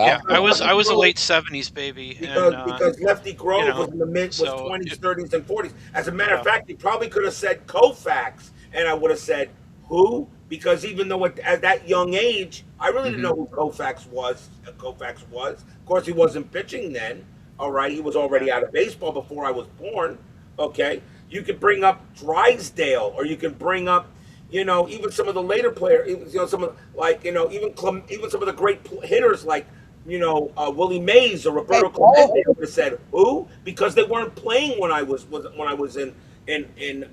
Yeah, Well, I Lefty was a Grove, late '70s baby, and because Lefty you Grove know, was in the mid was so 20s, 30s, and 40s. As a matter of yeah, fact, he probably could have said Koufax, and I would have said who, because even though at that young age, I really didn't hmm, know who Koufax was. Koufax was, of course, he wasn't pitching then. All right, he was yeah. already out of baseball before I was born. Okay, you could bring up Drysdale, or you can bring up even some of the later players, some of even some of the great hitters like Willie Mays or hey, Roberto Clemente. Paul. I would have said who, because they weren't playing when I was in in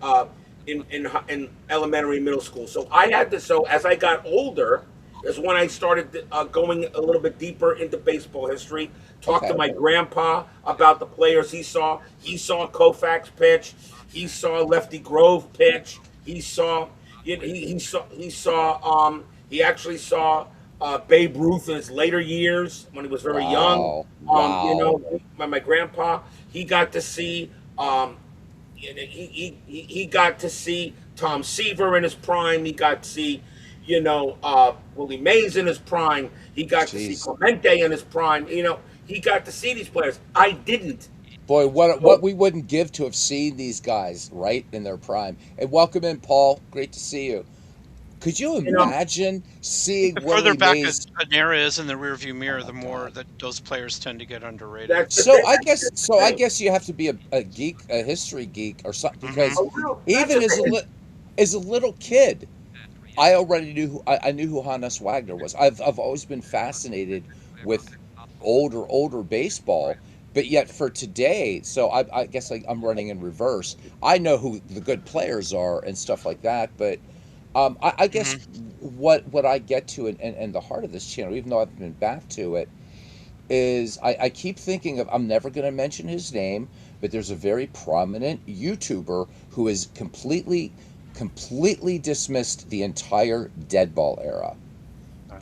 elementary and middle school. So I had to. So as I got older, is when I started going a little bit deeper into baseball history. Talked to Okay. my grandpa about the players he saw. He saw Koufax pitch. He saw Lefty Grove pitch. He saw he actually saw Babe Ruth in his later years when he was very young. Wow. Wow. My grandpa, he got to see he got to see Tom Seaver in his prime. He got to see, Willie Mays in his prime. He got to see Jeez. Clemente in his prime. He got to see these players. I didn't. Boy, what So, we wouldn't give to have seen these guys right in their prime. And welcome in, Paul. Great to see you. Could you you know, imagine seeing The further Willie back Mays? an era is in the rearview Oh mirror, my the more God. that those players tend to get underrated. that's the thing. That's So the I thing. guess you have to be a geek, a history geek or something, Hmm. because That's even the thing. as a little kid, I already knew I knew who Hannes Wagner was. I've always been fascinated with older baseball, but yet for today, so I guess I'm running in reverse. I know who the good players are and stuff like that, but I guess Hmm. what I get to and the heart of this channel, even though I've been back to it, is I keep thinking of, I'm never going to mention his name, but there's a very prominent YouTuber who has completely dismissed the entire dead ball era,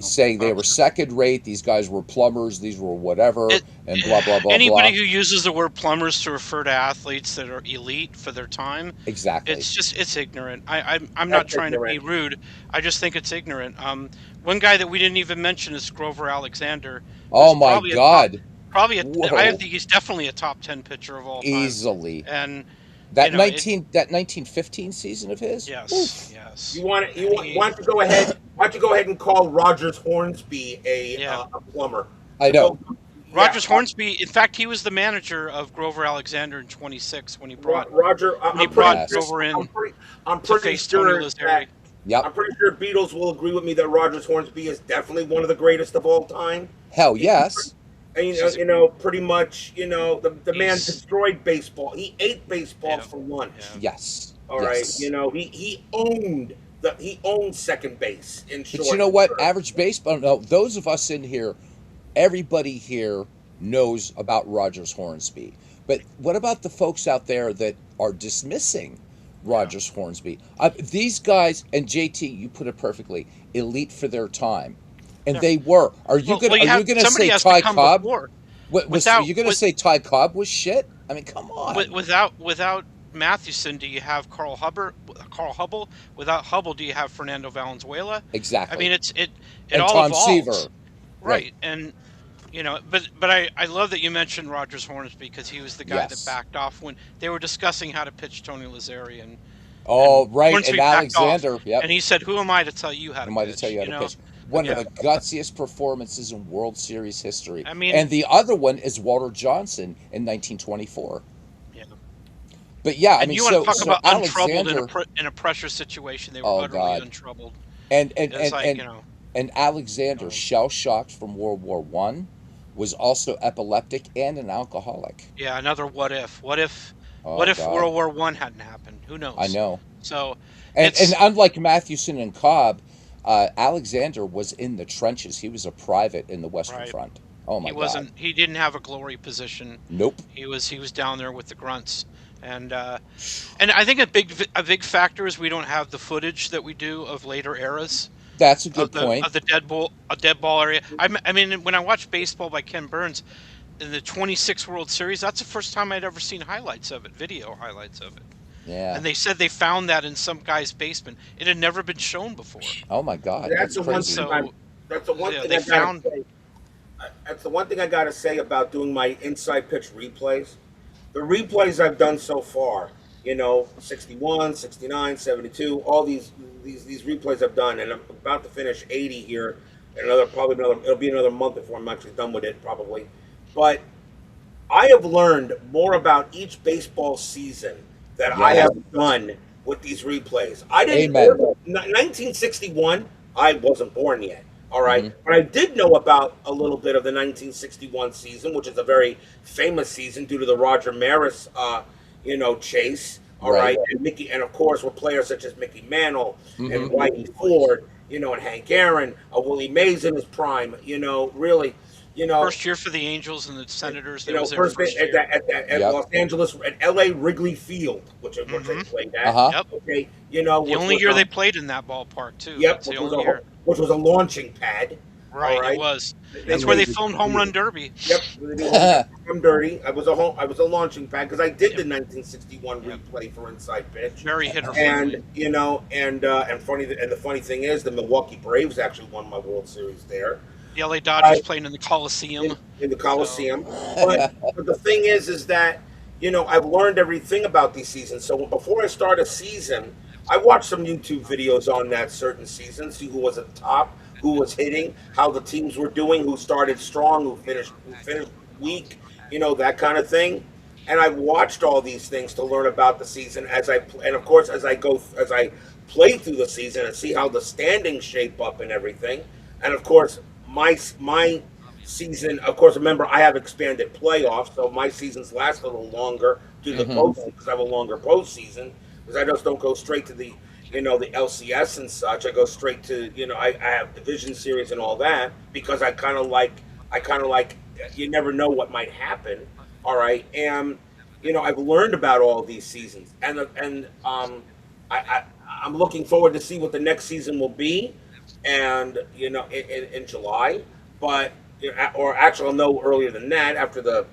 saying they were second rate, these guys were plumbers, these were whatever, It, and blah blah blah anybody blah. who uses the word plumbers to refer to athletes that are elite for their time, Exactly. it's ignorant. I'm not That's trying to be ignorant. rude. I just think it's ignorant. One guy that we didn't even mention is Grover Alexander, Oh who's my probably a top, God. probably a, I Whoa. think he's definitely a top 10 pitcher of all time. Easily. And That it 1915 season of his. yes, Oof. yes, You and want he why don't you go ahead? Why don't you go ahead and call Rogers Hornsby yeah. a plumber? I Go, know. yeah, Rogers Hornsby. In fact, he was the manager of Grover Alexander in '26 Roger. when he brought Yes. Grover in I'm to pretty face Tony sure that Lazzeri. Yep. I'm pretty sure Beatles will agree with me that Rogers Hornsby is definitely one of the greatest of all time. Hell He, yes. He's pretty much, the man he's destroyed baseball. He ate baseball yeah, for lunch. yeah. Yes. All right, Yes. he owned second base in But you short know and what? third. Average baseball. No, those of us in here, everybody here knows about Rogers Hornsby. But what about the folks out there that are dismissing Yeah. Rogers Hornsby? These guys, and JT, you put it perfectly, elite for their time, and Yeah. they were. Well, Are you you have gonna somebody say has to Ty come Cobb? before Are without you gonna say Ty Cobb was shit? I mean, come on. without Mathewson. Do you have Carl Hubble? Without Hubble, do you have Fernando Valenzuela? I mean, Exactly. it And all Tom Seaver. evolves, Right. right? And but I love that you mentioned Rogers Hornsby because he was the guy that Yes. backed off when they were discussing how to pitch Tony Lazzeri, and Oh, right. And Hornsby backed off, Alexander. Yep. and he said, "Who am I to tell you how to Am I to tell pitch?" you how to pitch? One of Yeah. the gutsiest performances in World Series history. I mean, And the other one is Walter Johnson in 1924. yeah. But yeah, I And mean, you want to talk so about untroubled in a Alexander. in a pressure situation? They were Oh utterly God. untroubled. And and It's and like and and Alexander, um, shell shocked from World War I, was also epileptic and an alcoholic. yeah, another what if? What Oh if God, World War I hadn't happened? Who I knows? know. So And it's unlike Mathewson and Cobb, Alexander was in the trenches. He was a private in the Western right. Front. Oh my God. He didn't have a glory position. Nope. He was down there with the grunts, and and I think a big factor is we don't have the footage that we do of later eras That's a of good the point. of the dead ball area. I mean, when I watch baseball by Ken Burns in the '26 World Series, that's the first time I'd ever seen highlights of it, video highlights of it. Yeah. And they said they found that in some guy's basement. It had never been shown before. Oh my God, That's that's the one crazy. thing So that's the one yeah, thing they I gotta found say. That's the one thing I gotta say about doing my inside pitch replays. The replays I've done so far, 61, 69, 72, all these replays I've done, and I'm about to finish 80 here, and it'll be another month before I'm actually done with it, probably. But I have learned more about each baseball season that I Yeah. have done with these replays. I didn't Amen. 1961. I wasn't born yet. All right, Hmm. but I did know about a little bit of the 1961 season, which is a very famous season due to the Roger Maris, chase. All Right. right, and of course with players such as Mickey Mantle and Hmm. Whitey Ford and Hank Aaron, Willie Mays in his prime, really, you know, First year for the Angels and the Senators. That was their first first at year. at Yep. Los Angeles at L.A. Wrigley Field, which they Hmm. played Uh at. huh. Yep. Okay, The which only was year they played in that ballpark too. yep, That's the only year. which was a launching pad. All Right. It right, was. That they That's where was they they a filmed good Home Run deal. Derby. yep, they home I'm dirty. I was a launching pad because I did Yep. the 1961 Yep. replay for Inside Pitch. Very hitter And friendly. the funny thing is, the Milwaukee Braves actually won my World Series there. The LA I, Dodgers playing in the Coliseum. in the So Coliseum. But the thing is that I've learned everything about these seasons. So before I start a season, I watch some YouTube videos on that certain season, see who was at the top, who was hitting, how the teams were doing, who started strong, who finished weak, that kind of thing. And I've watched all these things to learn about the season and of course as I play through the season and see how the standings shape up and everything. And of course, my season. Of course, remember I have expanded playoffs, so my seasons last a little longer due to the Hmm. postseason because I have a longer postseason because I just don't go straight to the LCS and such. I go straight to I have division series and all that because I kind of like you never know what might happen. All right, and I've learned about all these seasons and I, I I'm looking forward to see what the next season will be and in July. But or actually, I'll know earlier than that after the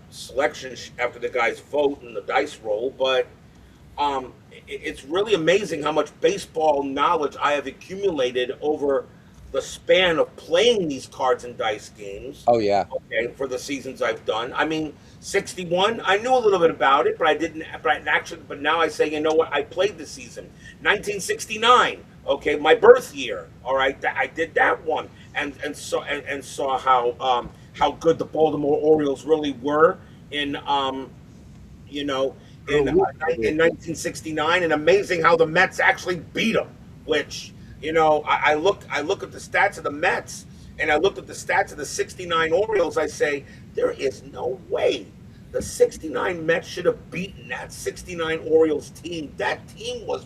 after the guys vote and the dice roll. But it's really amazing how much baseball knowledge I have accumulated over the span of playing these cards and dice games. Oh yeah. Okay, for the seasons I've done. I mean, 61. I knew a little bit about it, but I didn't. But now I say, you know what? I played the season. 1969. Okay, my birth year. All right, I did that one, and saw how good the Baltimore Orioles really were in you know, Oh, in really? 1969, and amazing how the Mets actually beat them. Which I look at the stats of the Mets, and I looked at the stats of the '69 Orioles. I say there is no way the '69 Mets should have beaten that '69 Orioles team. That team was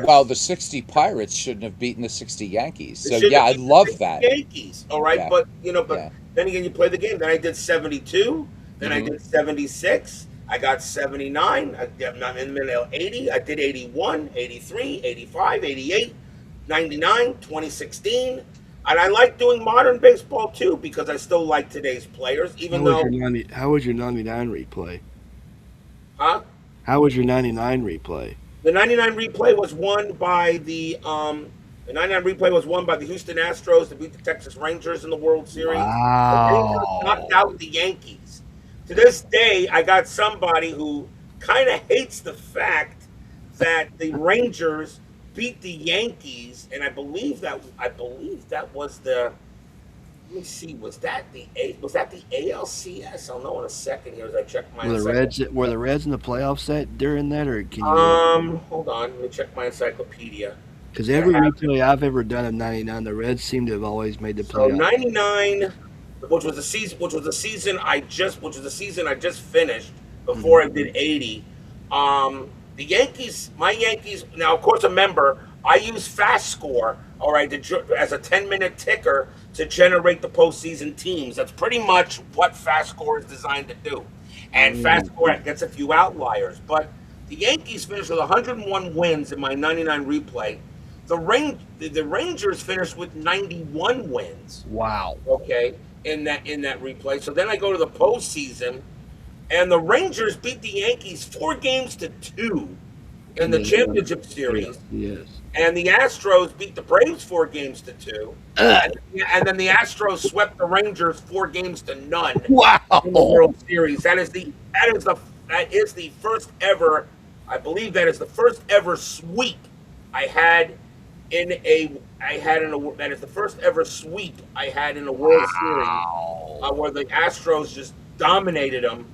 Well, monstrous. the 60 Pirates shouldn't have beaten the 60 Yankees. They So should yeah, have I beaten the love 60 that. Yankees. All right, Yeah. but Yeah. then again, you play the game. Then I did 72. Then I Hmm. did 76. I got 79. I'm in the middle of 80. I did 81, 83, 85, 88, 99, 2016. And I like doing modern baseball too because I still like today's players, even though, How was your 99 replay? huh? How was your 99 replay? The 99 replay was won by the 99 replay was won by the Houston Astros to beat the Texas Rangers in the World Series. The Rangers knocked Wow. out the Yankees. To this day, I got somebody who kind of hates the fact that the Rangers beat the Yankees, and I believe that was the. Let me see. Was that the ALCS? I'll know in a second here as I check my encyclopedia. Were the Reds in the playoff set during that, or can you? Hold on. Let me check my encyclopedia. Because I every have replay I've ever done of 99, the Reds seem to have always made the So playoff. 99, which was the season I just finished before Mhm. I did 80. The Yankees, my Yankees. Now, of course, remember I use Fast Score, all right, as a 10-minute ticker to generate the postseason teams. That's pretty much what Fast Score is designed to do. And Fast Mm. Score gets a few outliers, but the Yankees finished with 101 wins in my 99 replay. The Rangers finished with 91 wins. Wow. Okay, in that replay. So then I go to the postseason, and the Rangers beat the Yankees 4 games to 2 in And the then championship yes, series, yes. and the Astros beat the Braves 4 games to 2, Ugh. and then the Astros swept the Rangers 4 games to 0 in the Wow. World Series. That is the first ever. I believe that is the first ever sweep I had that is the first ever sweep I had in a World Series Wow. where the Astros just dominated them.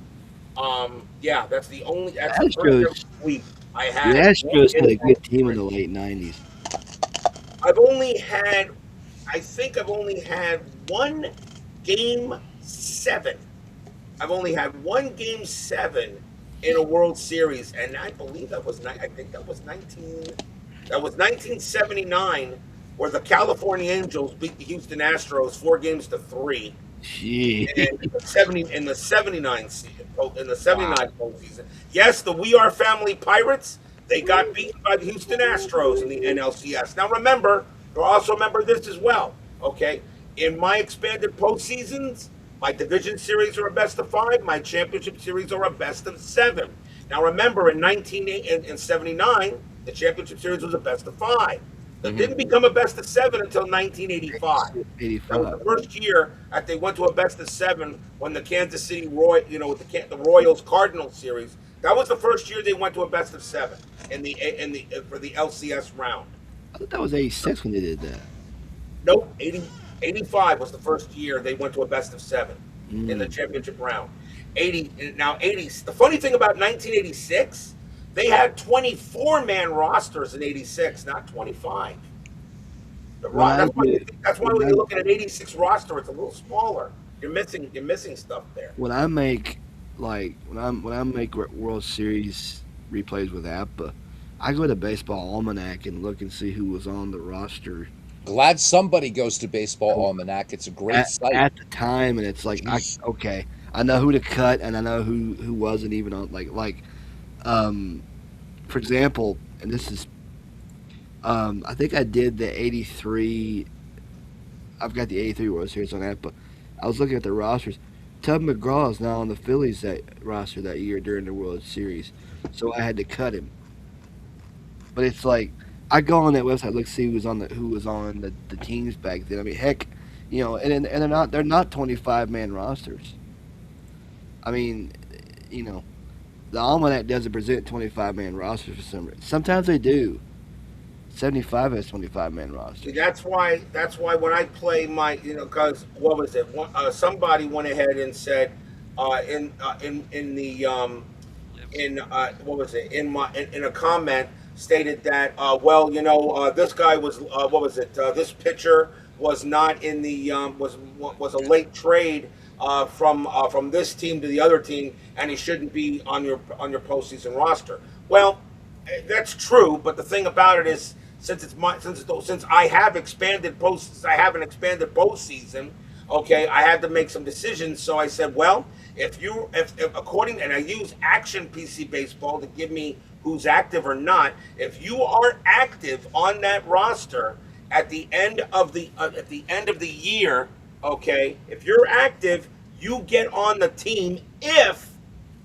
Yeah, that's the first ever Astros. sweep I The had Astros in had a a World good team in the Series. late '90s. I've only had, I think I've only had one game 7. I've only had one game 7 in a World Series, and I believe that was I think that was 1979 where the California Angels beat the Houston Astros 4 games to 3 Gee. in the 79 season, in the 79 postseason. Yes, the We Are Family Pirates, they got beaten by the Houston Astros in the NLCS. Now remember, or also remember this as well. Okay, in my expanded postseasons, my division series are a best of 5. My championship series are a best of 7. Now remember, in 79, the championship series was a best of 5. That Hmm. didn't become a best of 7 until 1985. That was 85. the first year that they went to a best of 7 when the Kansas City with the Royals Cardinals series. That was the first year they went to a best of 7 in the for the LCS round. I thought that was 86 when they did that. Nope, 85 was the first year they went to a best of 7 in the Mm. championship round. 80 now 80. The funny thing about 1986, they had 24-man rosters in 86, not 25. When I That's why when when I you look at an 86 roster, it's a little smaller. You're missing stuff there. when I make like when I make World Series replays with APA, I go to Baseball Almanac and look and see who was on the roster Glad somebody goes to Baseball Almanac. It's a great site. at the time, and it's like Jeez. okay, I know who to cut, and I know who wasn't even on um for example, and this is I think I did the '83. I've got the '83 World Series on that, but I was looking at the rosters. Tub McGraw is now on the Phillies that roster that year during the World Series, so I had to cut him. But it's like I go on that website, look, see who was on the teams back then. I mean, heck, and they're not 25-man rosters. I mean, you know, the almanac doesn't present 25-man rosters for some reason. Sometimes they do. 75 has 25-man See, rosters. that's why when I play my, because what was it? Somebody went ahead and said, in the in what was it in a comment stated that well, this guy was what was it this pitcher was not in the was a late trade from this team to the other team, and he shouldn't be on your postseason roster. Well, that's true, but the thing about it is, since I have I have an expanded postseason. Okay, I had to make some decisions, so I said, well, if according, and I use Action PC Baseball to give me who's active or not. If you are active on that roster at the end of the year, okay, if you're active, you get on the team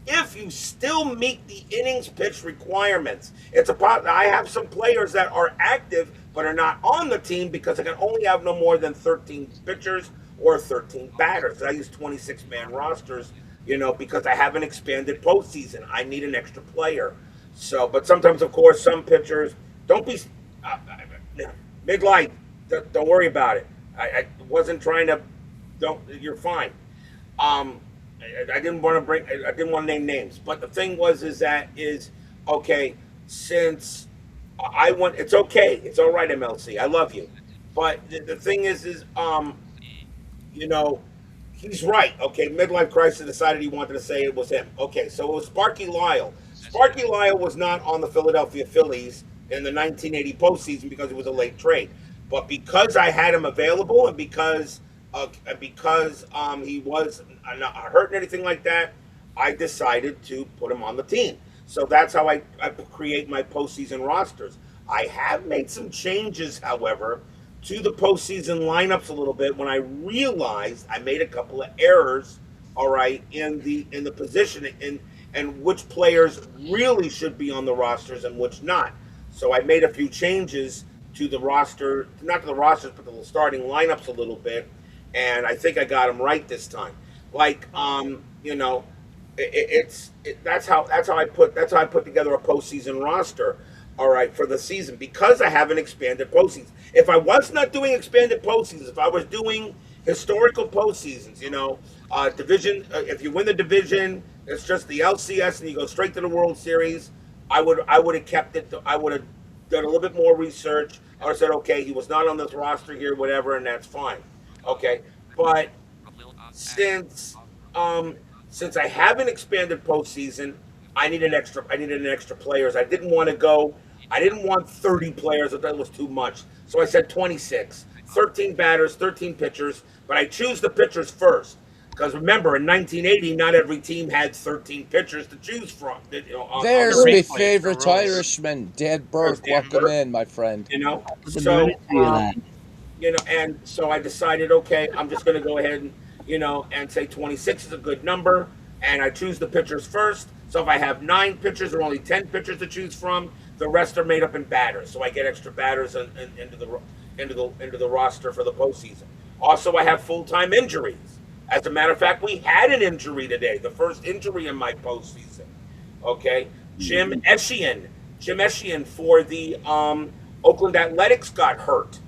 if you still meet the innings pitch requirements. I have some players that are active but are not on the team because I can only have no more than 13 pitchers or 13 batters. I use 26-man rosters, because I have an expanded postseason. I need an extra player. So, but sometimes, of course, some pitchers don't be uh, midlight. Don't worry about it. I wasn't trying to. Don't. You're fine. Um, I didn't want to I didn't want to name names, but the thing was, is okay. Since I want, it's okay. It's all right, MLC. I love you, but the thing is, you know, he's right. Okay, midlife crisis decided he wanted to say it was him. Okay, so it was Sparky Lyle. Sparky Lyle was not on the Philadelphia Phillies in the 1980 postseason because it was a late trade, but because I had him available and because he was not hurt or anything like that, I decided to put him on the team. So that's how I create my postseason rosters. I have made some changes, however, to the postseason lineups a little bit when I realized I made a couple of errors. All right, in the position and which players really should be on the rosters and which not. So I made a few changes to the roster, not to the rosters, but the starting lineups a little bit, and I think I got them right this time. Like, that's how I put together a postseason roster. All right, for the season because I have an expanded postseason. If I was not doing expanded postseasons, if I was doing historical postseasons, division. If you win the division, it's just the LCS, and you go straight to the World Series. I would have kept it. I would have done a little bit more research. I would have said, okay, he was not on this roster here, whatever, and that's fine. Okay, but since um, since I have an expanded postseason, I needed an extra players. I didn't want to go I didn't want 30 players. That was too much. So I said 26. 13 batters, 13 pitchers, but I choose the pitchers first. Because remember, in 1980, not every team had 13 pitchers to choose from. On the There's The my replay for favorite rules. Irishman, Dad There's Burke. Dan Welcome Burke, in, my friend. you know. Put the minute So, to you that. and so I decided, okay, I'm just going to go ahead and, and say 26 is a good number, and I choose the pitchers first. So if I have 9 pitchers or only 10 pitchers to choose from, the rest are made up in batters. So I get extra batters into the roster for the postseason. Also, I have full-time injuries. As a matter of fact, we had an injury today, the first injury in my postseason. Okay, Jim Eshian for the Oakland Athletics got hurt,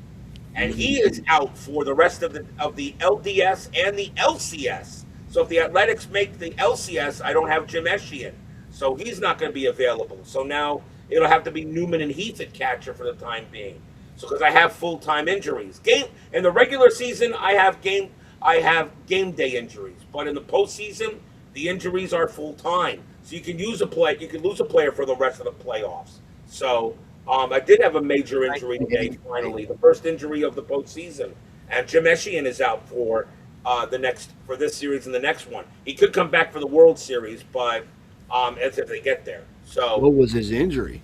and he is out for the rest of the LDS and the LCS. So if the Athletics make the LCS, I don't have Jim Eshian, so he's not going to be available. So now it'll have to be Newman and Heath at catcher for the time being. So because I have full-time injuries, in the regular season I have game day injuries, but in the postseason the injuries are full-time. So you can lose a player for the rest of the playoffs. So I did have a major injury today. Finally, the first injury of the postseason, and Jim Eshian is out for this series and the next one. He could come back for the World Series, but as if they get there. So What was his injury?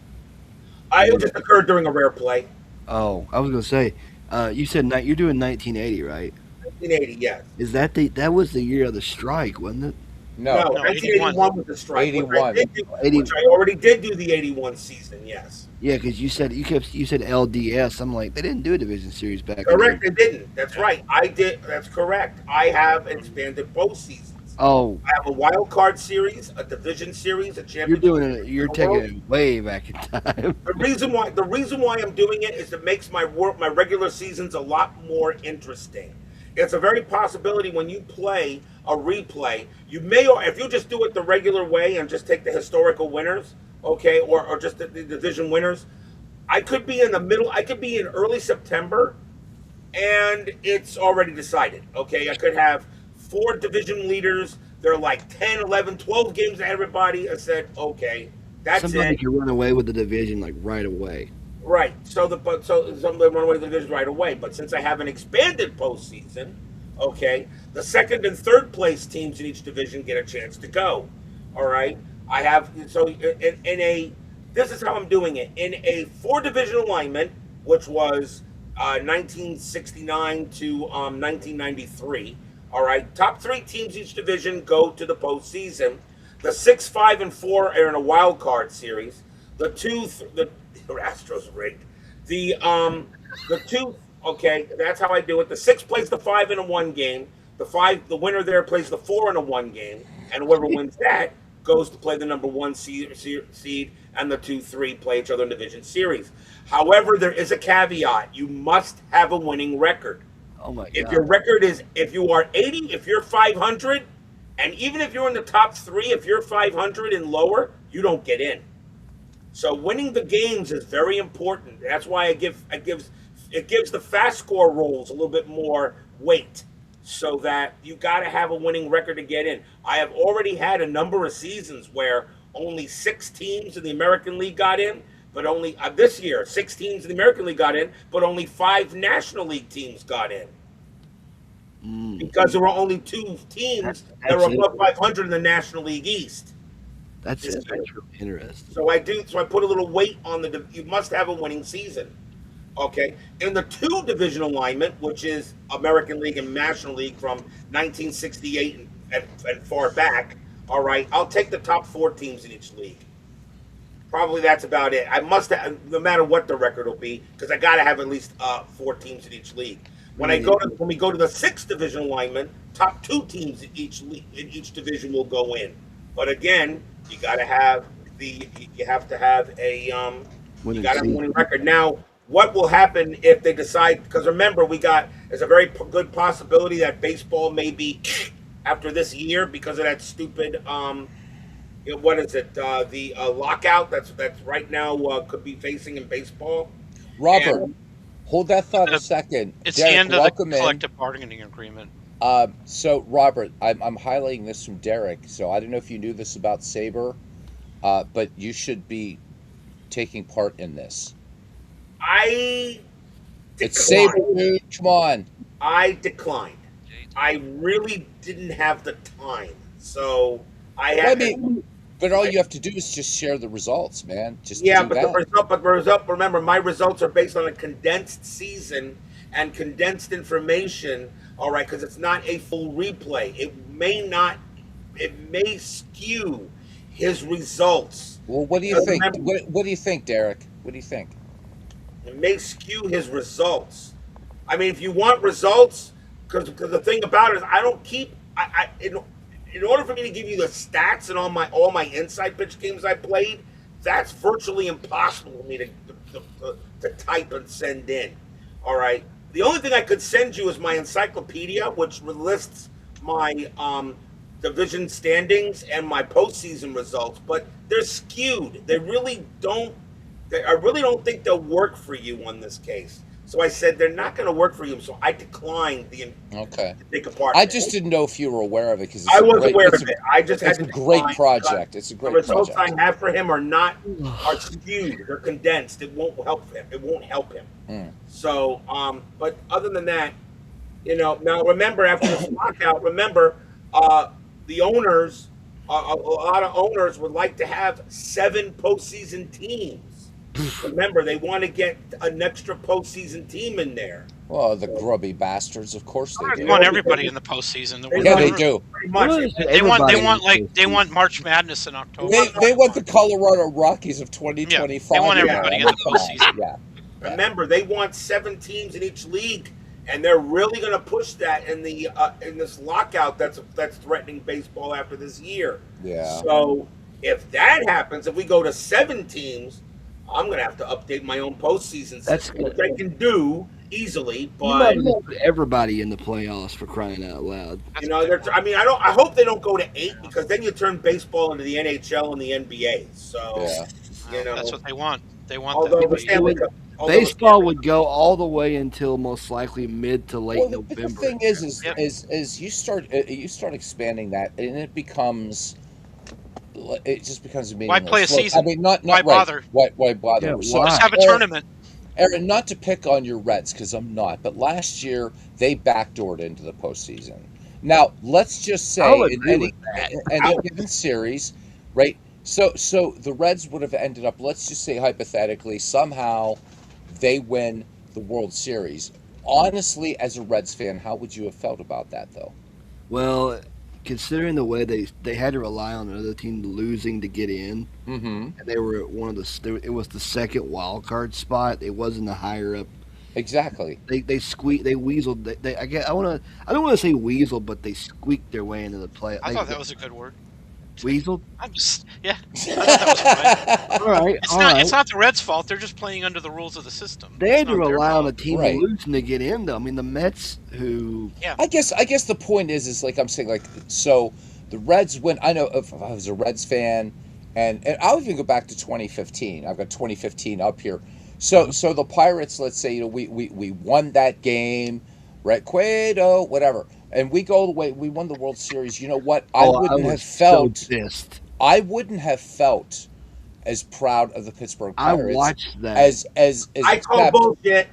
it just occurred during a rare play. Oh, I was gonna say, you said you're doing 1980, right? 1980, yes. Is that was the year of the strike, wasn't it? No, No, No, 1981 was the strike. 81. Which I already did do the 81 season, yes. Yeah, because you said LDS. I'm like, they didn't do a division series back Correct, then. they didn't. That's right. I did. That's correct. I have expanded both seasons. Oh, I have a wild card series, a division series, a championship. you're taking it way back in time. The reason why I'm doing it is it makes my regular seasons a lot more interesting. It's a very possibility when you play a replay, you may, or if you just do it the regular way and just take the historical winners, okay, or just the division winners, I could be in the middle. I could be in early September, and it's already decided. Okay, I could have 4 division leaders. They're like 10, 11, 12 games ahead of everybody. I said, okay, that's Somebody it. can run away with the division like right away. Right. So somebody run away with the division right away. But since I have an expanded postseason, okay, the second and third place teams in each division get a chance to go. All right. I have in a this is how I'm doing it in a 4 division alignment, which was 1969 to 1993. All right. Top 3 teams each division go to the postseason. The 6, 5, and 4 are in a wild card series. The Astros rigged. The 2. Okay, that's how I do it. The 6 plays the 5 in a 1 game. The winner there plays the 4 in a 1 game, and whoever wins that goes to play the number 1 seed, and the 2, 3 play each other in division series. However, there is a caveat: you must have a winning record. Oh my If god! your record is, if you are 80, if you're 500, and even if you're in the top 3, if you're 500 and lower, you don't get in. So winning the games is very important. That's why it gives the fast score rules a little bit more weight, so that you got to have a winning record to get in. I have already had a number of seasons where only 6 teams in the American League got in, but only this year 6 teams in the American League got in, but only 5 National League teams got in because there were only 2 teams that were above 500 in the National League East. That's really interesting. So I put a little weight on you must have a winning season. Okay. In the 2 division alignment, which is American League and National League from 1968 and far back, all right, I'll take the top 4 teams in each league. Probably that's about it. I must have, no matter what the record will be, because I got to have at least 4 teams in each league. When we go to the 6th division alignment, top 2 teams in each division will go in. But again, you got to have you have to have a winning record. Now, what will happen if they decide? Because remember, there's a very good possibility that baseball may be after this year because of that stupid what is it? The lockout that's right now could be facing in baseball. Robert, And hold that thought a second. It's Derek, the end of the welcome in. collective bargaining agreement. So, Robert, I'm highlighting this from Derek. So I don't know if you knew this about Saber, but you should be taking part in this? I It's Saber, declined. dude. Come on. I declined. I really didn't have the time, so I Well, I had. mean, but all you have to do is just share the results, man. Just Yeah, do but the that. result, but the result. Remember, my results are based on a condensed season and condensed information. All right, because it's not a full replay. It may not. It may skew his results Well, what do you because think? remember, What do you think, Derek? What do you think? it may skew his results. I mean, if you want results, because the thing about it is, I don't keep. In order for me to give you the stats and all my inside pitch games I played, that's virtually impossible for me to type and send in. All right. The only thing I could send you is my encyclopedia, which lists my division standings and my postseason results, but they're skewed. They really don't. I really don't think they'll work for you on this case. So I said they're not going to work for you. So I declined the Okay. to take apart. I just didn't know if you were aware of it because I was aware of it. I just had it's to a great decline because project. It's a the great results I project. have for him are skewed. They're condensed. It won't help him. It won't help him. Hmm. So, but other than that, now remember after this lockout, remember the owners, a lot of owners would like to have 7 postseason teams. Remember, they want to get an extra postseason team in there. Well, the grubby bastards, of course they They do. want everybody in the postseason. They They want Yeah, want they every, do. pretty What much. is they want they everybody in want the like they postseason? want March Madness in October. want They March want the Colorado Rockies of Yeah, they 2025. want You know, everybody I in mean, the come on. postseason. Yeah. Yeah. Remember, they want 7 teams in each league, and they're really going to push that in this lockout that's threatening baseball after this year. Yeah. So if that happens, if we go to 7 teams, I'm going to have to update my own postseason That's system, which I can do easily. You might But as well put everybody in the playoffs for crying out loud. That's what they want. I mean, I hope they don't go to 8 because then you turn baseball into the NHL and the NBA. So Yeah. That's what they want. They want that although to the be. Stanley Cup, Baseball would go all the way until most likely mid to late Well, but the November. thing is, Yep. you start expanding that, and it just becomes Why play a meaningless. Look, I season? mean, not Why right. bother? Why bother? Yeah, So, why? Just have a Aaron, tournament. Aaron, not to pick on your Reds because I'm not, but last year they backdoored into the postseason. Now, let's just say I'll in agree with that. any given series, right? So the Reds would have ended up. Let's just say hypothetically, somehow they win the World Series. Honestly, as a Reds fan, how would you have felt about that, though? Well, considering the way they had to rely on another team losing to get in, Mm-hmm. and they were one of it was the second wild card spot. It wasn't the higher up. Exactly. They weaseled. I don't want to say weasel, but they squeaked their way into the play. I thought that was a good word. Weaseled. I thought that was fine. All right, It's all not. right. It's not the Reds' fault. They're just playing under the rules of the system. They It's had to not their rely on a fault. team Right. losing to get in. Though I mean, the Mets, who Yeah. I guess the point is like I'm saying, like, so the Reds win. I know if I was a Reds fan, and I'll even go back to 2015. I've got 2015 up here. So the Pirates, let's say, we won that game, right? Cueto, whatever, and we go the way we won the World Series. You know what? I I wouldn't was have felt. so pissed. I wouldn't have felt as proud of the Pittsburgh I Pirates watched that. as I call except bullshit.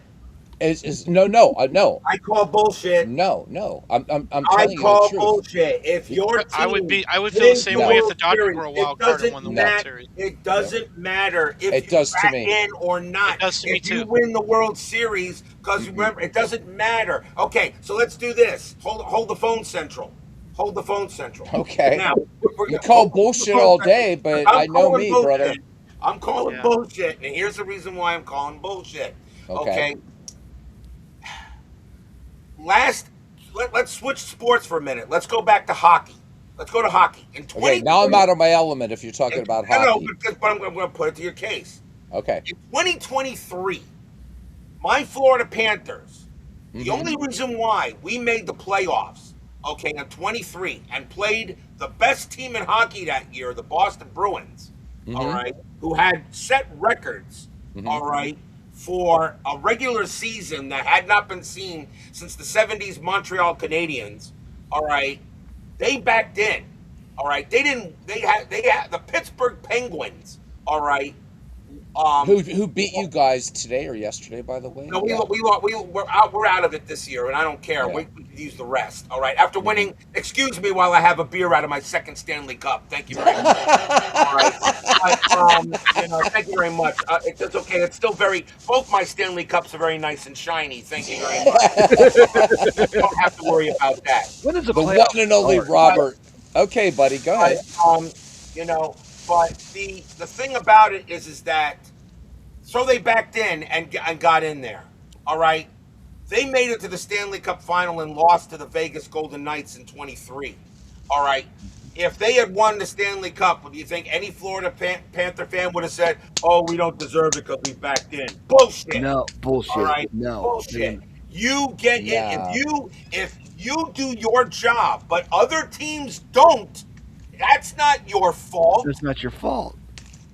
as no no. I call bullshit. No. I'm I telling you the call truth. bullshit. If your team I would feel the wins same the way if World the Dodgers Series, were a it wild card and doesn't won the No. World matter. Series. It doesn't matter if It you does to back me. in or not. It does to me If you too. win the World Series, because remember, it doesn't matter. Okay, so let's do this. Hold the phone central. Hold the phone central. Okay. Now You call hold the bullshit phone all central. day, but I'm I know calling me, bullshit. brother. I'm calling Yeah. bullshit, and here's the reason why I'm calling bullshit. Okay. Okay. Let's switch sports for a minute. Let's go back to hockey. Let's go to hockey. In Okay, now I'm out of my element if you're talking about No, hockey. but I'm going to put it to your case. Okay. In 2023, my Florida Panthers, the Mhm. only reason why we made the playoffs, okay, in 23, and played the best team in hockey that year, the Boston Bruins, all Mhm. right, who had set records, Mhm. all right, for a regular season that had not been seen since the 70s Montreal Canadiens, all right, they backed in, all right. They had the Pittsburgh Penguins, all right, Who beat you guys today or yesterday? By the way, No, yeah, we're out of it this year, and I don't care. yeah. We can use the rest. All right. After Hmm. winning, excuse me while I have a beer out of my second Stanley Cup. Thank you very much. All right. But thank you very much. It's okay. It's still very. Both my Stanley Cups are very nice and shiny. Thank you very much. All right. Don't have to worry about that. When does the The one playoffs and only start? But Robert. Okay, buddy, go but ahead. you know, but the thing about it is that so they backed in and got in there. All right. They made it to the Stanley Cup final and lost to the Vegas Golden Knights in 23. All right. If they had won the Stanley Cup, do you think any Florida Panther fan would have said, "Oh, we don't deserve it because we backed in"? Bullshit. No All bullshit. right, No, they bullshit. didn't. You get it Nah. if you do your job, but other teams don't. That's not your fault. That's not your fault.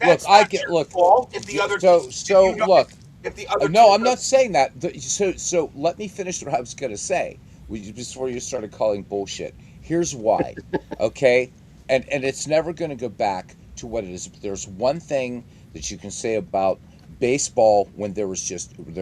Look, That's I not get your look. fault. If the other if So you know look. if the other No, team I'm not saying that. So let me finish what I was gonna say. Before you started calling bullshit. Here's why. Okay, and it's never gonna go back to what it is. There's one thing that you can say about baseball when there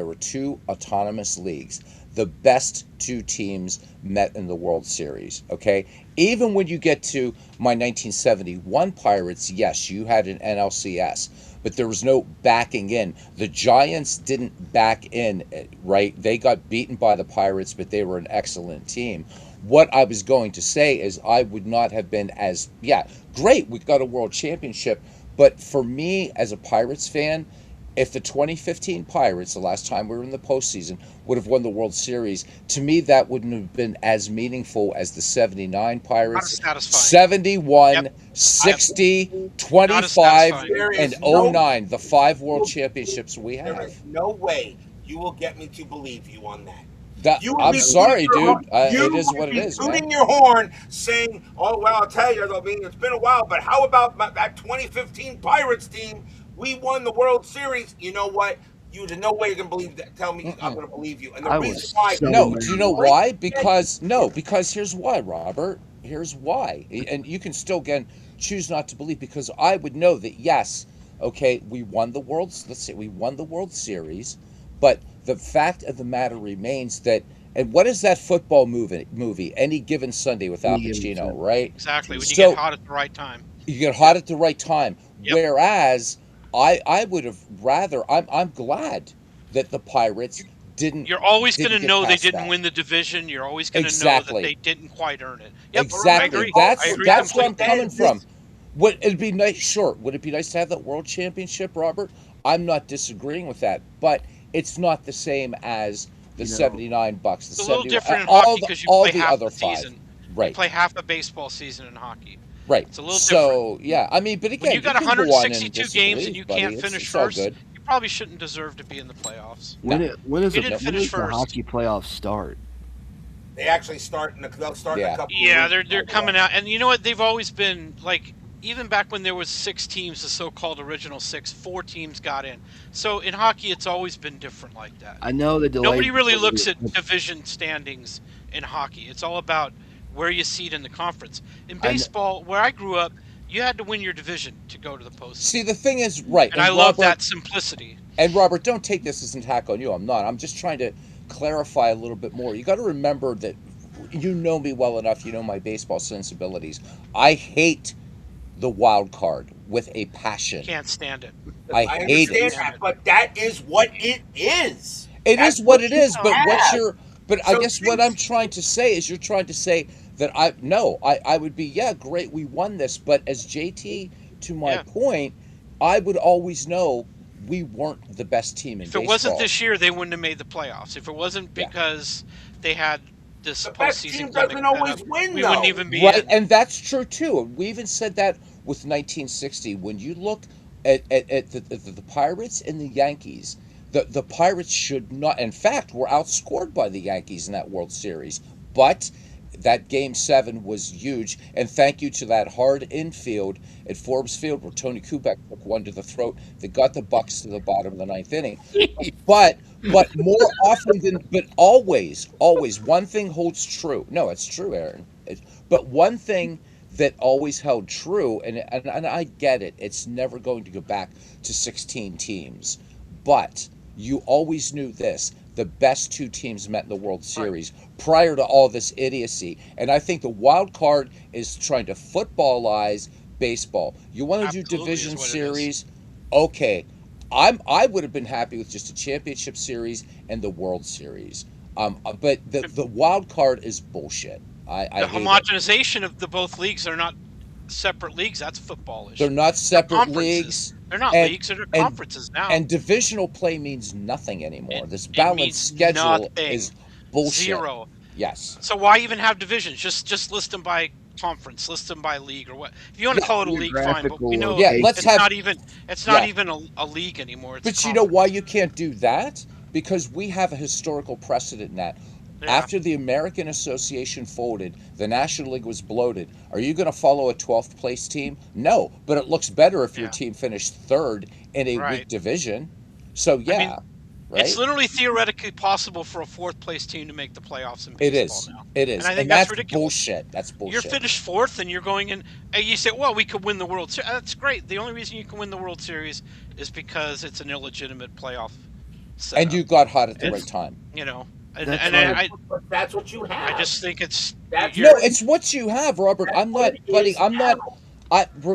were two autonomous leagues. The best two teams met in the World Series. Okay, even when you get to my 1971 Pirates, yes, you had an NLCS, but there was no backing in. The Giants didn't back in, right? They got beaten by the Pirates, but they were an excellent team. What I was going to say is I would not have been as, yeah, great, we got a world championship, but for me as a Pirates fan, if the 2015 Pirates, the last time we were in the postseason, would have won the World Series, to me that wouldn't have been as meaningful as the 79 Not as Pirates. satisfying. Yep. 71, Yep. 60, Not as 25, satisfying. there and is no '09, the five world championships we there is have. no way you will get me to believe you on that. That You would I'm be tooting sorry, your horn. dude. It You is would what it be is, man. tooting your horn, saying, "Oh well, I'll tell you. I mean, it's been a while, but how about that 2015 Pirates team? We won the World Series. You know what? You there's no way you're gonna believe that. Tell me I'm Mm-mm. gonna believe you. And the I reason was why so is No, when do you mad. know you break why? it, Because no, because here's why, Robert. Here's why. And you can still again choose not to believe because I would know that yes, okay, we won the world let's say we won the World Series, but the fact of the matter remains that and what is that football movie? Any given Sunday with Al Any given Pacino, Sunday. right? Exactly. When you get So hot at the right time. you get hot Yep. at the right time. Yep. Whereas I would have rather I'm glad that the Pirates didn't You're always going didn't to get know they past didn't that. win the division. You're always going to know that Exactly. they didn't quite earn it. Yep, but I remember, Exactly. agree. I folks, agree That's where I'm completely. coming then from. this Would it'd be nice? Sure. Would it be nice to have that world championship, Robert? I'm not disagreeing with that, but it's not the same as the You know, '79 Bucks, the It's a little '71, different in hockey because you all play the half other the five. season. You play Right. half a baseball season in hockey. Right. It's a little different. So yeah, I mean, but When you again, you got can go on and 162 games and disbelieve, you buddy. can't finish It's all first, good. you probably shouldn't deserve to be in the playoffs. No. You didn't No. when finish does the first. hockey playoffs start? they actually they'll start in a Yeah. couple of Yeah, weeks. they're coming out, and you know what? They've always been like, even back when there was 6 teams, the so-called original six, 4 teams got in. So in hockey, it's always been different like that. I know they Nobody delayed. really looks at division standings in hockey. It's all about where you seed in the conference. In I kn- baseball, where I grew up, you had to win your division to go to the See, postseason, the thing is, right, and I love that simplicity. And Robert, don't take this as an attack on you. I'm not. I'm just trying to clarify a little bit more. You got to remember that you know me well enough. You know my baseball sensibilities. I hate the wild card with a passion. Can't stand it. I I hate Can't understand it. stand that, it. but that is what it is. It is That's what what it you is. But what's have. your? But I So guess what I'm things trying to say is you're trying to say that I no. I would be yeah great we won this. But as JT to my Yeah. point, I would always know we weren't the best team in If it wasn't baseball. this year, they wouldn't have made the playoffs. If it wasn't Yeah. because they had this the best postseason team gimmick doesn't set always up, win we wouldn't though. even be Right, in. and that's true too. We even said that with 1960. When you look at the Pirates and the Yankees, the Pirates should not, in fact, were outscored by the Yankees in that World Series. But that Game 7 was huge, and thank you to that hard infield at Forbes Field where Tony Kubek took one to the throat that got the Bucks to the bottom of the ninth inning. But more often than but always one thing holds true. No, it's true, Aaron. But one thing that always held true, and I get it. It's never going to go back to 16 teams, but you always knew this: the best two teams met in the World Right. Series prior to all this idiocy. And I think the wild card is trying to footballize baseball. You want to do Absolutely is division what it is. series? Okay, I would have been happy with just a championship series and the World Series. But the wild card is bullshit. I The hate it. homogenization of the both leagues are not separate leagues. That's They're footballish. not They're separate conferences. leagues, They're not and leagues. They're and conferences now. and divisional play means nothing It anymore. This it balanced means schedule nothing. is bullshit. Zero. Yes. So why even have divisions? Just list them by conference, list them by league or what. If you want to Yeah. call it a league, fine. But we Geographical know Yeah. Let's it's location. have. not even it's not Yeah. even a league anymore. It's a But you know why conference. you can't do that? Because we have a historical precedent in that. Yeah. After the American Association folded, the National League was bloated. Are you going to follow a 12th place team? No, but it looks better if your Yeah. team finished third in a weak Right. division. So, I mean, yeah, it's right? literally theoretically possible for a fourth place team to make the playoffs in It baseball is. now. It And is. I think And that's that's ridiculous. bullshit. That's You're bullshit. finished fourth and you're going in and you say, well, we could win the World Series. That's great. The only reason you can win the World Series is because it's an illegitimate playoff And setup. you got hot at the right It's, time. you know, and That's and right. That's what you I have. just think it's That's No, you're what it's what you have, Robert. that's I'm what not, it buddy. is I'm not. now.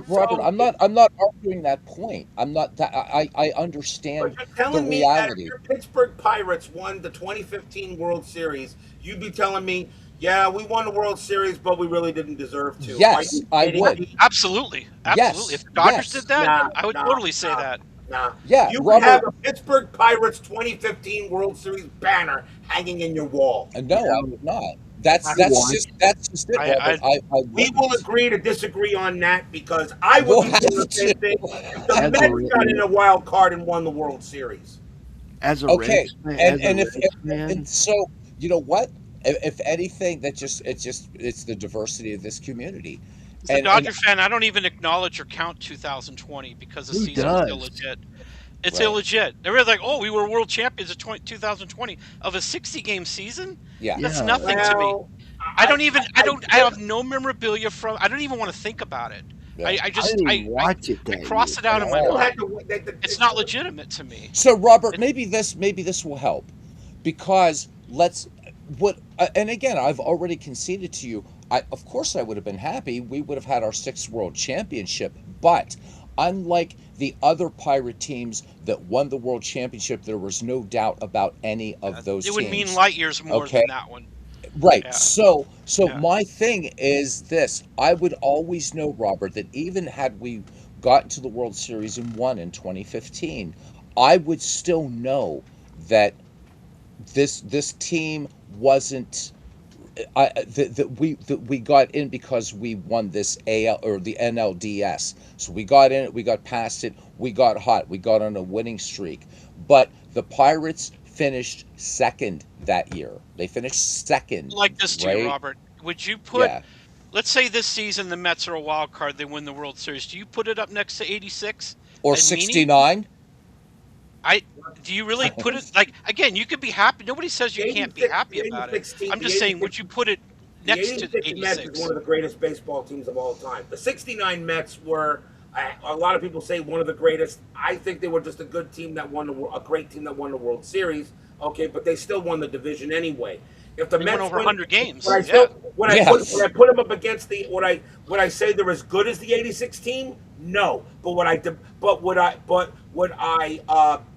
Robert. So if I'm not arguing that point. I'm not. I But understand you're the telling me that if reality. your Pittsburgh Pirates won the 2015 World Series, you'd be telling me, yeah, we won the World Series, but we really didn't deserve to. Are Yes, you I kidding would. me? absolutely, absolutely. If Yes, the Dodgers did yes, that, Nah, I would nah, totally say nah, that. nah. yeah, You would have Robert. a Pittsburgh Pirates 2015 World Series banner hanging in your wall. You No, I know, would not. I watched That's just it, Robert. I I We will wouldn't. agree to disagree on that because I would We'll be doing have the same to. thing if the as a Mets got in a wild card and won the World Series. Okay, As a and Reds and fan, so you know what? If anything, that just it's the diversity of this community, as a and Dodger fan, I don't even acknowledge or count 2020 because the who season was does? illegit. It's right, illegit. They were like, "Oh, we were world champions of 2020 of a 60-game season." yeah, That's Yeah, nothing to me. Well, I I have no memorabilia from. I don't even want to think about it. yeah. I didn't even I watch it that year. cross it out in my Oh. still had mind. to. It's not legitimate to me. So Robert, It, maybe this will help, because let's what and again, I've already conceded to you. Of course I would have been happy. We would have had our sixth world championship, but unlike the other pirate teams that won the world championship, there was no doubt about any of those it would mean teams. light years more Okay, than that one. right. Yeah, So yeah. my thing is this: I would always know, Robert, that even had we gotten to the World Series and won in 2015, I would still know that this team wasn't that we got in because we won this AL or the NLDS. So we got in it, we got past it, we got hot, we got on a winning streak. But the Pirates finished second that year. They finished second, Like this to you, right? Robert. Would you put? Yeah. Let's say this season the Mets are a wild card. They win the World Series. Do you put it up next to '86 Or and meaning? 69. I do you really put it like again? You could be happy. Nobody says you The can't be 86, happy the about it. 86 team, I'm the just saying, 86 would you put it The next to '86 Mets is one '86? of the greatest baseball teams of all time. The '69 Mets were, a lot of people say, one of the greatest. I think they were just a good team that won a great team that won the World Series. Okay, but they still won the division anyway. If the They won Mets over win, 100 games. when I Yeah. still when I Yeah. put them up against the would I say they're as good as the '86 team? No, but would I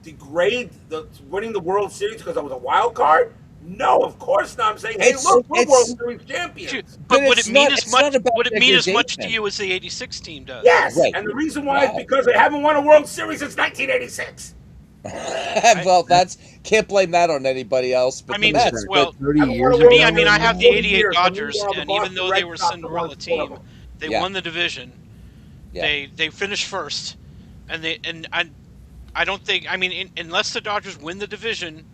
degrade the winning the World Series because I was a wild card? No, of course not. I'm saying, hey, look, we're World It's Series champions. but But would it mean as it's not much? about Would it mean as much to degradation. you as the '86 team does? Yes, Right. and the reason why is Wow. because they haven't won a World Series since 1986. I, Well, that's can't blame that on anybody else I but the mean, Was Mets. that But well, 30 Haven't won years a to World me, I ago? mean, Series I in have the 40 '88 years. And Dodgers, meanwhile, the and even Boston though they Red were Sox have won Cinderella 4 of team, them. they yeah, won the division. yeah. They finished first, and I don't think. I mean, unless the Dodgers win the division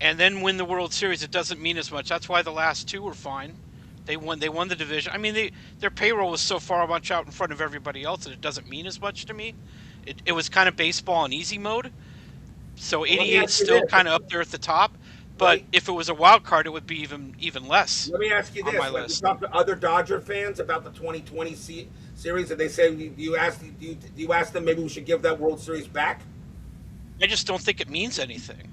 and then win the World Series, it doesn't mean as much. That's why the last two were fine. They won the division. I mean, their payroll was so far much out in front of everybody else that it doesn't mean as much to me. It was kind of baseball in easy mode. So Well, let me 88's ask you still this: kind of up there at the top. But if it was a wild card, it would be even less let me ask you on my this: Like, you list. talk to other Dodger fans about the 2020 series, and they say you ask them maybe we should give that World Series back. I just don't think it means anything.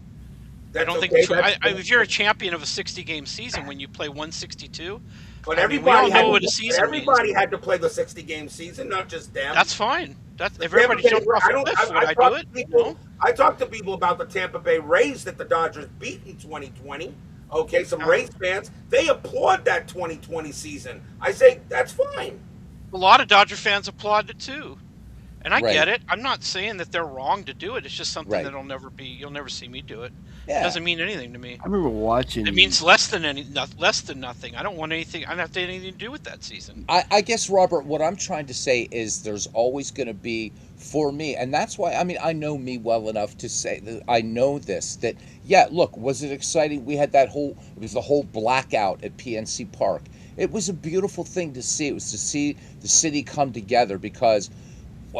I That's don't think okay. That's if you're a champion of a 60-game season when you play 162, but I mean, we all everybody had know to. what a But season means. everybody had to play the 60-game season, not just them. That's fine. That's The if Tampa everybody Bay. jumped off I a don't. cliff, would I've I do talked it? to You know? people. I talked to people about the Tampa Bay Rays that the Dodgers beat in 2020. Okay, some Yeah. Rays fans they applaud that 2020 season. I say that's fine. A lot of Dodger fans applaud it too. And I Right. get it. I'm not saying that they're wrong to do it. It's just something Right. that'll never be. You'll never see me do it. It Yeah. doesn't mean anything to me. I remember watching. It means less than less than nothing. I don't want anything. I don't have to have anything to do with that season. I guess, Robert, what I'm trying to say is there's always going to be, for me, and that's why, I mean, I know me well enough to say that I know this, that, yeah, look, was it exciting? We had it was the whole blackout at PNC Park. It was a beautiful thing to see. It was to see the city come together because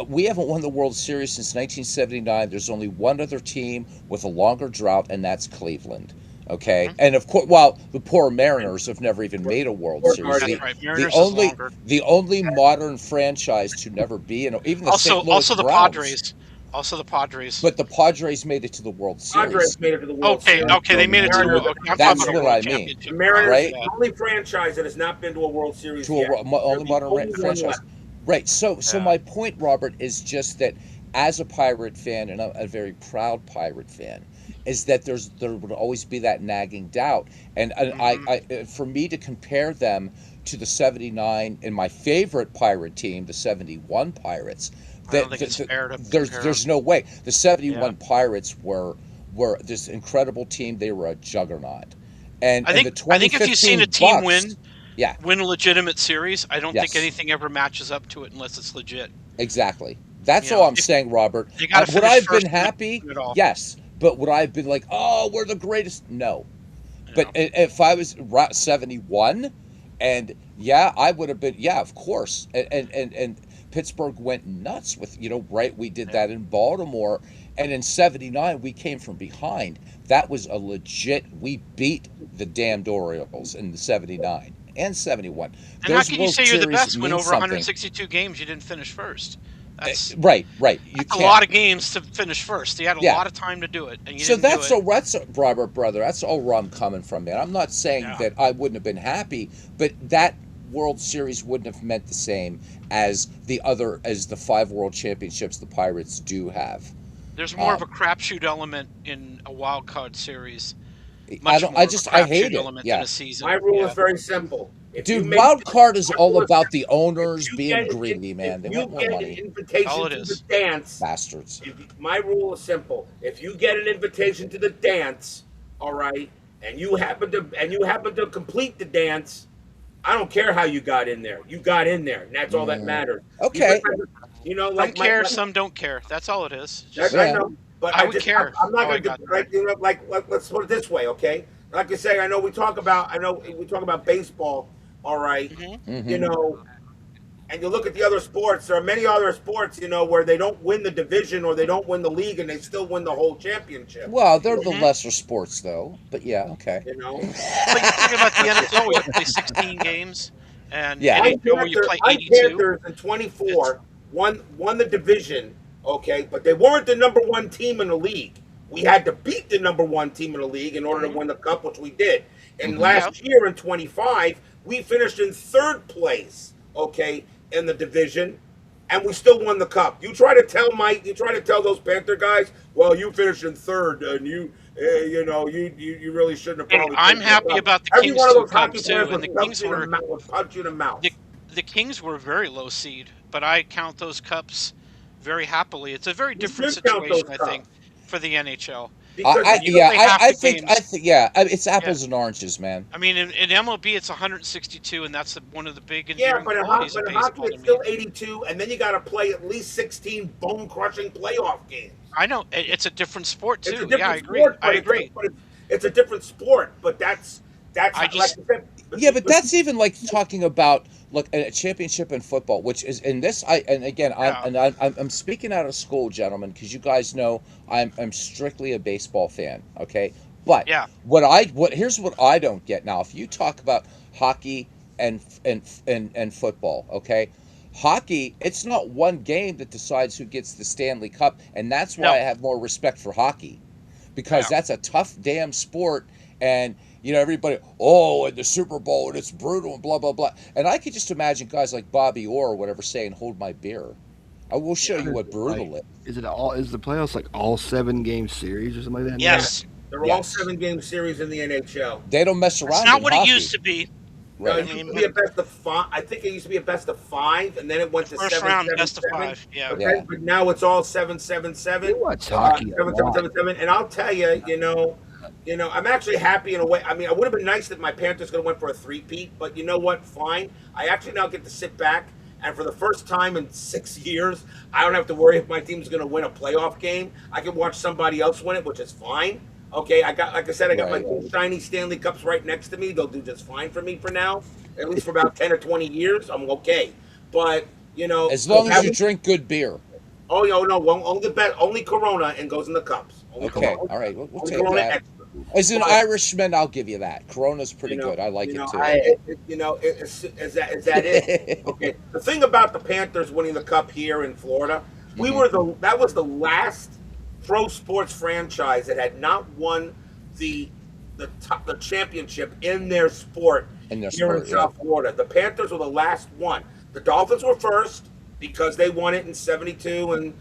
we haven't won the World Series since 1979. There's only one other team with a longer drought, and that's Cleveland. Okay, Mhm. and of course, well, the poor Mariners have never even made a World Series. That's Guardian. right. The Mariners is only longer. the only modern franchise to never be in, even the Also, St. Louis the Browns, Padres. Also the Padres. but the Padres made it to the World Padres Series. made it to the World Okay, Series. okay, they made it to the Mariners, World. Okay, I'm talking That's about a what World I mean, the Championship. Mariners is right? the only franchise that has not been to a World Series To yet. They're only the modern only one franchise, left. right? So Yeah. my point, Robert, is just that as a Pirate fan and a very proud Pirate fan, is that there would always be that nagging doubt, and Hmm. for me to compare them to the '79 and my favorite Pirate team, the '71 Pirates, I don't that think it's fair to there's compare them. no way the Yeah. '71 Pirates were this incredible team. They were a juggernaut, and the I think if you've seen a 2015 team Bucks, yeah, win a legitimate series, I don't think yes. anything ever matches up to it unless it's legit. Exactly. That's You all know, I'm saying, Robert. they got to Would finish I have been first and then happy? win it all. Yes. But would I have been like, oh, we're the greatest? No. You But know. if I was 71, and yeah, I would have been, yeah, of course. And Pittsburgh went nuts with, right? We did Yeah. that in Baltimore. And in '79, we came from behind. That was a legit, we beat the damned Orioles in the '79 and '71. And how Those can you World say you're the Series best when mean over something. 162 games you didn't finish first? That's Right, right. You that's a can't. lot of games to finish first. You had a Yeah. lot of time to do it, and you So didn't do it. that's Robert, brother. That's all where I'm coming from, man. I'm not saying Yeah. that I wouldn't have been happy, but that World Series wouldn't have meant the same as the 5 World Championships the Pirates do have. There's more of a Um, crapshoot element in a wild card series. I Much don't. more I of a just I hate crapshoot it. element than Yeah, a season. My rule is Yeah. very simple. If you dude. make Wild card is my all rule is about the simple. If owners you being get greedy, if man. They you want more get an money, That's all invitation it to the is. dance, bastards. my rule is simple. If you get an invitation to the dance, all right, and you happen to complete the dance, I don't care how you got in there. You got in there, and that's all that Mm, matters. You just okay. Some like care, some don't care. That's all it is. that, Just I Yeah. know, but I would care I'm not how I going to got there. like let's put it this way, okay? Like I say, I know we talk about baseball, all right, Hmm. you Hmm. know, and you look at the other sports. There are many other sports, where they don't win the division or they don't win the league, and they still win the whole championship. Well, they're the Hmm. lesser sports, though. But yeah, okay. You know, But you're talking about the NFL, where you play 16 games, and Yeah. NHL, where you play My 82. Panthers in It's 24 won the division, okay, but they weren't the number one team in the league. We had to beat the number one team in the league in order to hmm win the cup, which we did. And Hmm. yeah. last year in 25, we finished in third place, okay, in the division, and we still won the cup. You try to tell those Panther guys, well, you finished in third, and you really shouldn't have Hey, probably I'm taken the happy cup. about the Every Kings one of two those hockey cups players too, and would punch you in the mouth. the the Kings were a very low seed, but I count those cups very happily. It's a very You different should count those situation, I think, cups for the NHL. because I When you yeah, play half I the think games, yeah, it's yeah. apples and oranges, man. I mean, in MLB, it's 162, and that's one of the big yeah, endearing qualities of but in hockey baseball to it's me. still 82, and then you got to play at least 16 bone crushing playoff games. I know it's a different sport It's a too. Yeah, I different agree. sport, I agree. it's a different sport. But that's I how, like just I said. Yeah, but But that's even like talking about look a championship in football, which is in this. And again, yeah. I'm speaking out of school, gentlemen, because you guys know I'm strictly a baseball fan. Okay, But Yeah. what here's what I don't get now. If you talk about hockey and football, okay, hockey, it's not one game that decides who gets the Stanley Cup, and that's why I No. have more respect for hockey, because Yeah. that's a tough damn sport. And everybody, oh, and the Super Bowl, and it's brutal, and blah blah blah. And I could just imagine guys like Bobby Orr or whatever saying, "Hold my beer. I will show What you is what it like? brutal is." Is it all? Is the playoffs like all 7 game series or something like that now? Yes. They're all Yes, 7 game series in the NHL. they don't mess It's around not in what it used hockey, to be. No, I right? it used mean, to be but a best of five. I think it used to be a best of five, and then it went to first seven, round, seven, best of seven. 5. Yeah. But Yeah. then, but now it's all seven, seven, seven, You watch hockey a seven, seven, lot. seven, seven. And I'll tell you, I'm actually happy in a way. I mean, it would have been nice that my Panthers could have went for a three-peat, but you know what? Fine. I actually now get to sit back, and for the first time in 6 years, I don't have to worry if my team's going to win a playoff game. I can watch somebody else win it, which is fine. Okay, like I said, I got my Right. two shiny Stanley Cups right next to me. They'll do just fine for me for now, at least for about 10 or 20 years. I'm okay, but As long as that you was, drink good beer. oh no, only Corona and goes in the cups. Only Okay, Corona, all right, we'll only take Corona that. extra. As an But Irishman, I'll give you that. Corona's you pretty know, good. I like you it know, too. I, it, you know, it, is that it? Okay. The thing about the Panthers winning the cup here in Florida, Hmm. that was the last pro sports franchise that had not won the the championship in their sport In their here in sport, yeah. South Florida. The Panthers were the last one. The Dolphins were first because they won it in 72 and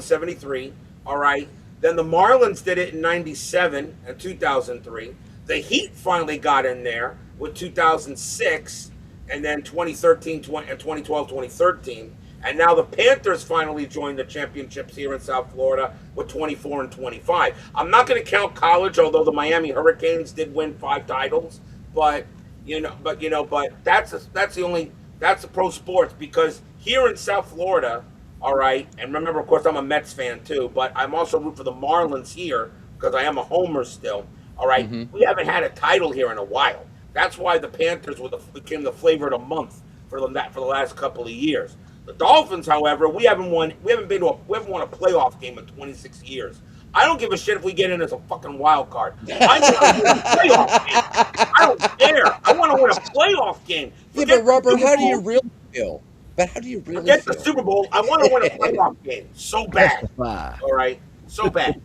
73. All right. Then the Marlins did it in 97 and 2003. The Heat finally got in there with 2006 and then 2013 and 2012, 2013. And now the Panthers finally joined the championships here in South Florida with 24 and 25. I'm not going to count college, although the Miami Hurricanes did win 5 titles. But but that's the pro sports because here in South Florida, all right. And remember, of course, I'm a Mets fan too, but I'm also root for the Marlins here because I am a homer still. All right. Hmm. We haven't had a title here in a while. That's why the Panthers became the flavor of the month for the last couple of years. The Dolphins, however, we haven't won. We haven't won a playoff game in 26 years. I don't give a shit if we get in as a fucking wild card. I want to win a playoff game. I don't care. I want to win a playoff game. Yeah, but Forget the Robert, Super how do you Bowl. really feel? But how do you really Forget the feel? Super Bowl. I want to win a playoff game so bad. Testify. All right, so bad.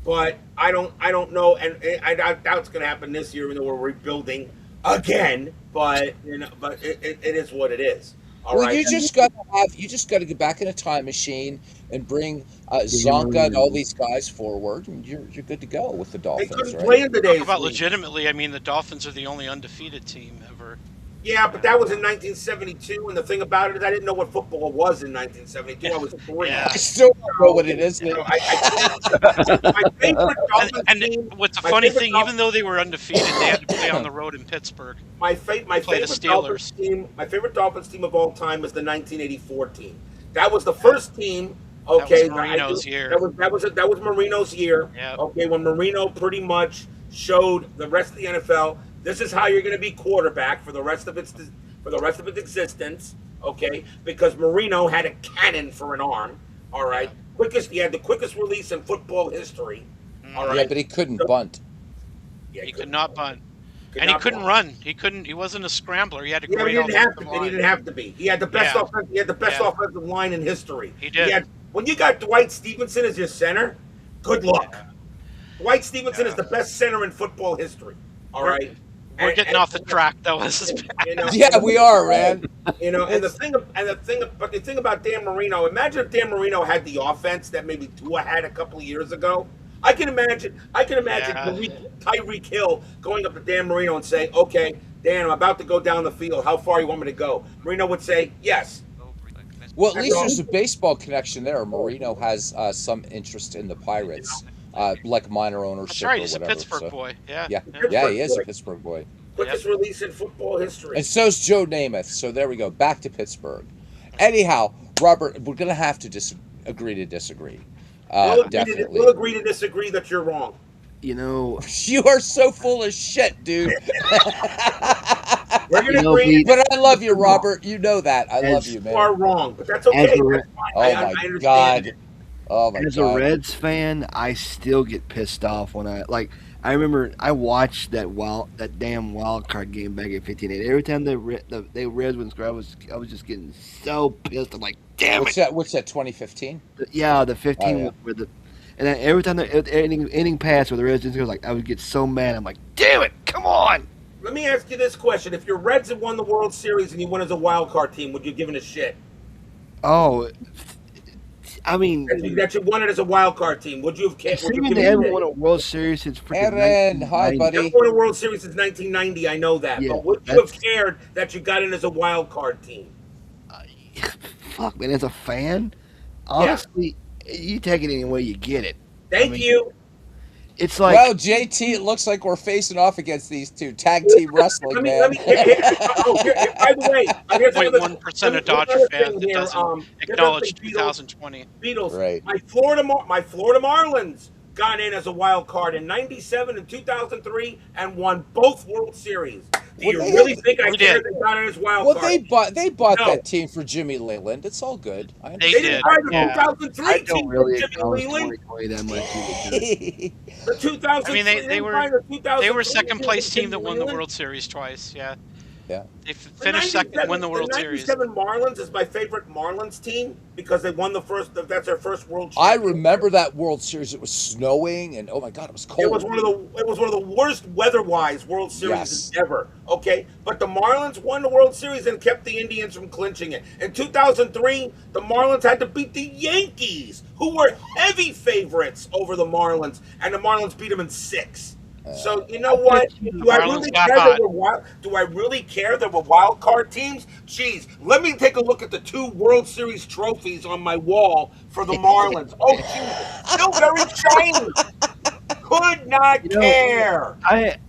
But I don't know, and I doubt it's going to happen this year, even though we're rebuilding again. But but it is what it is. All Well, right. you just got to get back in a time machine and bring Give your Zonka and all money. these guys forward, and you're good to go with the They Dolphins, couldn't right? play in Talk today's about league. legitimately. I mean, the Dolphins are the only undefeated team ever. Yeah, but that was in 1972, and the thing about it is I didn't know what football was in 1972. I was 3. Yeah. I still don't know what it is. My favorite Dolphins And team. what's the My funny favorite thing, Dolphins even though they were undefeated, they had to play on the road in Pittsburgh. My Play the favorite Dolphins Steelers. team. My favorite Dolphins team of all time is the 1984 team. That was the first team. Okay, That was Marino's year. That was Marino's year. Yeah. Okay, when Marino pretty much showed the rest of the NFL, this is how you're going to be quarterback for the rest of its existence. Okay, because Marino had a cannon for an arm. All right, he had the quickest release in football history. All Yeah, right, but he couldn't So- bunt. yeah, He could not bunt. could And he not couldn't bunt. run. He couldn't. He wasn't a scrambler. He had a Yeah, but great he didn't have offensive to. And he line. didn't have to be. He had the best Yeah. offense. He had the best Yeah. offensive line in history. He did. When you got Dwight Stevenson as your center, good luck. Yeah. Dwight Stevenson Yeah. is the best center in football history. All We're- right. We're getting off the track, though. This is bad. Yeah, we are, man. And the thing about Dan Marino, imagine if Dan Marino had the offense that maybe Tua had a couple of years ago. I can imagine Yeah. Tyreek Hill going up to Dan Marino and saying, "Okay, Dan, I'm about to go down the field. How far you want me to go?" Marino would say, "Yes." Well, at least there's a baseball connection there. Marino has some interest in the Pirates, like minor ownership That's right. or He's a whatever. Pittsburgh So, boy. Yeah. yeah, Yeah. yeah, he is a boy. Pittsburgh boy, Quickest release in football history. and so's Joe Namath. So there we go, back to Pittsburgh. Anyhow, Robert, we're gonna have to agree to disagree. Definitely. We'll agree to disagree that you're wrong. You know, You are so full of shit, dude. We're going to You know, agree Pete, But I love you, Robert. You know that. I love As- you, you are man. wrong, but that's as okay. a, That's fine. Oh I my understand God. it. Oh my As a God. Reds fan, I still get pissed off when I like. I remember I watched that damn wild card game back in '58. Every time the Reds would score, I was just getting so pissed. I'm like, damn What's it! that? What's that? 2015? Yeah, the Oh 15 yeah. with the, and then every time the inning passed where the Reds didn't score, like I would get so mad. I'm like, damn it! Come on! Let me ask you this question: if your Reds had won the World Series and you went as a wild card team, would you give it a shit? Oh, I mean, That you won it as a wild card team, would you have? Would you considering give they it a haven't shit? won a World Series since freaking Aaron, hi 1990. You haven't buddy. won a World Series since 1990. I know that, Yeah, but would you have that's cared that you got in as a wild card team? uh, fuck, man. As a fan, Yeah. honestly, you take it any way you get it. I Thank mean, you. it's Well, like JT, it looks like we're facing off against these two tag team Let wrestling, me let man. me. By the way, here's another. 0.1% Let me, of here's Dodger another fans thing that here. doesn't Here's another acknowledge thing. Beatles. 2020. Beatles. Right. My Florida Marlins got in as a wild card in '97 and 2003 and won both World Series. Do Well, you they really had, think I We care did. they got in as wild well, card? they bought No, that team for Jimmy Leyland. It's all good. I They they didn't did. buy I the don't Yeah. 2003 I don't team from really Jimmy acknowledge Leland. 2020 that much either. The I mean, 2003 they they didn't were buy the they were 2003 second team place from team Jimmy that won the Leland. World Series twice. Yeah, Yeah. they The finished second, won '97, the the World Series. '97 Marlins is my favorite Marlins team because they won the first. That's their first World I Championship. remember that World Series. It was snowing, and oh my God, it was It was cold. one of the worst weather-wise World Series Yes. ever. Okay, but the Marlins won the World Series and kept the Indians from clinching it. In 2003, the Marlins had to beat the Yankees, who were heavy favorites over the Marlins, and the Marlins beat them in six. So you know I bet what? you. Do I Marlins really got care there hot. were wild? Do I really care there were wild card teams? Jeez, let me take a look at the two World Series trophies on my wall for the Marlins. Oh, jeez, still very shiny. Could not You know, care.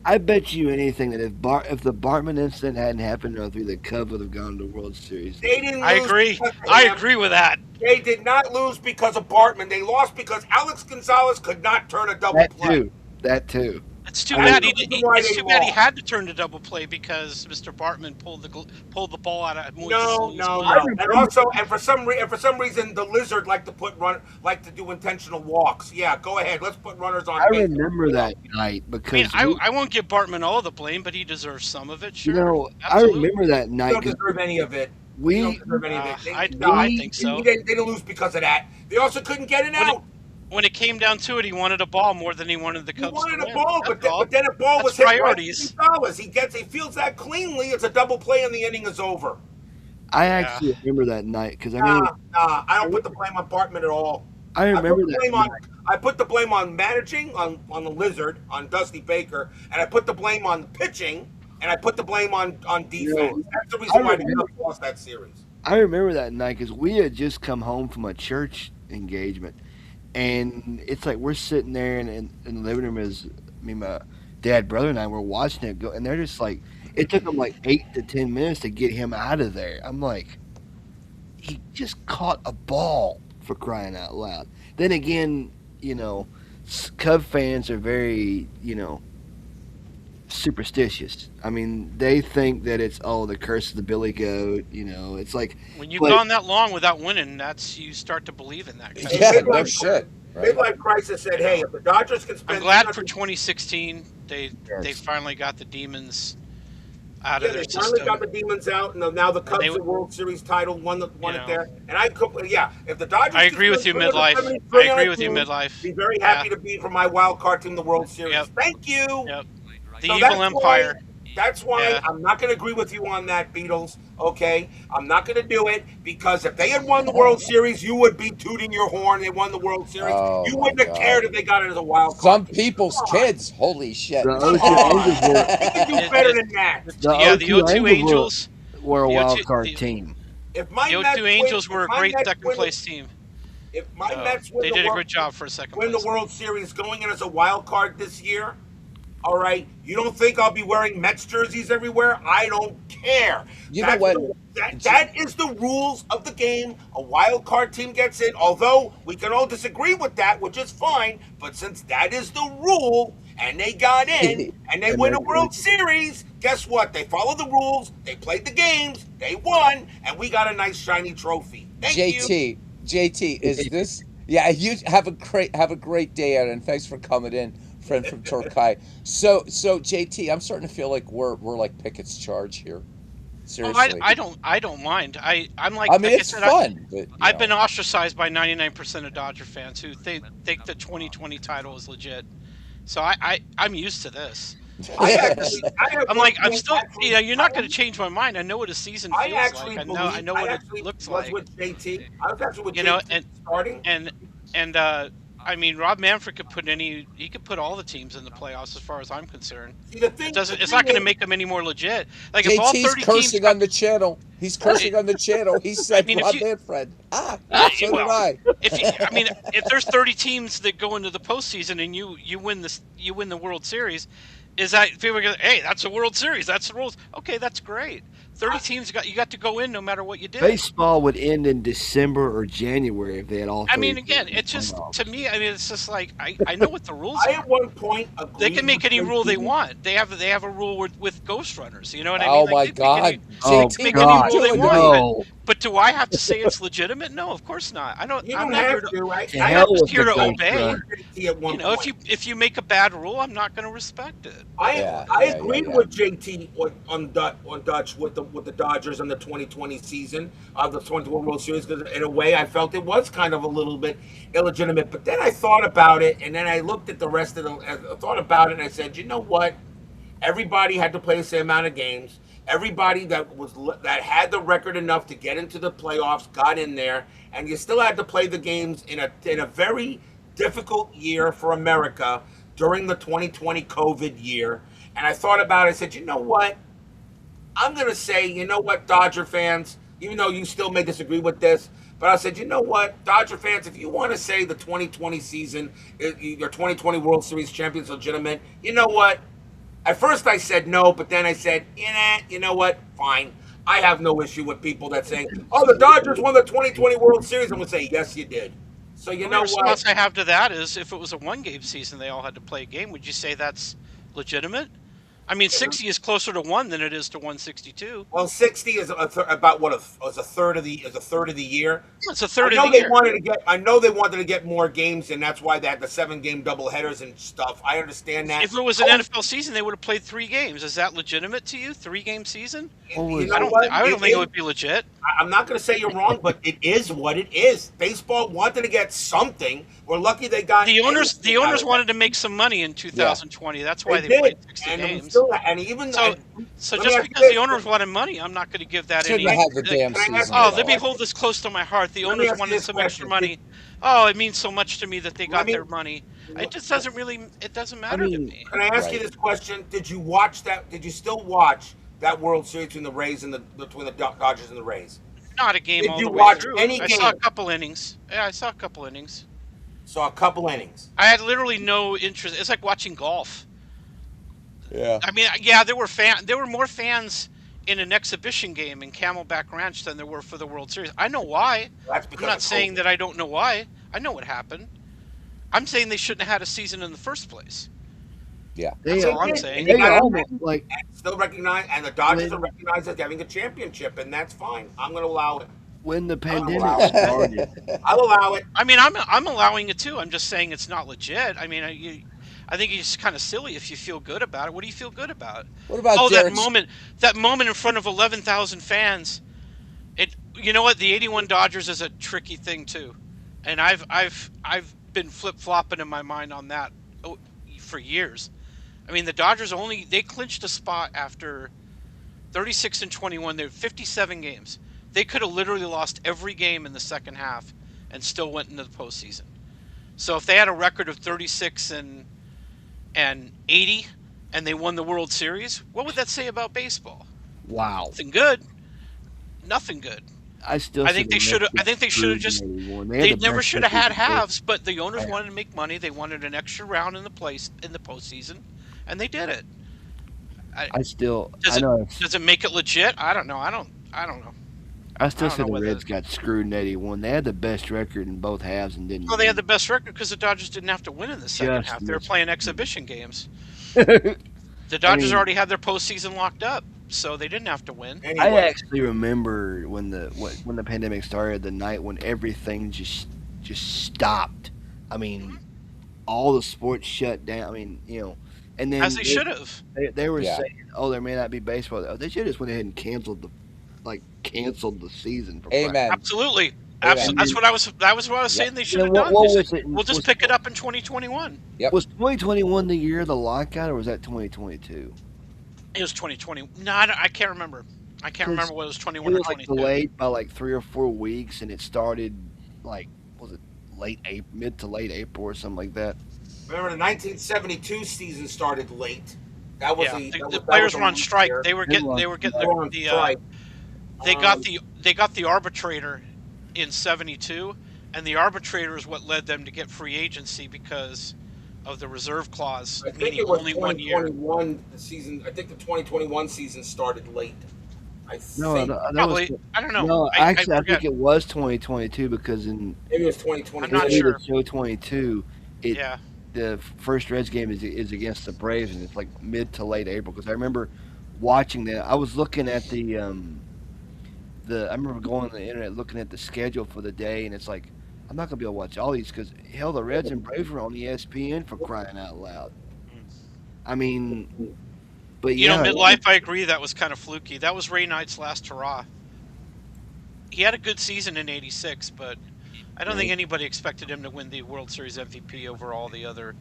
I bet you anything that if the Bartman incident hadn't happened, I think the Cubs would have gone to the World Series. They didn't I lose agree. because of I him. agree with that. They did not lose because of Bartman. They lost because Alex Gonzalez could not turn a double That play. too. That too. It's too I That's bad mean, the reason why it's they too bad he lost. had to turn to double play because Mr. Bartman pulled the ball out of No, Moises' no, I glove. no. And remember. also, and for some reason, the lizard like to do intentional walks. Yeah, go ahead. Let's put runners I on base. remember that night I mean, because I won't give Bartman all the blame, but he deserves some of it. you Sure, know, I absolutely. remember that You night don't because deserve any of it. You don't we deserve any of it. I Nah, we think they so. didn't lose because of that. They also couldn't get it When it out. when it came down to it, he wanted a ball more than he wanted the He Cubs to wanted a win. ball, That's all. but then a ball That's was hit right to priorities. Gonzalez. He feels that cleanly. It's a double play, and the inning is over. I Yeah. actually remember that night because Nah. I I don't put the remember, blame on Bartman at all. I I put remember the that blame on night. I put the blame on managing on the Lizard on Dusty Baker, and I put the blame on pitching, and I put the blame on You defense. know, That's the I reason why the remember Cubs lost that series. I remember that night because we had just come home from a church engagement, and it's like we're sitting there in the living room as me, my dad, brother, and I were watching it go, and they're just like, it took them like 8 to 10 minutes to get him out of there. I'm like, he just caught a ball for crying out loud. Then again, you know, Cub fans are very, superstitious. I mean, they think that it's the curse of the Billy Goat. It's like, When you've but gone that long without winning, that's you start to believe in that kind of Hey, Yeah. stuff. No shit. Right. Midlife Crisis said, You "Hey, know, if the Dodgers can I'm spend glad for 300, 2016 they yes, finally got the demons out of yeah, their they finally got system, the demons out, and now the and Cubs are World Series title, you won it know, there. And yeah, if the I Dodgers can agree with spend you, midlife. I 373 on agree a with you, team, midlife. be very Yeah. happy to be for my wild card team, the World Yep. Series. Thank you. Yep. The So evil that's why empire. that's why Yeah. I'm not going to agree with you on that, Beatles. Okay, I'm not going to do it because if they had won the World Series, you would be tooting your horn. They won the World Series. Oh You my wouldn't have cared God. if they got it as a wild card Some team. Come people's on, kids. Holy shit. the come O2 on. Angels were They can do It, better it, than that. the yeah, the O2 O2 Angels Angels. were a The wild O2 card the, team. If my the Mets O2 win, Angels if were a my great Mets second win, place team. if my So Mets win they the did a World good job for a second win the place. World Series going in as a wild card this year, all right. You don't think I'll be wearing Mets jerseys everywhere? I don't care. You know what? That is the rules of the game. A wild card team gets in. Although we can all disagree with that, which is fine. But since that is the rule, and they got in, and they And win a that's World Series, guess what? They followed the rules. They played the games. They won, and we got a nice shiny trophy. Thank you. JT, JT, is this Yeah, you have a great day, Ed, and thanks for coming in, friend from Turkey. So JT, I'm starting to feel like we're like Pickett's charge here. Oh, Seriously, I don't mind. I'm I mean like I it's said, fun, but I've been ostracized by 99% of Dodger fans who think the 2020 title is legit. So I'm used to this. I So actually, this I at I'm one like I'm point still, actually, you're not going to change my mind. I know what a season feels like. I know I what it actually looks was like. with JT. I was actually with You know, JT starting. and and I mean, Rob Manfred could put he could put all the teams in the playoffs as far as I'm concerned. See, the It's thing not going to is, make them any more legit. Like if all JT's 30 teams cursing got on the channel. He's it, cursing on the channel. He I said mean, if Rob you Manfred. Ah, so did well, I. I mean, if there's 30 teams that go into the postseason and you win the World Series, is that people are going? Hey, that's a World Series. That's the rules. Okay, that's great. 30 I, teams you got to go in no matter what you did. Baseball would end in December or January if they had all I three mean, teams again, in the it's just to playoffs. me. I mean, it's just like I know what the rules I are. at one point They can agreed make with any rule they JT. want. They have a rule with ghost runners. You know what I mean? Oh Like my they make any God, they Oh can JT, make what are any you God, rule they doing to want. me? no! But do I have to say it's legitimate? No, of course not. You I'm don't not here have to. to. To I'm I hell not actually just with here the to ghost obey. runner. agreed with JT at You one know, point. if you make a bad rule, I'm not going to respect it. But I Yeah, I yeah, yeah, agreed yeah. with JT on Dutch with the Dodgers and the 2020 season of the 2021 World Series because in a way I felt it was kind of a little bit illegitimate. But then I thought about it and then I looked at the rest of the I thought about it and I said, you know what? Everybody had to play the same amount of games. Everybody that had the record enough to get into the playoffs got in there, and you still had to play the games in a very difficult year for America during the 2020 COVID year. And I thought about it. I said, you know what? I'm gonna say, you know what, Dodger fans, even though you still may disagree with this, but I said, you know what, Dodger fans, if you want to say the 2020 season, your 2020 World Series champions legitimate, you know what? At first I said no, but then I said, you know what? Fine. I have no issue with people that saying, "Oh, the Dodgers won the 2020 World Series." I'm gonna say, "Yes, you did." So the you only know what? response I have to that is if it was a one game season, they all had to play a game. Would you say that's legitimate? I mean, 60 is closer to one than it is to 162. Well, 60 is about what was a third of the year. It's a I third of the know they year. wanted to get. I know they wanted to get more games, and that's why they had the 7 game doubleheaders and stuff. I understand that. If it was an NFL season, they would have played 3 games. Is that legitimate to you? 3 game season? What You was know what? I don't It think it is. would be legit. I'm not going to say you're wrong, but it is what it is. Baseball wanted to get something. We're lucky they got The anything out owners of it. wanted to make some money in Yeah. 2020. That's They why they played did, 60 and we games. still and even So and so let me just ask you because the this. owners wanted money, I'm not going to give that Shouldn't any. have had the Like, damn Can I ask season you oh, at this let me all. hold question? this close to my heart. The Let me owners ask you wanted this some extra question. money. Oh, it means so much to me that they Let got me. their money. It just doesn't really. It doesn't I matter to mean, me. Can I ask you Right. this question? Did you watch that? Did you still watch that World Series between the Rays and the between the Dodgers and the Rays? Not a game Did all you the way watch through. any I saw a game? couple innings. Yeah, I saw a couple innings. Saw a couple innings. I had literally no interest. It's like watching golf. Yeah. I mean, yeah, there were more fans in an exhibition game in Camelback Ranch than there were for the World Series. I know why. That's I'm because not of saying COVID. that I don't know why. I know what happened. I'm saying they shouldn't have had a season in the first place. Yeah. That's they They all I'm did, and saying. you they got to almost like still recognize, and the Dodgers are when recognized as having a championship, and that's fine. I'm going to allow it. when the I'll pandemic allow it. started. I'll allow it. I mean, I'm allowing it too. I'm just saying it's not legit. I mean, I think it's kind of silly if you feel good about it. What do you feel good about? What about Oh, Derek? that moment in front of 11,000 fans. It, you know what? The '81 Dodgers is a tricky thing too, and I've been flip flopping in my mind on that for years. I mean, the Dodgers they clinched a spot after 36 and 21. They're 57 games. They could have literally lost every game in the second half and still went into the postseason. So if they had a record of 36 and 80 and they won the World Series, what would that say about baseball? Wow. Nothing good. Nothing good. I still say the Mets I got think they should have screwed just. in '81. They had They the never best should have record had in both halves, but the owners halves. wanted to make money. They wanted an extra round in the postseason, and they did it. I, I know does it make it legit? I don't know. I don't know. I I still don't say know the whether. Reds got screwed in '81. They had the best record in both halves and didn't Well, they had the win. best record because the Dodgers didn't have to win in the second Just half. They were missed. playing exhibition games. I The Dodgers mean, already had their postseason locked up, so they didn't have to win. I Anyway, actually remember when the pandemic started, the night when everything just just stopped. I mean, Mhm. all the sports shut down. I mean, and As then they should have. they were Yeah. saying, oh, there may not be baseball. Oh, they should just went ahead and canceled the season for crying. Amen. Absolutely. Amen. And That's then what I was. That was what I was Yep. saying. They should then have what done. They what said, was it? "We'll just pick it up in 2021." Yep. Was 2021 the year of the lockout, or was that 2022? It was 2020. No, I can't remember. I can't Because remember whether it was it 21 or was like 22. delayed by like 3 or 4 weeks, and it started like was it late April, mid to late April or something like that. Remember, the 1972 season started late. That was Yeah, a the that was players a were on long strike. year. They were getting They were on the strike. they got Um, the arbitrator in 72, and the arbitrator is what led them to get free agency because of the reserve clause, I think meaning it was only 1 year. 2021 the season. I think the 2021 season started late. I No, think that was Probably. I don't know. no. I Actually, I think forget. it was 2022 because in maybe it was I'm the not 2022. day sure. that show 22, it Yeah. the first Reds game is against the Braves, and it's like mid to late April. Because I remember watching that. I was looking at the. I remember going on the internet looking at the schedule for the day, and it's like I'm not gonna be able to watch all these because hell, the Reds and Braves were on ESPN for crying out loud. Mm. I mean, but You know, yeah, midlife. I agree. That was kind of fluky. That was Ray Knight's last hurrah. He had a good season in '86, but I don't think yeah, anybody expected him to win the World Series MVP over all the other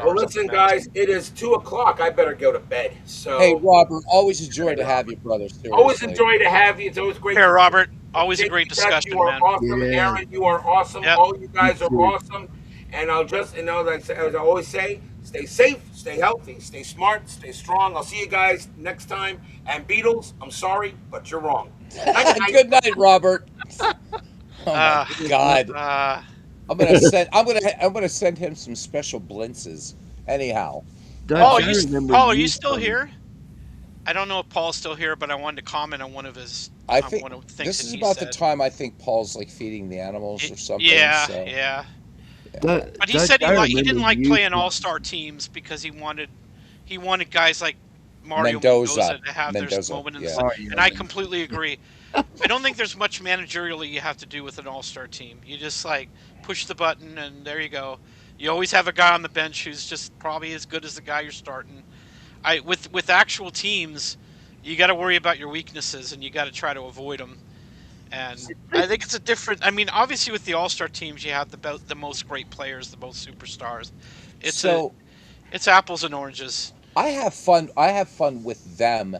Well, stars on the listen, mound. guys, it is 2 o'clock. I better go to bed. Hey, So, Robert, always a hey, joy to have Robert, you, brother. always Seriously. enjoy to have you. It's always great Here, to Robert. Always a great JP Dutch, you discussion, are man. awesome. yeah. Aaron, you are awesome. Yep. All you You guys are too. awesome. And I'll just, like, as I always say, stay safe, stay healthy, stay smart, stay strong. I'll see you guys next time. And Beatles, I'm sorry, but you're wrong. Night night. Good night, Robert. Oh my Uh, God. uh, I'm gonna send him some special blintzes. Anyhow, Dutch, Paul, I you, remember Paul, are you you still from. here? I don't know if Paul's still here, but I wanted to comment on I think one of the things this that is he about the said. time I think Paul's like feeding the animals or something. Yeah, So yeah. yeah. But he Dutch, said I he remember didn't like you playing all from. star teams because he wanted guys like Mario Mendoza. Mendoza to have their Mendoza. moment in the Yeah. sun. Mario And I Mendoza. completely agree. I don't think there's much managerially you have to do with an all star team. You just like push the button and there you go. You always have a guy on the bench who's just probably as good as the guy you're starting. I with actual teams, you got to worry about your weaknesses and you got to try to avoid them. And I think it's a different. I mean, obviously with the All Star teams, you have the most great players, the most superstars. It's a So it's apples and oranges. I have fun. I have fun with them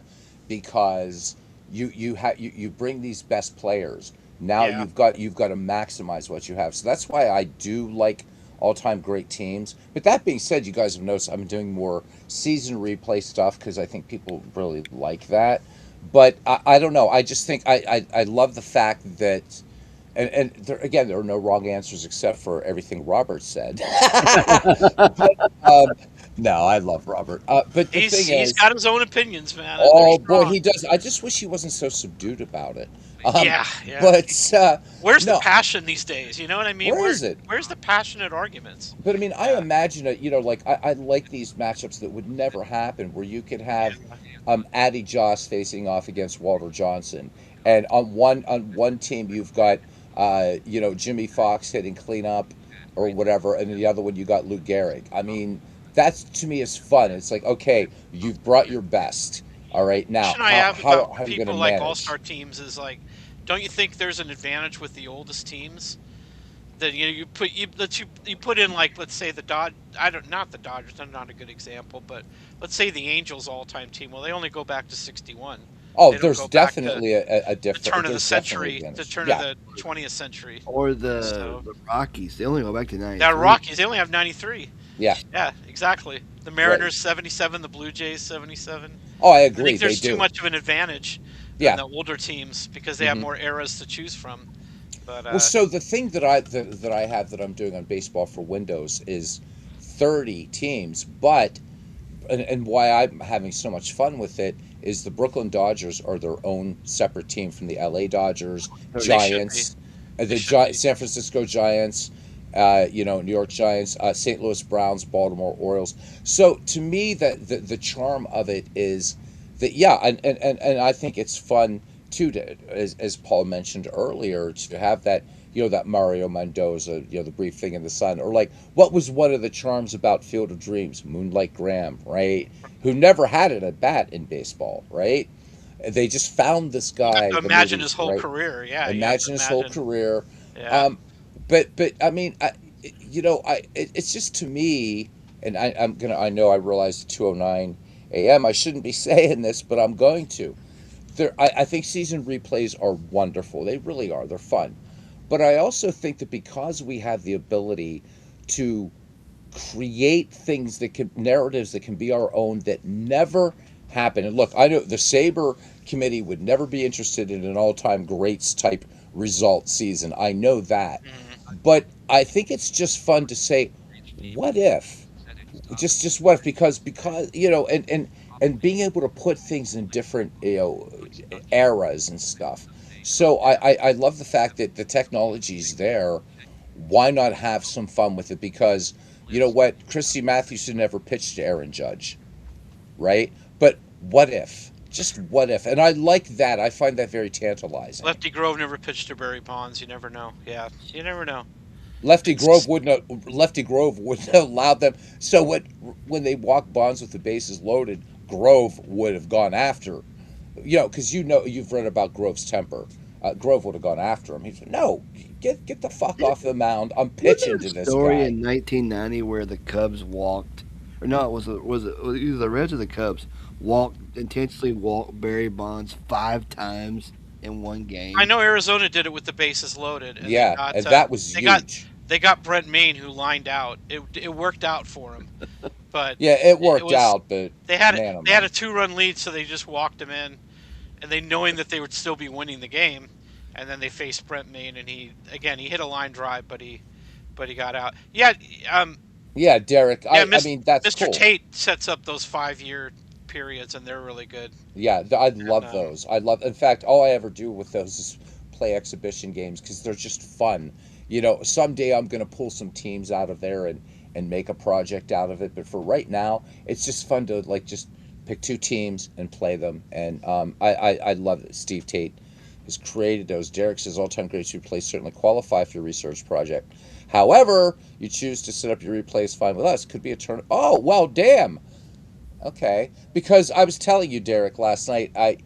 because you bring these best players. Now Yeah, you've got to maximize what you have. So that's why I do like all time great teams. But that being said, you guys have noticed I've been doing more season replay stuff because I think people really like that. But I don't know. I just think I love the fact that and there, again, there are no wrong answers except for everything Robert said. But no, I love Robert. But the thing he's is, got his own opinions, man, and they're oh boy, strong. he does. I just wish he wasn't so subdued about it. Um, Yeah, yeah. but Where's the no, passion these days? You know what I mean? where is it? Where's the passionate arguments? But I mean, I Yeah, imagine it. Like I like these matchups that would never happen, where you could have yeah. Addy Joss facing off against Walter Johnson, and on one team you've got Jimmy Fox hitting cleanup or whatever, and the other one you got Lou Gehrig. I mean, that's to me is fun. It's like, okay, you've brought your best. All right, now Question I have about how are you going to people like All manage? Star teams is like, don't you think there's an advantage with the oldest teams? That you put in like let's say the Dodge I don't not the Dodgers, they're not a good example, but let's say the Angels all time team. Well, they only go back to 61. Oh, They don't there's go back to definitely a the turn different. of the There's definitely century, the advantage. turn of Yeah, the 20th century. Or the So the Rockies. They only go back to that '93. Rockies, they only have 93. yeah, Yeah, exactly. The right. Mariners 77, the Blue Jays 77. Oh, I I agree. think They there's too do. much of an advantage than Yeah. the older teams because they have Hmm. more eras to choose from. But Well, so the thing that I have that I'm doing on Baseball for Windows is 30 teams, but and why I'm having so much fun with it is the Brooklyn Dodgers are their own separate team from the LA Dodgers, they should be. Giants, They should be. San Francisco Giants, New York Giants, St. Louis Browns, Baltimore Orioles. So to me, the charm of it is that yeah, and I think it's fun too to as Paul mentioned earlier to have that that Mario Mendoza, the brief thing in the sun, or like what was one of the charms about Field of Dreams, Moonlight Graham, right? Who never had it at bat in baseball, right? They just found this You have guy, to the imagine his movies, whole right? career. Yeah, you have to Imagine his whole imagine. career. Yeah. Um, but I mean, it's just to me, and I know I realize it's 2:09 a.m. I shouldn't be saying this, but I'm going to. I think season replays are wonderful. They really are. They're fun. But I also think that because we have the ability to create things that can narratives that can be our own that never happen. And look, I know the Saber committee would never be interested in an all-time greats type result season. I know that. Mhm. But I think it's just fun to say, what if? Just what if? Because and being able to put things in different eras and stuff. So I love the fact that the technology's there. Why not have some fun with it? Because you know what, Christy Mathewson never pitched to Aaron Judge, right? But what if? Just what if? And I like that. I find that very tantalizing. Lefty Grove never pitched to Barry Bonds. You never know. Yeah, you never know. It's Lefty Grove wouldn't have allowed them. So when they walk Bonds with the bases loaded, Grove would have gone after, because you've read about Grove's temper. Grove would have gone after him. He said, "No, get the fuck off the mound. I'm Wasn't pitching there to a this story guy." in 1990 where the Cubs walked, or no, it was either the Reds or the Cubs intentionally walked Barry Bonds 5 times in one I game? know Arizona did it with the bases loaded, and Yeah, and that was they got huge. they got Brent Maine who lined out. It worked out for him, but Yeah, it it worked was out, but they had man, oh they had a man. 2-run lead, so they just walked him in, and they knowing that they would still be winning the game, and then they faced Brent Maine, and he hit a line drive, but he got out. Yeah, Yeah, Derek. yeah, I mean, that's Mr. cool. Tate sets up those 5-year periods, and they're really good. Yeah, I And love those. I love. In fact, all I ever do with those is play exhibition games because they're just fun. Someday I'm gonna pull some teams out of there and make a project out of it. But for right now, it's just fun to like just pick two teams and play them. And I love it. Steve Tate has created those. Derek says all-time greats replays certainly qualify for your research project. However, you choose to set up your replays fine with us. Could be a turn. Oh well, damn. Okay, because I was telling you, Derek, last night, I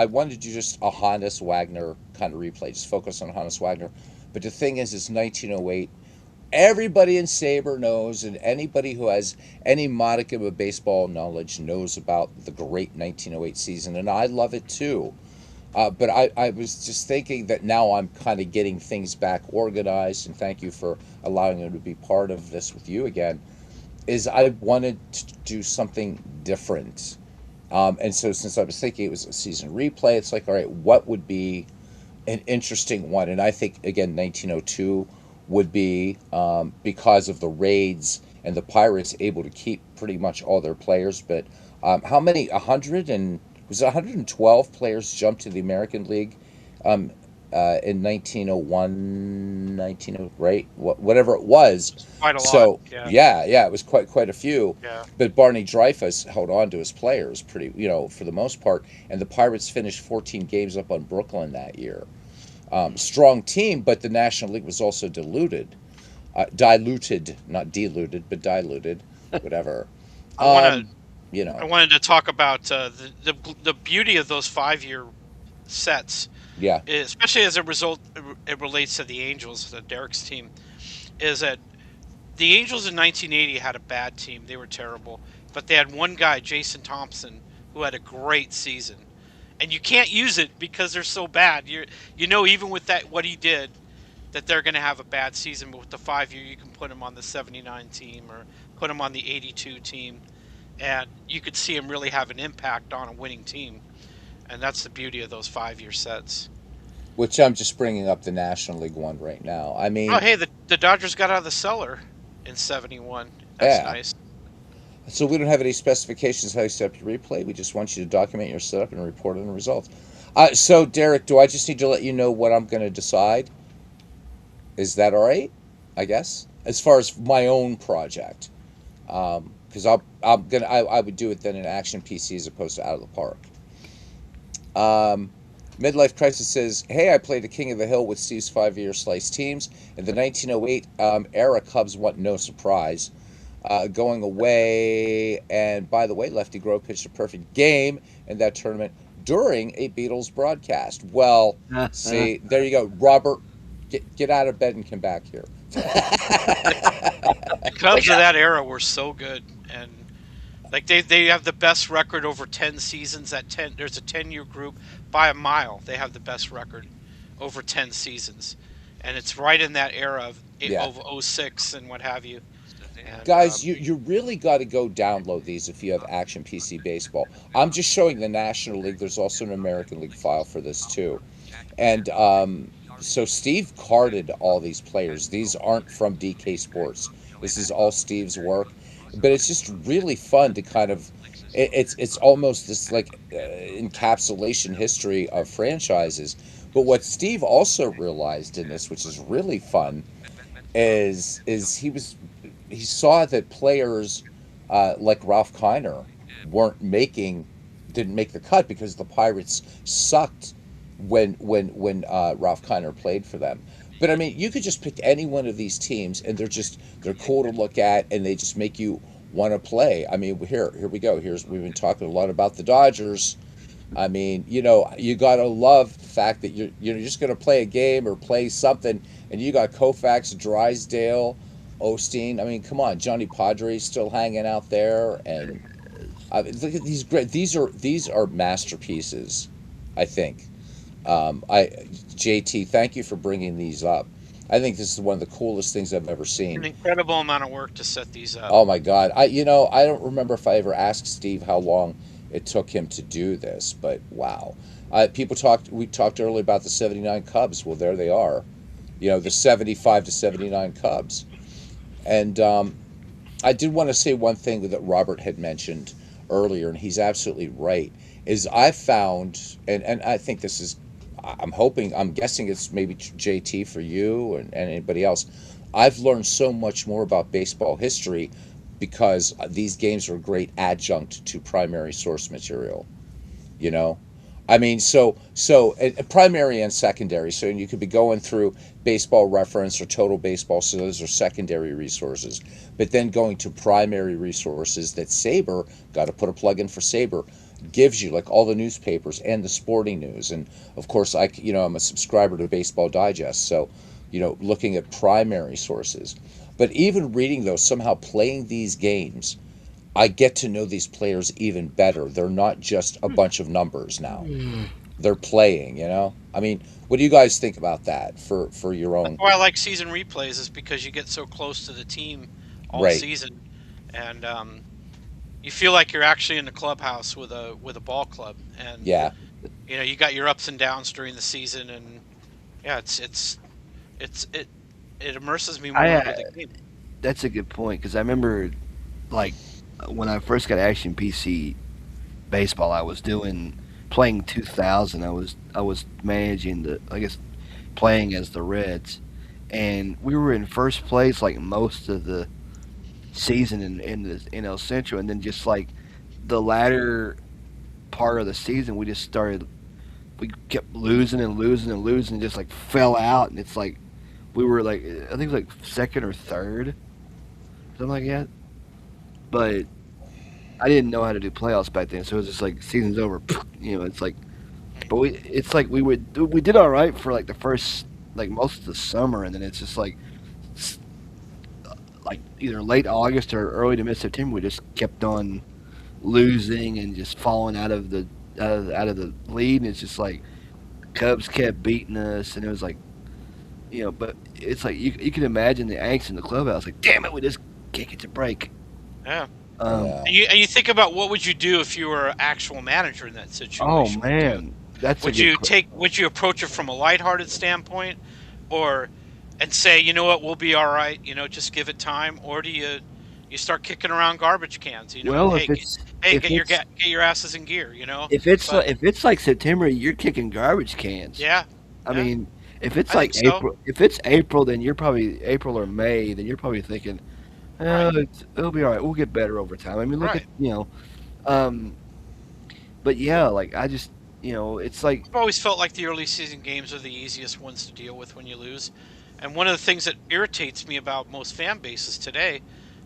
wanted to do just a Hannes Wagner kind of replay, just focus on Hannes Wagner. But the thing is, it's 1908. Everybody in Saber knows, and anybody who has any modicum of baseball knowledge knows about the great 1908 season, and I love it too. But I was just thinking that now I'm kind of getting things back organized, and thank you for allowing me to be part of this with you again, is I wanted to do something different. And so since I was thinking it was a season replay, it's like, all right, what would be an interesting one? And I think, again, 1902 would be, because of the raids and the Pirates able to keep pretty much all their players. But how many? 100 and was it 112 players jumped to the American League um, in 1901, 1900, right? Whatever it was. It's quite a lot. So Yeah, yeah, it was quite a few. yeah. But Barney Dreyfuss held on to his players pretty, for the most part. And the Pirates finished 14 games up on Brooklyn that year. Strong team, but the National League was also diluted, not diluted, but diluted, whatever. I want to. Um, you I know, wanted to talk about the beauty of those 5-year sets, yeah, especially as a result it relates to the Angels, Derek's team, is that the Angels in 1980 had a bad team. They were terrible, but they had one guy, Jason Thompson, who had a great season. And you can't use it because they're so bad. Even with that what he did, that they're going to have a bad season. But with the 5-year, you can put him on the '79 team or put him on the '82 team, and you could see him really have an impact on a winning team. And that's the beauty of those 5-year sets. which I'm just bringing up the National League one right now. I Oh, mean, hey, the Dodgers got out of the cellar in '71. That's yeah. nice. So we don't have any specifications how you set up your replay. We just want you to document your setup and report on the results. So Derek, do I just need to let you know what I'm going to decide? Is that all right? I guess as far as my own project, because I would do it then in Action PC as opposed to Out of the Park. Um, Midlife Crisis says, "Hey, I played a King of the Hill with Steve's 5-year slice teams. In the 1908 era, Cubs want no surprise. Going away, and by the way, Lefty Grove pitched a perfect game in that tournament during a Beatles broadcast." Well, see, there you go. Robert, get out of bed and come back here. The Like Cubs of that era were so good, and like they have the best record over 10 seasons. At 10, there's a 10-year group by a mile. They have the best record over 10 seasons, and it's right in that era Yeah. of '06 and what have you. And Guys, you really got to go download these if you have Action PC Baseball. I'm just showing the National League. There's also an American League file for this too. And so Steve carded all these players. These aren't from DK Sports. This is all Steve's work. But it's just really fun to kind of it's almost this like encapsulation history of franchises. But what Steve also realized in this, which is really fun, is he saw that players like Ralph Kiner weren't making didn't make the cut because the Pirates sucked when Ralph Kiner played for them. But I mean, you could just pick any one of these teams, and they're cool to look at, and they just make you want to play. I mean, here we go. Here's we've been talking a lot about the Dodgers. I mean, you gotta love the fact that you're just gonna play a game or play something, and you got Koufax, Drysdale, Osteen. I mean, come on, Johnny Padres still hanging out there, and look at these great. These are masterpieces, I think. I JT, thank you for bringing these up. I think this is one of the coolest things I've ever an seen. incredible amount of work to set these up. Oh my God. I don't remember if I ever asked Steve how long it took him to do this, but wow. We talked earlier about the 79 Cubs. Well, there they are. The 75 to 79 Cubs. And I did want to say one thing that Robert had mentioned earlier, and he's absolutely right, is I found, and I think this is, I'm guessing it's maybe JT for you and anybody else. I've learned so much more about baseball history because these games are a great adjunct to primary source material. You know, I mean, primary and secondary. So you could be going through Baseball Reference or Total Baseball. So those are secondary resources. But then going to primary resources that Saber, got to put a plug in for Saber, gives you, like all the newspapers and the sporting news. And of course, I'm a subscriber to Baseball Digest. So, looking at primary sources. But even reading those, somehow playing these games, I get to know these players even better. They're not just a bunch of numbers now. They're playing. I mean, what do you guys think about that for your That's own why I like season replays is because you get so close to the team all right? season, and you feel like you're actually in the clubhouse with a ball club, and Yeah. you got your ups and downs during the season, and yeah, it's it immerses me I more into the game. That's a good point because I remember like when I first got Action PC baseball, I was doing playing 2000. I was managing the I guess playing as the Reds, and we were in first place like most of the season in the NL Central, and then just like the latter part of the season, we kept losing and losing and losing, and just like fell out, and it's like we were like I think it was like second or third, something like that. But I didn't know how to do playoffs back then, so it was just like season's over. It's like, but it's like we did all right for like the first like most of the summer, and then it's just s- like either late August or early to mid September, we just kept on losing and just falling out of the lead, and it's just like Cubs kept beating us, and it was like but it's like you can imagine the angst in the clubhouse, like damn it, we just can't get to break. Yeah, Um, Yeah. and you think about what would you do if you were an actual manager in that oh situation? man, that's a Would good. you would you approach it from a lighthearted standpoint, or and say, you know what, we'll be all right, just give it time, or do you start kicking around garbage cans, Well, hey, hey, if it's get your asses in gear, but if it's like September, you're kicking garbage cans. yeah, I yeah, mean, if it's I think like so. April, then you're probably April or May, then you're probably thinking, Right, it'll be all right. We'll get better over time. I mean, look at right. um, but yeah, like I just It's like, I've always felt like the early season games are the easiest ones to deal with when you lose. And one of the things that irritates me about most fan bases today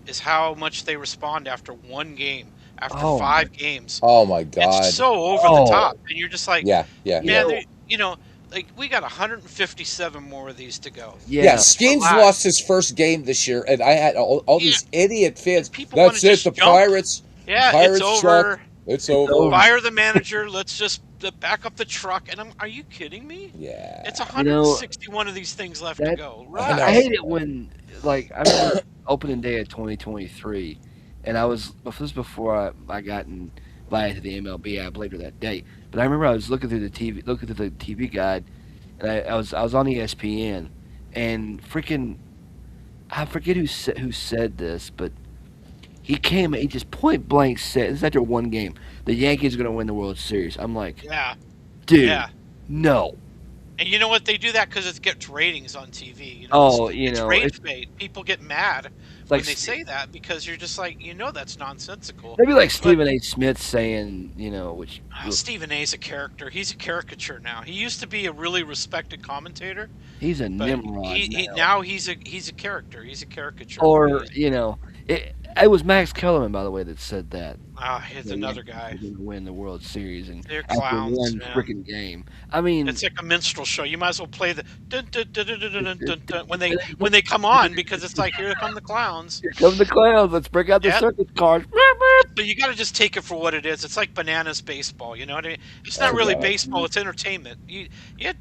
is how much they respond after one game, after oh my, 5 games. Oh my It's God. so over the top. oh, And you're just like, Yeah, yeah, you yeah. man, know, like we got 157 more of these to go. Yeah, yeah, Just Skeens lost relax. his first game this year, and I had all Yeah, these idiot fans. and people want to That's it. just jump. The Yeah, it's Pirates suck. over. It's it's over. over. Fire the manager. Let's just back up the truck. And are you kidding me? It's Yeah, You know 161 of these things left to that go. I I know. Relax. hate it when, like, I remember opening day of 2023, and this was before I got invited to the MLB. I played her that day, but I remember I was looking through the TV guide, and I was on ESPN, and freaking I forget who said this, but he came and he just point blank said, this is after one game, the Yankees are going to win the World Series. I'm like, Yeah, dude, yeah. no. And you know what? They do that because it gets ratings on TV. Oh, It's rage bait. People get mad it's like when they say that because you're just like, that's nonsensical. maybe like But Stephen A. Smith saying, which Stephen A's a character. He's a caricature now. He used to be a really respected commentator, he's a but Nimrod he now. now he's a character. He's a caricature of who he Or, is. it was Max Kellerman, by the way, that said that. He's The another Yankees guy. were going to win the World Series, and They're after clowns, one man. freaking game, I mean, It's like a minstrel show. You might as well play the dun, dun, dun, dun, dun, dun, dun, dun, dun when they come on because it's like here come the clowns. here come the clowns. Let's break out the Yeah, circus cards. but you got to just take it for what it is. It's like bananas baseball. You know what I mean? It's not Oh really God. baseball. It's entertainment. You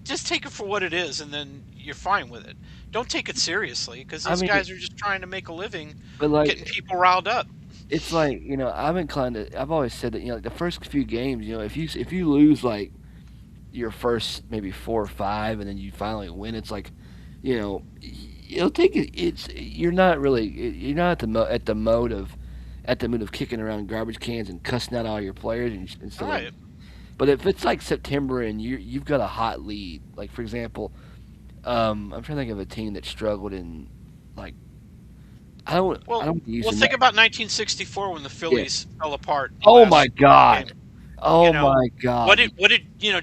just take it for what it is, and then you're fine with it. Don't take it seriously because I these mean, guys are just trying to make a living, but getting like, people riled up. it's like, I'm inclined to. I've always said that, like the first few games, if you lose like your first maybe 4 or 5, and then you finally win, it's like, it'll take it. You're not really, you're not at the mood of kicking around garbage cans and cussing out all your players and All stuff like. right. But if it's like September and you've got a hot lead, like for example, I'm trying to think of a team that struggled in, like, I Well, don't use well, the think about 1964 when the yeah. Phillies fell apart in the Oh last my god. game. You Oh know, my god.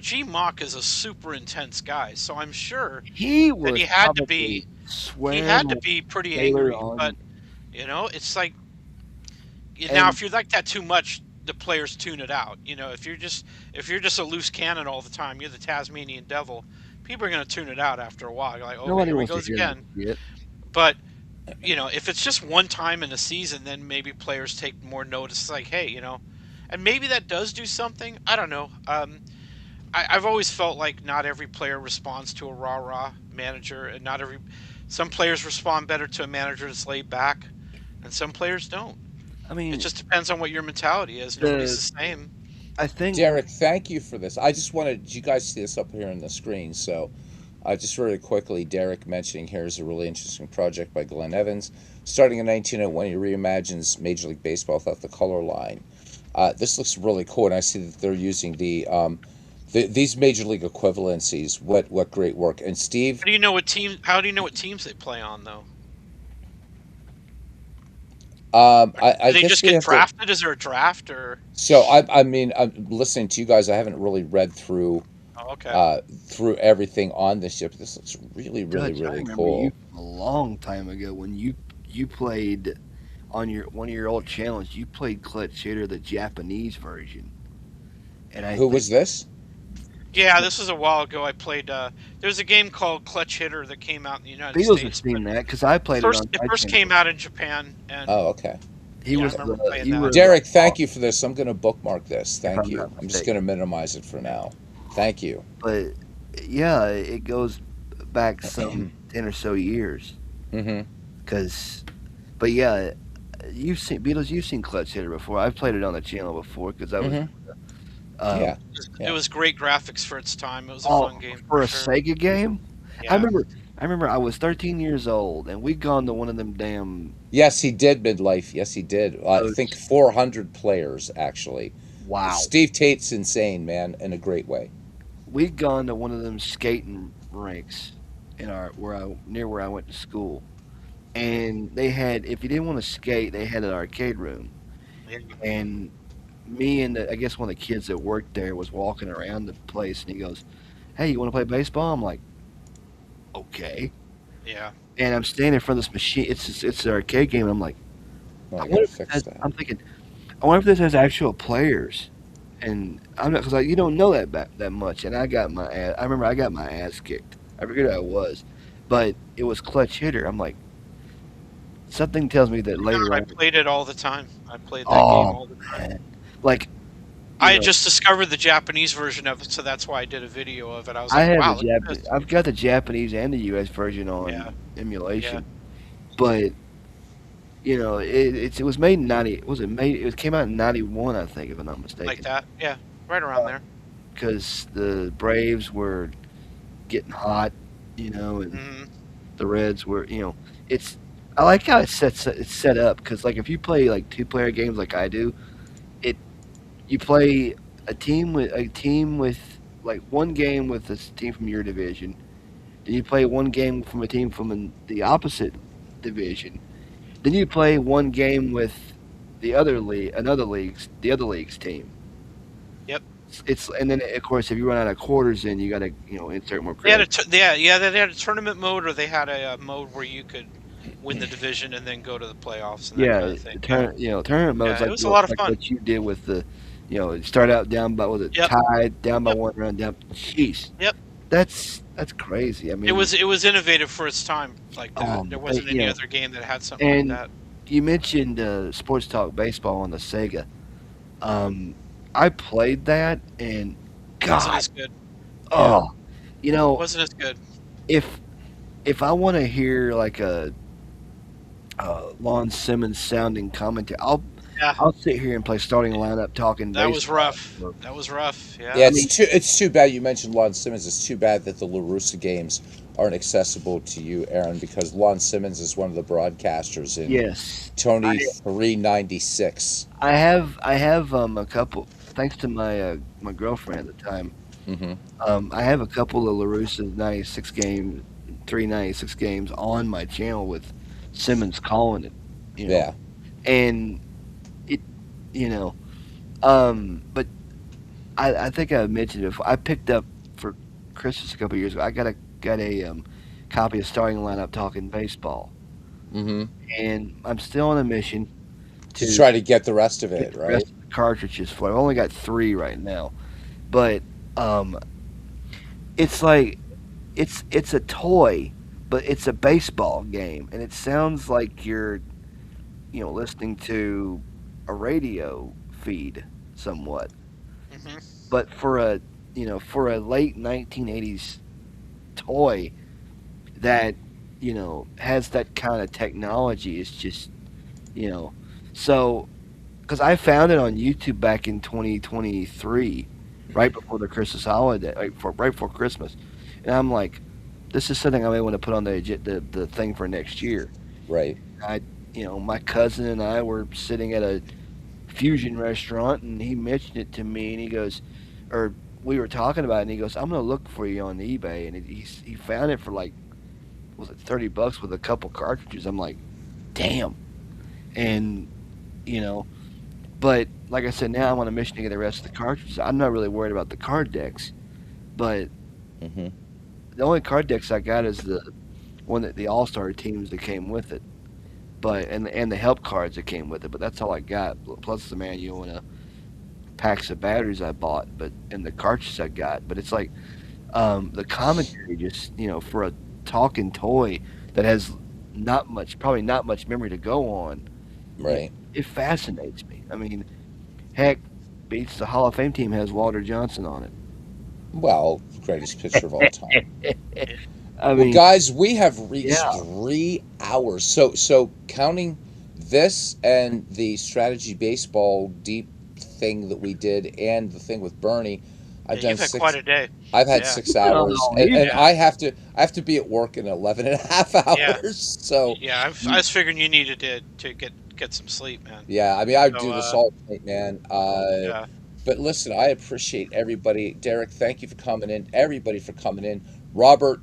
G Mock is a super intense guy, so I'm sure He that was probably he swearing had to like be pretty Taylor angry. But on, it's like now and if you're like that too much, the players tune it out. If you're just a loose cannon all the time, you're the Tasmanian devil. People are going to tune it out after a while. You're like, oh, nobody here he wants to goes hear that again. shit. But if it's just one time in a season, then maybe players take more notice. Like, hey, and maybe that does do something. I don't know. I've always felt like not every player responds to a rah rah manager, and not every. Some players respond better to a manager that's laid back, and some players don't. I It mean, just depends on what your mentality is. Nobody's the the same. I think Derek, thank you for this. I just wanted you guys to see this up here on the screen. So, just really quickly, Derek mentioning here is a really interesting project by Glenn Evans. Starting in 1901, he reimagines Major League Baseball without the color line. This looks really cool, and I see that they're using these major league equivalencies. What great work! And Steve, How do you know what teams they play on though? I Do they guess just we get have to. drafted? Is there a draft or? So I mean, I'm listening to you guys. I haven't really read Oh, okay. through everything on this yet, but this looks really, really, Dutch, I really remember you cool. from a long time ago when you played on your one of your old channels. You played Clutch Hitter, the Japanese version, and I Who think was this? Yeah, this was a while ago. I played. There's a game called Clutch Hitter that came out in the United Beatles have States, but seen that because I played it on it my first channel. came out in Japan, and Oh, okay. He yeah, I was remember the playing you that. were the Derek, thank you for this. I'm going to bookmark this. if Thank I'm you. not I'm just mistaken. going to minimize it for now. Thank you. But yeah, it goes back some 10 or so years. Hmm. Cause, but yeah, you've seen Beatles. You've seen Clutch Hitter before. I've played it on the channel before because I was. Hmm. Um, Yeah. It Yeah. was great graphics for its time. It was a oh, fun game for for a sure. Sega game. I Yeah. remember. I remember I was 13 years old, and we'd gone to one of them damn Yes, he did midlife. Yes, he did. I think those. 400 players actually. Wow. Steve Tate's insane, man, in a great way. We'd gone to one of them skating rinks in our near where I went to school, and they had, if you didn't want to skate, they had an arcade room, Yeah. and me and I guess one of the kids that worked there was walking around the place, and he goes, "Hey, you want to play baseball?" I'm like, "Okay." Yeah. And I'm standing in front of this machine. It's an arcade game, and I'm like, Well, I I wonder gotta if it fix has, that. I'm thinking, I wonder if this has actual players. And I'm not because like, you don't know that much. And I remember I got my ass kicked. I forget who I was, but it was clutch hitter. I'm like, something tells me that later I on, played it all the time. I played that game oh all the time. man, like I you had know, just discovered the Japanese version of it, so that's why I did a video of it. I was I like, have the "Wow, look at Japanese. this!" I've got the Japanese and the U.S. version Yeah, on yeah, emulation, but it was made in 90. Was it made? It came out in 91, I think, if I'm not like mistaken. that. Yeah, right around there. Because the Braves were getting hot, and Hmm. the Reds were, it's. I like how it's set up because like if you play like two-player games like I do, it you play a team with like one game with a team from your division, then you play one game from a team from the opposite division, then you play one game with the other league's team. Yep. It's and then of course if you run out of quarters, in you got to insert more They had credit. yeah, they had a tournament mode, or they had a mode where you could win the division and then go to the playoffs and that kind Yeah, of thing. the Yeah, tournament mode's yeah, it like was a lot of like fun. what you did with the, start out down by with it Yep, tied down by yep, one run down. Jeez, yep. that's crazy. I mean, It was innovative for its time like that. There I- wasn't you any know, other game that had something like and that. you mentioned Sports Talk Baseball on the Sega. Uh-huh. Um, I played that, and Wasn't God, as good. Yeah, oh, you know, wasn't as good. if if I want to hear like a Lon Simmons sounding commentary, Yeah, I'll sit here and play starting lineup talking that was baseball. rough. That was rough. Yeah, Yeah. I mean, it's too bad you mentioned Lon Simmons. It's too bad that the LaRussa games aren't accessible to you, Aaron, because Lon Simmons is one of the broadcasters in yes, Tony 396. I have a couple. Thanks to my girlfriend at the time, Mm-hmm. I have a couple of Larussa's 96 games, 396 games on my channel with Simmons calling it, you know, Yeah. and it, you know, but I think I mentioned it. I picked up for Christmas a couple years ago. I got a copy of Starting Lineup Talking Baseball, Mm-hmm. and I'm still on a mission To to try to get the rest of get it, the right? rest of the cartridges for it. I've only got three right now, but um, it's like it's a toy, but it's a baseball game, and it sounds like you're listening to a radio feed somewhat. Hmm. But for a late 1980s toy that has that kind of technology, it's just you know so because I found it on YouTube back in 2023, right before the Christmas holiday, right before Christmas, and I'm like, this is something I may want to put on the thing for next year. Right. I, my cousin and I were sitting at a fusion restaurant, and he mentioned it to me, and he goes, or we were talking about it, and he goes, I'm gonna look for you on eBay, and he found it for like, was it $30 with a couple cartridges? I'm like, damn, and you know but like I said, now I'm on a mission to get the rest of the cartridges. I'm not really worried about the card decks, but Mm-hmm. the only card decks I got is the one that the All Star teams that came with it, but and the help cards that came with it. But that's all I got. Plus the manual and a packs of batteries I bought, but and the cartridges I got. But it's like the commentary, just for a talking toy that has probably not much memory to go on. It, Right. it fascinates me. I mean, heck, beats the Hall of Fame team has Walter Johnson on Well, greatest pitcher of all time. it. Yeah. I Well, mean, guys, we have reached yeah, 3 hours. So counting this and the strategy baseball deep thing that we did, and the thing with Bernie, I've Yeah, done you've had quite six. a day. I've had Yeah, 6 hours, oh, and yeah, I have to be at work in 11 and a half yeah, hours. So yeah. I was figuring you needed to get some sleep, man. yeah, I mean, I So do this all night, man. yeah, But listen, I appreciate everybody. Derek, thank you for coming in. Everybody for coming in. Robert,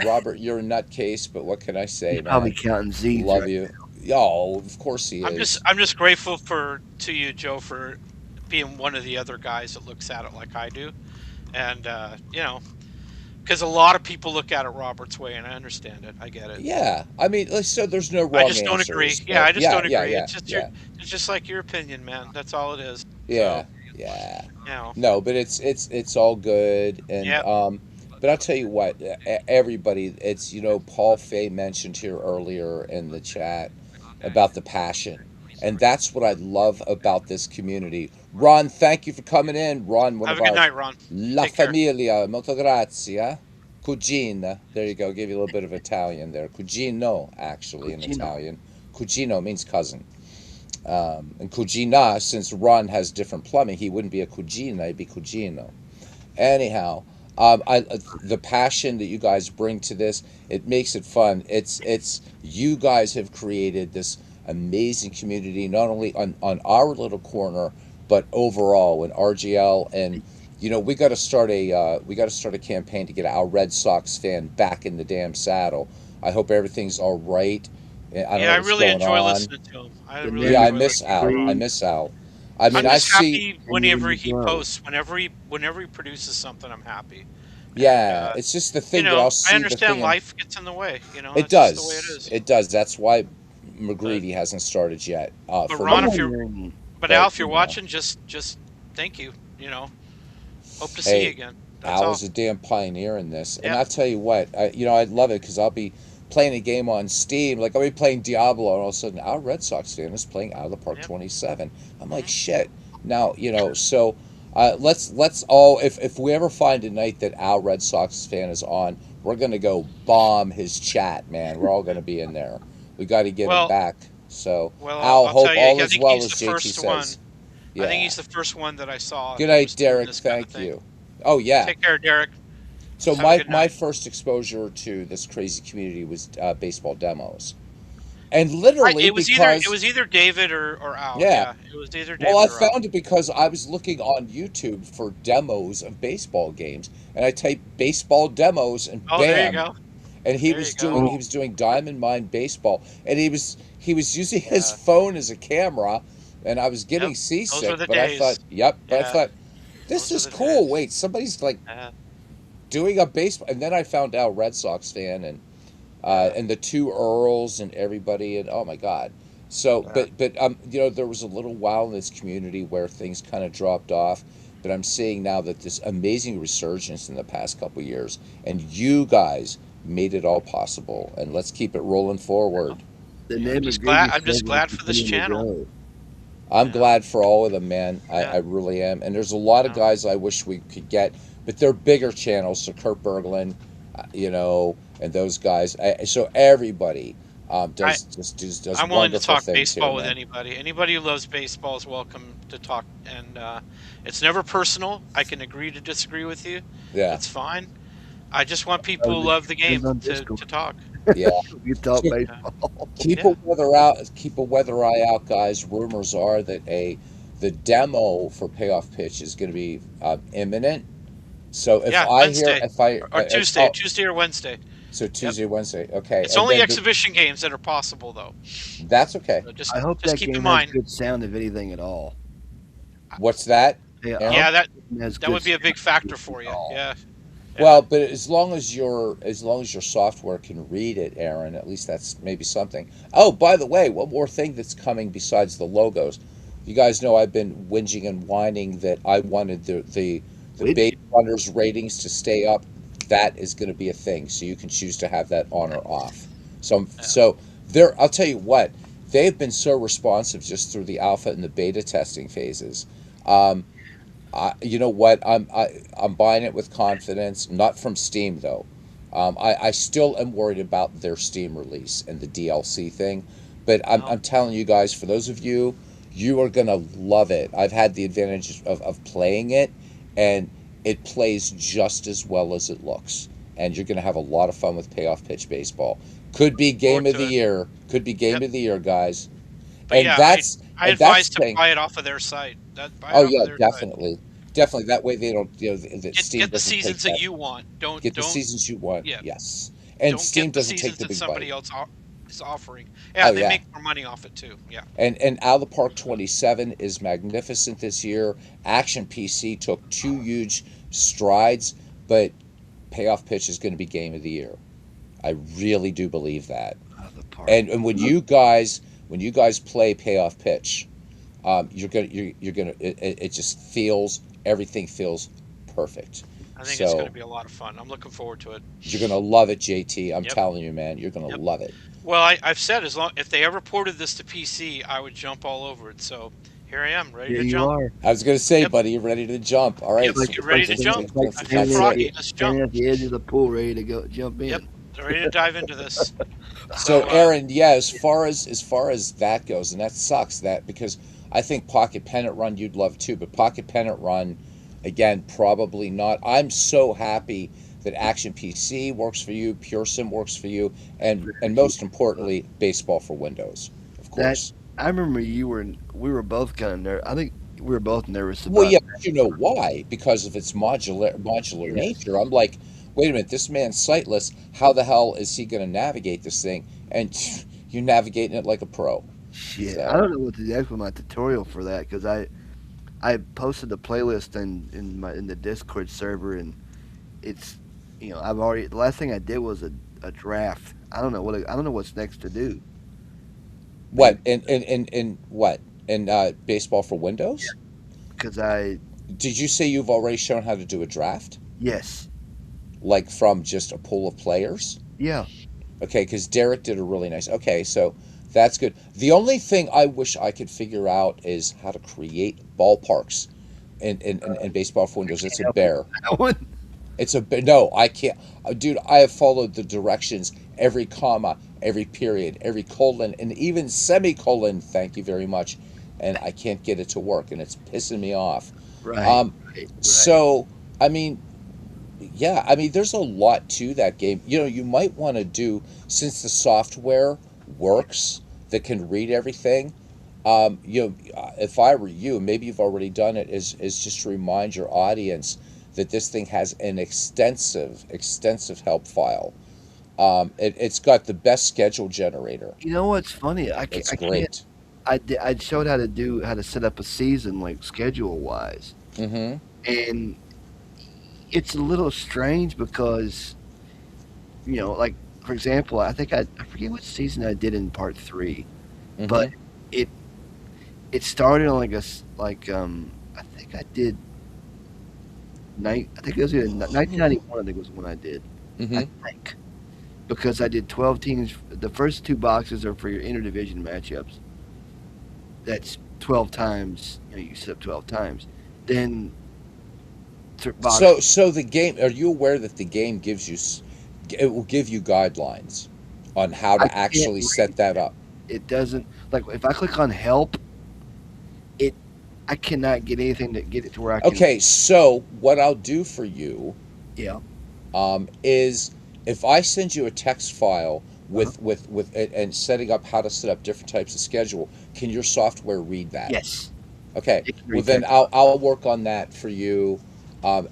Robert, you're a nutcase, but what can I say, he's probably man? counting Z's Love right you. Oh, of course he I'm just is. I'm just grateful for to you, Joe, for being one of the other guys that looks at it like I do, and because a lot of people look at it Robert's way, and I understand it. I get it. Yeah, I mean, so there's no I wrong just don't agree. answers, Yeah, but I just yeah, don't yeah, agree. yeah, It's just yeah, it's just like your opinion, man. That's all it is. So, yeah, yeah. you know, No, but it's all good, and yeah, but I'll tell you what, everybody, it's Paul Fay mentioned here earlier in the chat about the passion, and that's what I love about this community. Ron, thank you for coming in. Ron, one have of a good our night, Ron. La Take care. Familia, molto grazie. Cugina. There you go. Give you a little bit of Italian there. Cugino, actually, in Cucino. Italian. Cugino means cousin. And cugina, since Ron has different plumbing, he wouldn't be a cugina, he'd be cugino. Anyhow, the passion that you guys bring to this, it makes it fun. It's you guys have created this amazing community, not only on our little corner, but overall in RGL. And we got to start a campaign to get our Red Sox fan back in the damn saddle. I hope everything's all right. I don't Yeah, know I what's really going enjoy on. listening to him. I The really Yeah, I name enjoy miss listening to Al. I Ron. breathe, miss Al. I mean, I'm I just sleep, see. happy and whenever you he grow. posts, whenever he produces something, I'm happy. And Yeah, it's just the thing that I'll I see the understand thing, and life gets in the way. it That's just the way it does. is. It does. That's why But McGreevy hasn't started yet. but For Ron, me, if you're Mm. but Al, but if you're watching, just thank you. Hope to see you hey, again. That's Al all. is a damn pioneer in this, and Yep. I'll tell you what. I love it because I'll be playing a game on Steam, like I'll be playing Diablo, and all of a sudden, our Red Sox fan is playing Out of the Park Yep. 27. I'm like, Hmm. shit. Now so. Let's all, if we ever find a night that our Red Sox fan is on, we're gonna go bomb his chat, man. We're all gonna be in there. We got to get him Well, back. So well, Al, I'll tell hope you. all I is think well, he's as the JT first one. says. I think Yeah. he's the first one that I saw Good that was night, doing Derek. this kind of Thank thing. you. Oh yeah. Take care, Derek. So Have a my good my night. first exposure to this crazy community was baseball demos, and literally It because was either David or Al. yeah. Yeah, it was either Well, David I or Al. found it because I was looking on YouTube for demos of baseball games, and I typed baseball demos, and Oh, there you bam, go. and he There you was go. doing he Oh, was doing Diamond Mine baseball, and he was using his Yeah. phone as a camera, and I was Yep. getting Those were seasick. the But I thought, days. yep. But I Yeah. thought this Those are is the cool. days. Wait, somebody's like Yeah. doing a baseball, and then I found out Red Sox fan, Yeah. and the two Earls and everybody, and oh my God. So, Yeah. but there was a little while in this community where things kind of dropped off, but I'm seeing now that this amazing resurgence in the past couple years, and you guys made it all possible, and let's keep it rolling forward. the Yeah. I'm name just of glad. Grady I'm just Silver will glad for this continue to channel. grow. I'm You know. glad for all of them, man. I Yeah. really am. And there's a lot of Yeah. guys I wish we could get, but they're bigger channels. So Kurt Berglund, and those guys. So everybody I does I'm willing to wonderful talk things here, baseball with man. anybody. Anybody who loves baseball is welcome to talk, and it's never personal. I can agree to disagree with you. Yeah, That's fine. I just want Oh, people who the love the friends game on to Discord. talk. yeah. We talk Keep, Yeah. baseball. keep a Yeah. weather out. Keep a weather eye out, guys. Rumors are that the demo for payoff pitch is going to be imminent. So if Yeah. I hear Wednesday if I or Tuesday. oh, Tuesday or Wednesday. so Yep. Tuesday, Wednesday, okay, It's and only then exhibition games that are possible, though. that's okay. So I hope just that keep in game has mind. good sound, if anything at all. What's that, Yeah, I hope Aaron? Yeah, that it has that good would be a sound, big factor if anything for at you. all. Yeah. Yeah. Well, but as long as your software can read it, Aaron, at least that's maybe something. Oh, by the way, one more thing that's coming besides the logos. You guys know I've been whinging and whining that I wanted the base Which runners ratings to stay up. That is going to be a thing, so you can choose to have that on or off. So Yeah. so there, I'll tell you what, they've been so responsive just through the alpha and the beta testing phases. Um, you know what? I'm buying it with confidence. Not from Steam though. I still am worried about their Steam release and the DLC thing, but Well, I'm telling you guys, for those of you, you are gonna love it. I've had the advantage of playing it, and it plays just as well as it looks, and you're gonna have a lot of fun with payoff pitch baseball. Could be look game forward of to the it. year. Could be game Yep. of the year, guys. But And yeah, that's I and that's advise the to thing. buy it off of their site. That buy it Oh off of yeah, their site. definitely, definitely. That way they don't, that Steam Get the doesn't take seasons that that. you want. Get the Don't seasons you want, Yeah. yes, and Don't get Steam the doesn't take seasons the that big bite. somebody else is offering. Yeah, Oh and they yeah. make more money off it too. Yeah. And Out of the Park 27 is magnificent this year. Action PC took two huge strides, but Payoff Pitch is going to be game of the year. I really do believe that. The park. And when you guys play Payoff Pitch, you're gonna it just feels everything feels perfect. I think it's going to So be a lot of fun. I'm looking forward to it. you're gonna love it, JT. I'm Yep. telling you, man, you're gonna Yep. love it. Well, I've said as long if they ever ported this to PC, I would jump all over it. So here I am, ready Yeah, to you jump. are. I was gonna say, Yep. buddy, you're ready to jump. All Yep. right, Like so You it's like ready to standing, jump? it's like that's I feel standing at froggy. the Let's jump. standing at the edge of the pool, ready to go jump Yep. in. Ready to dive into this. So, So Aaron, yeah, as far as that goes, and that sucks that because I think Pocket Pennant Run you'd love too, but Pocket Pennant Run, again, probably not. I'm so happy that Action PC works for you, Pure Sim works for you, and most importantly, Baseball for Windows, of That course. I remember we were both kind of nervous. I think we were both nervous Well, about yeah, but you know why? Because of its modular yes. nature. I'm like, wait a minute, this man's sightless. How the hell is he going to navigate this thing? And you're navigating it like a pro. Shit, I So. don't know what to do next with my tutorial for that because I posted the playlist in the Discord server and it's I've already the last thing I did was a draft. I don't know what's next to do. What Maybe in what in baseball for Windows? because I Did you say you've already shown how to do a draft, yes like from just a pool of players? yeah Okay, because Derek did a really nice. Okay, so that's good. The only thing I wish I could figure out is how to create ballparks in baseball for Windows. It's a help you bear. with that one. It's a no. I can't, dude. I have followed the directions, every comma, every period, every colon, and even semicolon. Thank you very much, and I can't get it to work, and it's pissing me off. Right, Um, right. so I mean, yeah, I mean, there's a lot to that game. You might want to do since the software works that can read everything. If I were you, maybe you've already done it. Is just to remind your audience that this thing has an extensive help file. It's got the best schedule generator. You know what's funny? It's I can't. great. I showed how to set up a season like schedule wise, Mm-hmm. and it's a little strange because like for example, I forget what season I did in part three, but Mm-hmm. it it started on like I think I did I think it was either 1991. I think was when I did. I Mm-hmm. think because I did 12 teams. The first two boxes are for your interdivision matchups. That's 12 times. You set up 12 times. Then box. So the game. Are you aware that the game gives you? It will give you guidelines on how I to can't actually read. set that up. It doesn't like if I click on help, it I cannot get anything to get it to where I can. Okay, so what I'll do for you Yeah. is if I send you a text file Uh-huh. with it and setting up how to set up different types of schedule, can your software read that? Yes. Okay, It can well read then text. I'll work on that for you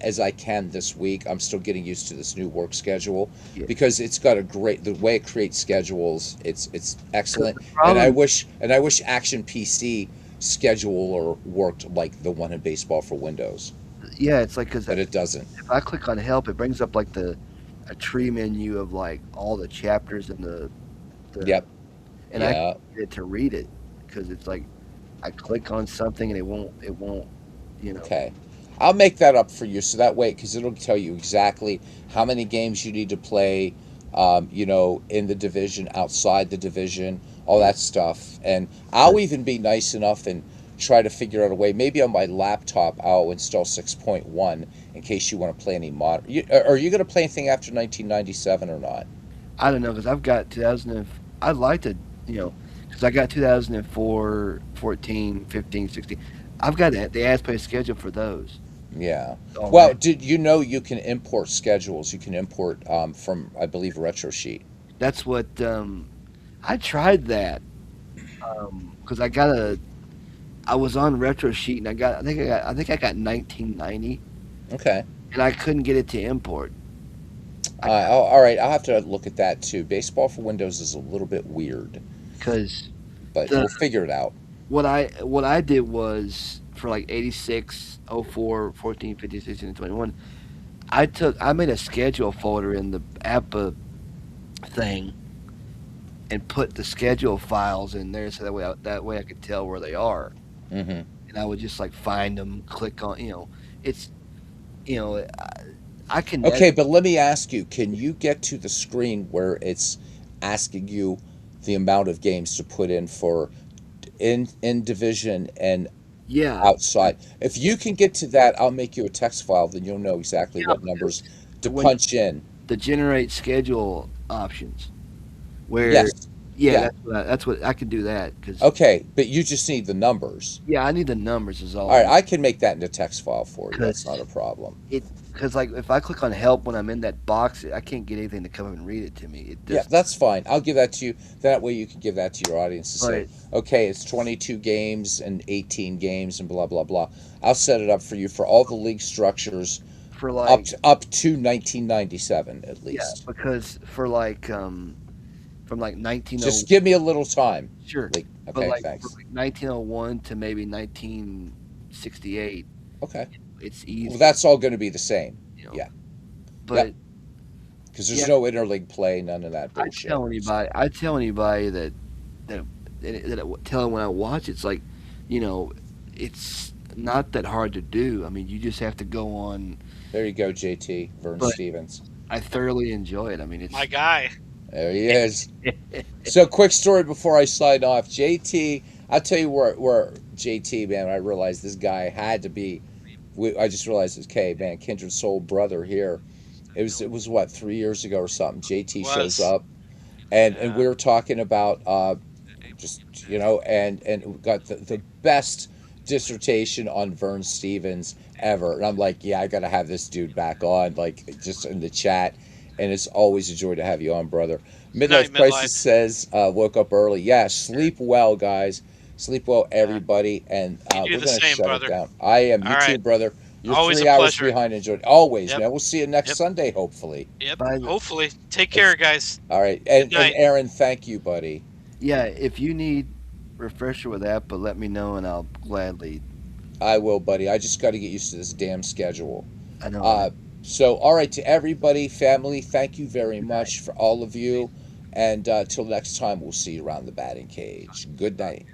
as I can this week. I'm still getting used to this new work schedule Yeah. because it's got a great the way it creates schedules. It's Because excellent, the and I problem, wish and I wish Action PC scheduler worked like the one in baseball for Windows, yeah, it's like because but it doesn't. if I click on help, it brings up like the a tree menu of like all the chapters and the Yep. and I Yeah. can't get it to read it because it's like I click on something and it won't you know Okay. I'll make that up for you so that way, because it'll tell you exactly how many games you need to play, in the division, outside the division, all yeah that stuff. And I'll 'cause even be nice enough and try to figure out a way. Maybe on my laptop, I'll install 6.1 in case you want to play any mod. Are you going to play anything after 1997 or not? I don't know because I've got 2000 I'd like to because I got 2004, 14, 15, 16. I've got the as play schedule for those Yeah. Well, already. did you know you can import schedules? You can import from, I believe, RetroSheet. That's what I tried that because I was on retro sheet and I think I got 1990 Okay. and I couldn't get it to import. I All right, I'll have to look at that too. Baseball for Windows is a little bit weird, because but the we'll figure it out. what I did was for like 86, 04, 14, 15, 16, and 21. I made a schedule folder in the APA thing and put the schedule files in there so that way I could tell where they are, Hmm. and I would just like find them, click on, it's you know I can edit. Okay, but let me ask you: can you get to the screen where it's asking you the amount of games to put in for in division and Yeah, outside? If you can get to that, I'll make you a text file. Then you'll know exactly yeah, what numbers because to when punch in. the generate schedule options, where Yes. yeah, Yeah. that's what I can do that because Okay, but you just need the numbers. yeah, I need the numbers is all All I right, need I can make that into text file for you. That's not because a problem. it because like if I click on help when I'm in that box, I can't get anything to come up and read it to me. It Yeah, just that's fine. I'll give that to you. That way you can give that to your audience to say, but okay, it's 22 games and 18 games and blah blah blah. I'll set it up for you for all the league structures for like up to 1997 at yeah least. because for like from like 1900 Just give me a little time. sure, Like, but okay, like from thanks. like 1901 to maybe 1968, Okay. it's Well, easy, that's all going to be the same. you know. Yeah. Yep. But Because there's yeah, no interleague play, none of that I bullshit. tell So, anybody, I tell anybody that tell them when I watch, it's like, you know, it's not that hard to do. I mean, you just have to go on, there you go, JT, Vern but Stevens. I thoroughly enjoy it. I mean, My it's guy. There he is. So, quick story before I sign off. JT, I'll tell you where JT, man, I realized this guy had to be. I just realized, okay, man, kindred soul brother here. It was what, 3 years ago or something. JT shows Was. up, and Yeah. we were talking about just and we got the best dissertation on Vern Stevens ever, and I'm like, yeah, I gotta have this dude back on, like just in the chat, and it's always a joy to have you on, brother. Good night, Midlife Crisis midlife. says, woke up early. Yeah, sleep well, guys. Sleep well, Yeah. everybody, and You do we're the gonna same, shut it brother. down. I am. All You too, right. brother. You're Always a 3 hours pleasure. behind. Enjoy always, Yep. man. We'll see you next Yep. Sunday, hopefully. Yep. by the, Hopefully. Take care, It's guys. all right. Good And night. Aaron, thank you, buddy. yeah, if you need refresher with that, but let me know and I'll gladly. I will, buddy. I just got to get used to this damn schedule. I know, right? Uh, so, all right, to everybody, family, thank you very Good night. much for all of you. And till next time, we'll see you around the batting cage. Good night.